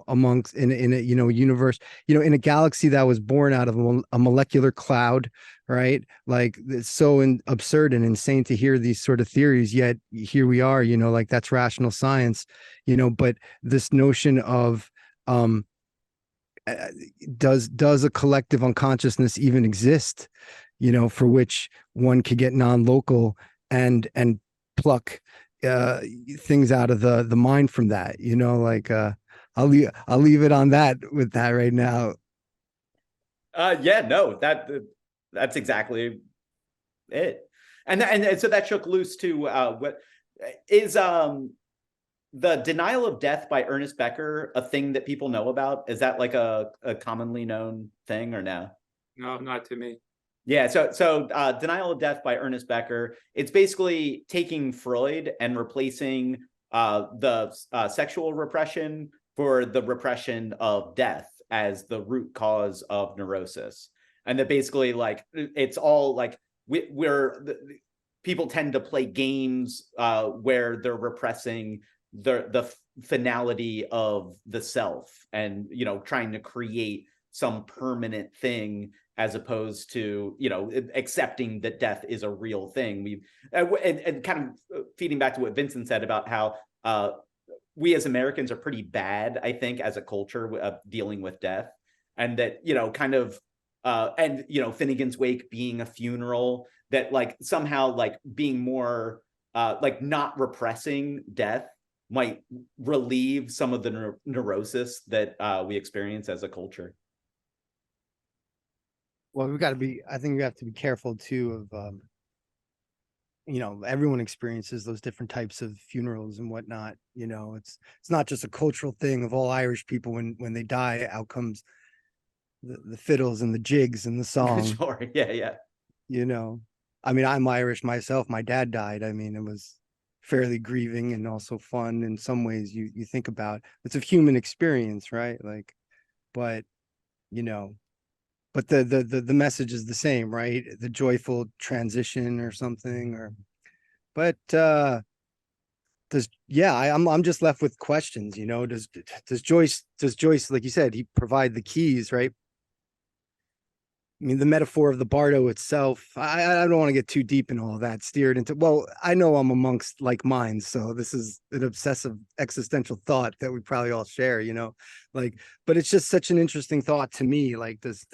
amongst in a universe, in a galaxy that was born out of a molecular cloud, right? Like, it's so absurd and insane to hear these sort of theories, yet here we are, like, that's rational science, but this notion of does a collective unconsciousness even exist, for which one could get non-local and pluck things out of the mind from that, like, I'll leave it on that with that right now. Yeah, no, that's exactly it. And so that shook loose to what is the denial of death by Ernest Becker a thing that people know about? Is that like a commonly known thing or no? No, not to me. Yeah, so denial of death by Ernest Becker, it's basically taking Freud and replacing the sexual repression for the repression of death as the root cause of neurosis. And that basically, like, it's all like people tend to play games where they're repressing the finality of the self and, trying to create some permanent thing, as opposed to, accepting that death is a real thing. And kind of feeding back to what Vincent said about how we as Americans are pretty bad, I think, as a culture of dealing with death. And that, kind of, Finnegans Wake being a funeral, that like somehow like being more like not repressing death might relieve some of the neurosis that we experience as a culture. Well, I think we have to be careful too of, everyone experiences those different types of funerals and whatnot. It's not just a cultural thing of all Irish people when they die, out comes the fiddles and the jigs and the song. Sure, yeah. I mean, I'm Irish myself. My dad died. I mean, it was fairly grieving and also fun in some ways. You think about, it's a human experience, right? Like, but but the message is the same, right? The joyful transition or something, but I'm just left with questions. Does Joyce, like you said, he provide the keys, right? I mean, the metaphor of the bardo itself, I don't want to get too deep in all that, steered into, well, I know I'm amongst like minds, so this is an obsessive existential thought that we probably all share, like, but it's just such an interesting thought to me. Like, does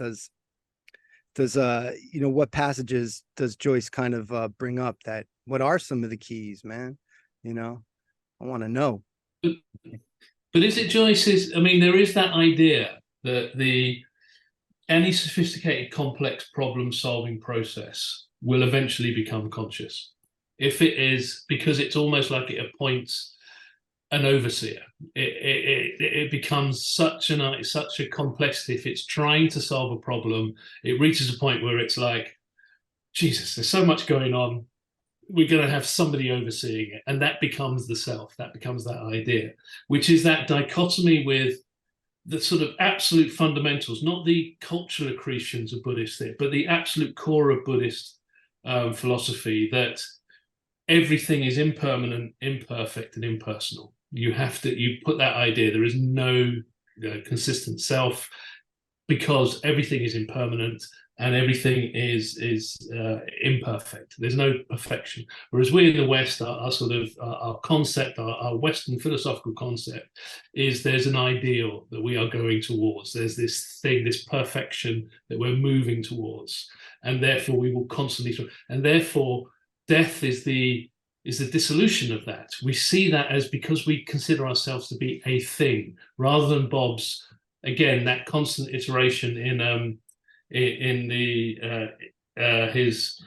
what passages does Joyce kind of bring up? That what are some of the keys, man? I want to know. But is it Joyce's? I mean, there is that idea that any sophisticated, complex problem-solving process will eventually become conscious. If it is, because it's almost like it appoints an overseer. It becomes such a complexity. If it's trying to solve a problem, it reaches a point where it's like, Jesus, there's so much going on. We're going to have somebody overseeing it, and that becomes the self. That becomes that idea, which is that dichotomy with the sort of absolute fundamentals, not the cultural accretions of Buddhist thing, but the absolute core of Buddhist philosophy, that everything is impermanent, imperfect, and impersonal. You put that idea, there is no consistent self, because everything is impermanent and everything is imperfect. There's no perfection. Whereas we in the West, our sort of our concept, our Western philosophical concept, is there's an ideal that we are going towards. There's this thing, this perfection that we're moving towards, and therefore we will constantly. And therefore, death is the dissolution of that. We see that as, because we consider ourselves to be a thing, rather than Bob's, again, that constant iteration in his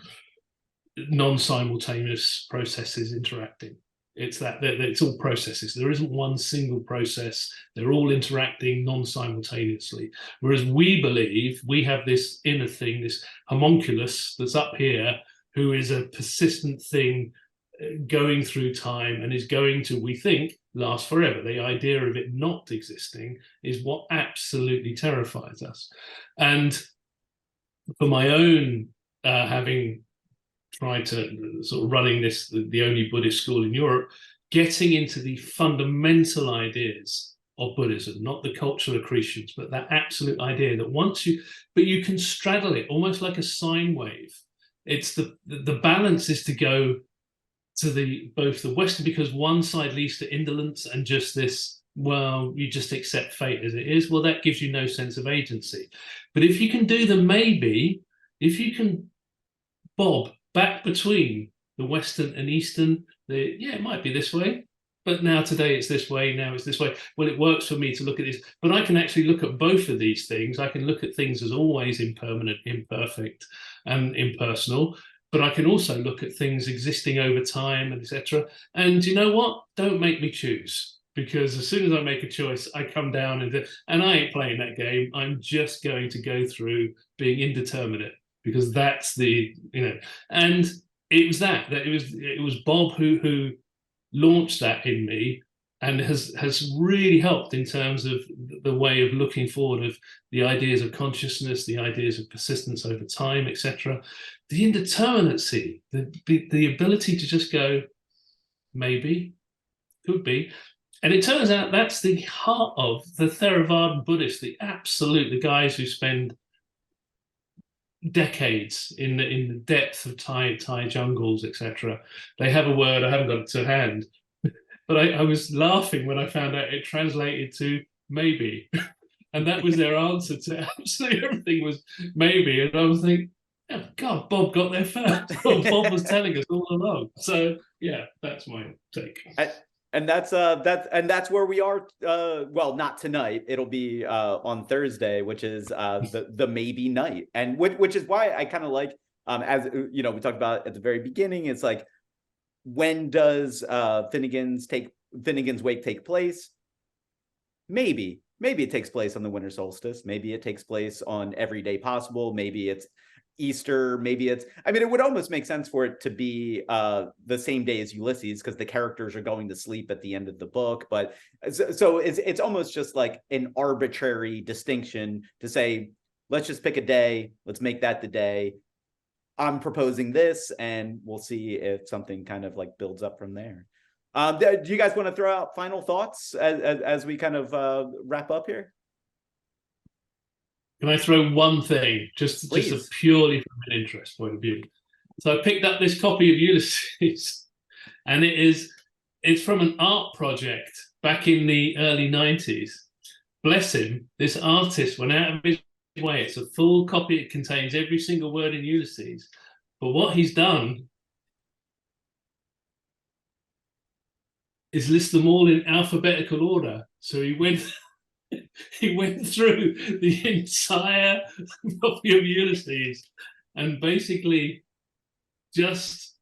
non-simultaneous processes interacting. It's that it's all processes. There isn't one single process. They're all interacting non-simultaneously. Whereas we believe we have this inner thing, this homunculus that's up here, who is a persistent thing going through time and is going to, we think, last forever. The idea of it not existing is what absolutely terrifies us. And for my own, having tried to sort of running this, the only Buddhist school in Europe, getting into the fundamental ideas of Buddhism, not the cultural accretions, but that absolute idea that once you, but you can straddle it almost like a sine wave. It's the balance is to go to both the Western, because one side leads to indolence and just this, well, you just accept fate as it is. Well, that gives you no sense of agency. But if you can do the maybe, if you can bob back between the Western and Eastern, it might be this way, but now today it's this way, now it's this way. Well, it works for me to look at this, but I can actually look at both of these things. I can look at things as always impermanent, imperfect, and impersonal, but I can also look at things existing over time, etc. And you know what? Don't make me choose, because as soon as I make a choice, I come down and I ain't playing that game. I'm just going to go through being indeterminate, because that's the, and it was it was Bob who launched that in me, and has really helped in terms of the way of looking forward, of the ideas of consciousness, the ideas of persistence over time, etc. The indeterminacy, the ability to just go, maybe, could be. And it turns out that's the heart of the Theravadan Buddhists, the guys who spend decades in the depth of Thai jungles, etc. They have a word, I haven't got it to hand, but I was laughing when I found out it translated to maybe, and that was their answer to absolutely everything was maybe. And I was thinking, oh God, Bob got there first. Bob was telling us all along. So yeah, that's my take. And that's where we are. Well, not tonight. It'll be on Thursday, which is the maybe night, and which is why I kind of like, as we talked about at the very beginning. It's like, when does Finnegans Wake take place? Maybe it takes place on the winter solstice. Maybe it takes place on every day possible. Maybe it's Easter, maybe it's, it would almost make sense for it to be the same day as Ulysses, because the characters are going to sleep at the end of the book. But so it's almost just like an arbitrary distinction to say, let's just pick a day, let's make that the day. I'm proposing this, and we'll see if something kind of like builds up from there. Do you guys want to throw out final thoughts as we kind of wrap up here? Can I throw one thing, just a purely from an interest point of view? So I picked up this copy of Ulysses, and it's from an art project back in the early 90s. Bless him, this artist went out of his way. It's a full copy. It contains every single word in Ulysses. But what he's done is list them all in alphabetical order. So he went through the entire copy of Ulysses and basically just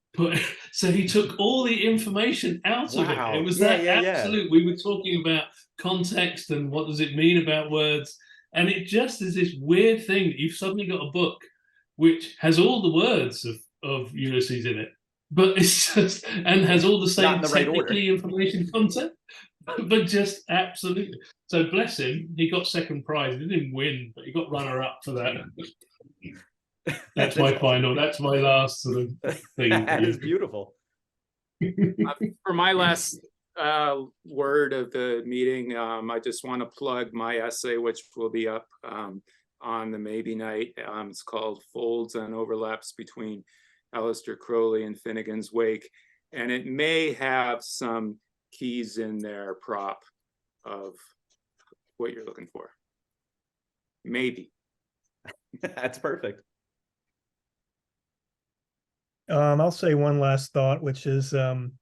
so he took all the information out of it. It was absolute. We were talking about context and what does it mean about words. And it just is this weird thing that you've suddenly got a book which has all the words of Ulysses in it, but it's just, and has all the same technically information content, but just absolutely. So bless him, he got second prize. He didn't win, but he got runner up for that. That's my final. That's my last sort of thing. That is beautiful. For my last word of the meeting, I just want to plug my essay, which will be up on the maybe night. It's called Folds and Overlaps Between Aleister Crowley and Finnegans Wake, and it may have some keys in there, prop of what you're looking for. Maybe. That's perfect. I'll say one last thought, which is I'm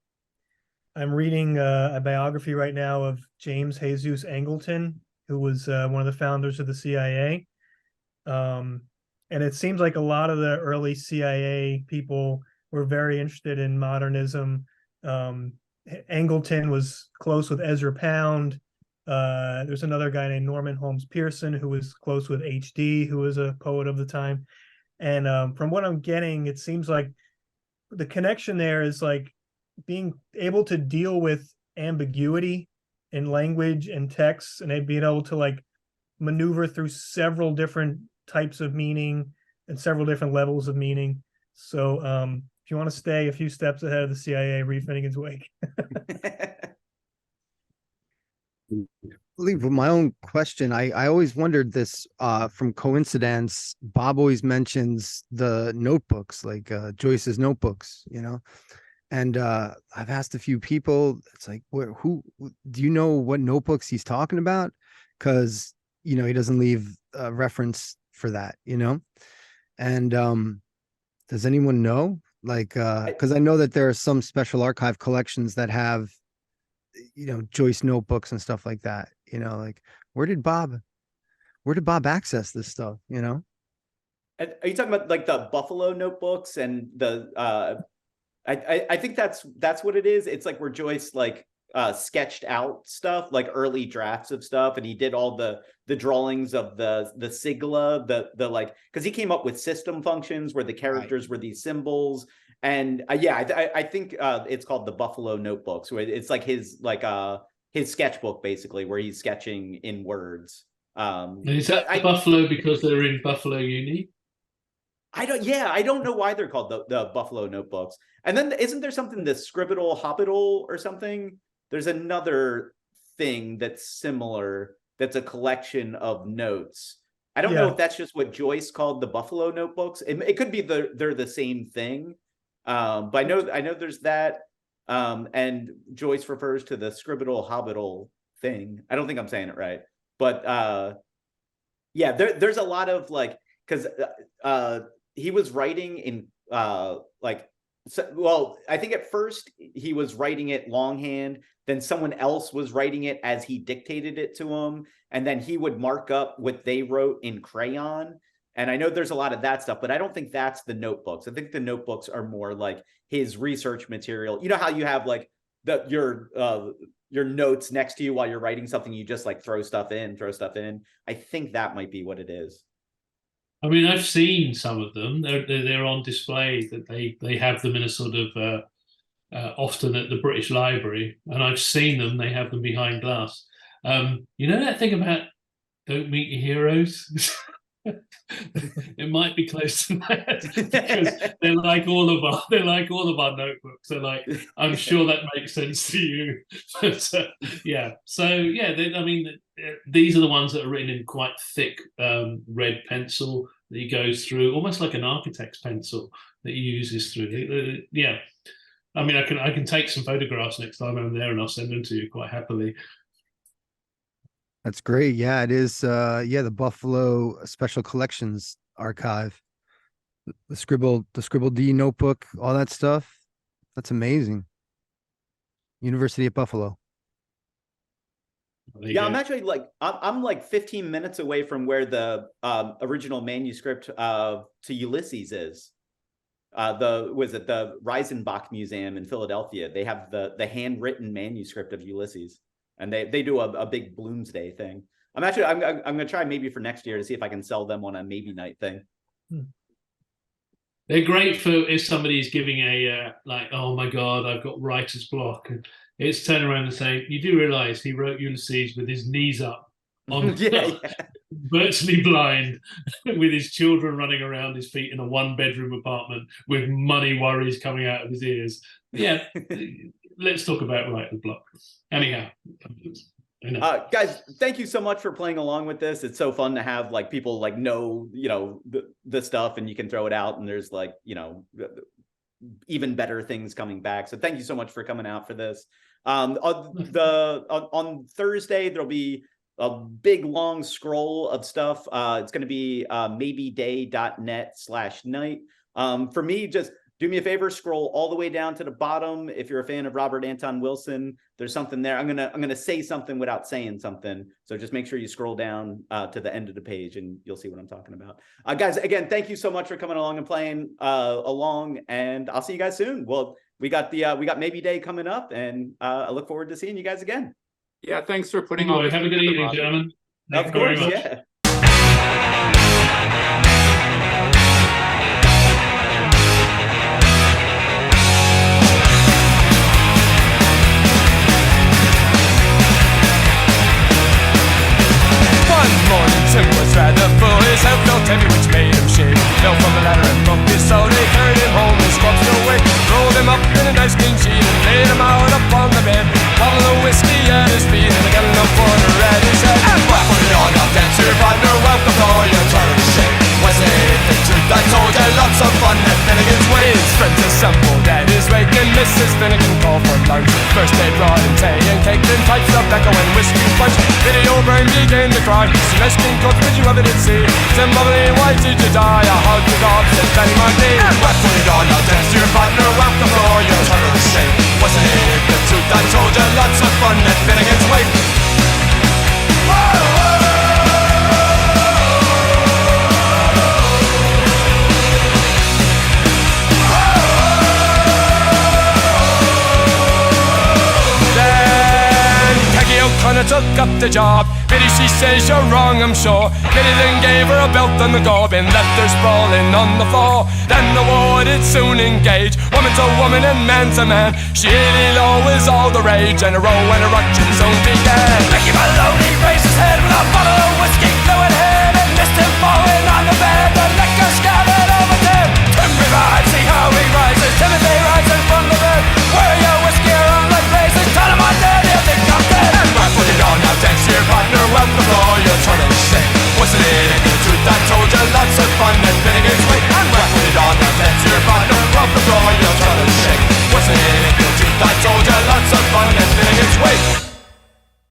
reading a biography right now of James Jesus Angleton, who was one of the founders of the CIA. And it seems like a lot of the early CIA people were very interested in modernism, Angleton was close with Ezra Pound. There's another guy named Norman Holmes Pearson who was close with HD, who was a poet of the time. And from what I'm getting, it seems like the connection there is like being able to deal with ambiguity in language and text, and being able to like maneuver through several different types of meaning and several different levels of meaning. So if you want to stay a few steps ahead of the CIA, read Finnegans Wake. Leave with my own question. I always wondered this from coincidence. Bob always mentions the notebooks, like Joyce's notebooks, you know. And I've asked a few people, it's like, who do you know what notebooks he's talking about? Because, you know, he doesn't leave a reference for that, you know. And does anyone know? Like, because I know that there are some special archive collections that have, you know, Joyce notebooks and stuff like that, you know, like where did Bob access this stuff, you know? Are you talking about like the Buffalo notebooks and the I think that's what it is. It's like where Joyce like sketched out stuff, like early drafts of stuff, and he did all the drawings of the sigla, the like, because he came up with system functions where the characters were these symbols. And I think it's called the Buffalo notebooks, where it's like his sketchbook basically, where he's sketching in words. Is that Buffalo because they're in Buffalo Uni? I don't know why they're called the Buffalo notebooks. And then isn't there something, the Scribble Hospital or something? There's another thing that's similar, that's a collection of notes. I don't know if that's just what Joyce called the Buffalo notebooks. It could be they're the same thing. But I know there's that. And Joyce refers to the Scribble Hospital thing. I don't think I'm saying it right. But there's a lot of like, because he was writing in I think at first he was writing it longhand, then someone else was writing it as he dictated it to him, and then he would mark up what they wrote in crayon. And I know there's a lot of that stuff, but I don't think that's the notebooks. I think the notebooks are more like his research material. You know how you have like your notes next to you while you're writing something, you just like throw stuff in. I think that might be what it is. I mean, I've seen some of them. They're on display. That they have them in a sort of often at the British Library, and I've seen them. They have them behind glass. You know that thing about don't meet your heroes? It might be close to that because they're like all of our notebooks. They're like, I'm sure that makes sense to you. But so I mean, these are the ones that are written in quite thick red pencil that he goes through, almost like an architect's pencil that he uses through. Yeah, I mean, I can take some photographs next time I'm there, and I'll send them to you quite happily. That's great. Yeah, it is. The Buffalo Special Collections Archive, the Scribble D notebook, all that stuff. That's amazing. University of Buffalo. Yeah, I'm actually like I'm like 15 minutes away from where the original manuscript to Ulysses is. The Reisenbach Museum in Philadelphia. They have the handwritten manuscript of Ulysses. And they do a big Bloomsday thing. I'm gonna try maybe for next year to see if I can sell them on a maybe night thing. They're great for if somebody's giving a like, oh my God, I've got writer's block, and it's turning around and saying, you do realize he wrote Ulysses with his knees up, on virtually blind, with his children running around his feet in a one-bedroom apartment with money worries coming out of his ears. Yeah. Let's talk about writer's block. Anyhow, guys, thank you so much for playing along with this. It's so fun to have like people like know, you know, the stuff, and you can throw it out, and there's like, you know, even better things coming back. So thank you so much for coming out for this. On Thursday there'll be a big long scroll of stuff. It's going to be maybeday.net/night. For me, just do me a favor, scroll all the way down to the bottom. If you're a fan of Robert Anton Wilson, there's something there. I'm gonna say something without saying something. So just make sure you scroll down to the end of the page, and you'll see what I'm talking about. Guys, again, thank you so much for coming along and playing along, and I'll see you guys soon. Well, we got Maybe Day coming up, and I look forward to seeing you guys again. Yeah, thanks for putting on. Have a good evening, gentlemen. Thank Of you very course, much. yeah. One morning Tim was rather full, his health felt heavy which made him shake. Fell from the ladder and bumped his soul, they carried him home and scrubbed away. Rolled him up in a nice clean sheet and laid him out upon the bed. Bottle of whiskey at his feet and a gallon of water at his head. And whack put it on, now dance your partner, welcome all your turn shake. Was it the truth I told you? Lots of fun at Finnegans Wake. His friends assembled at his wake and Mrs. Finnegan called for lunch. First they brought in tea and cake, then pipes of tobacco and whiskey punch. Video brain began to cry. See nice clean coat, did you ever did see? Tim bubbly, why did you die? I hugged the dog, said Danny my knee. And what put it on, now dance to your partner, welcome for your turn to shake. Wasn't it the truth I told you? Lots of fun at Finnegans Wake. Connor took up the job. Biddy, she says you're wrong, I'm sure. Biddy then gave her a belt on the gob and left her sprawling on the floor. Then the war did soon engage. Woman to woman and man to man. Shitty law was all the rage, and a row and a ruction soon began. Mickey Maloney raised his head with a bottle of whiskey, blew it head and missed him falling on the bed. The liquor scattered over them. Tim revives, see how he rises. Timothy rises from the bed. Where your whiskey around like blazes? Tell him I'm dead, he'll think I'm dead. Put it on, now dance to your partner, welcome all your turn to shake. Wasn't it the truth I told you? Lots of fun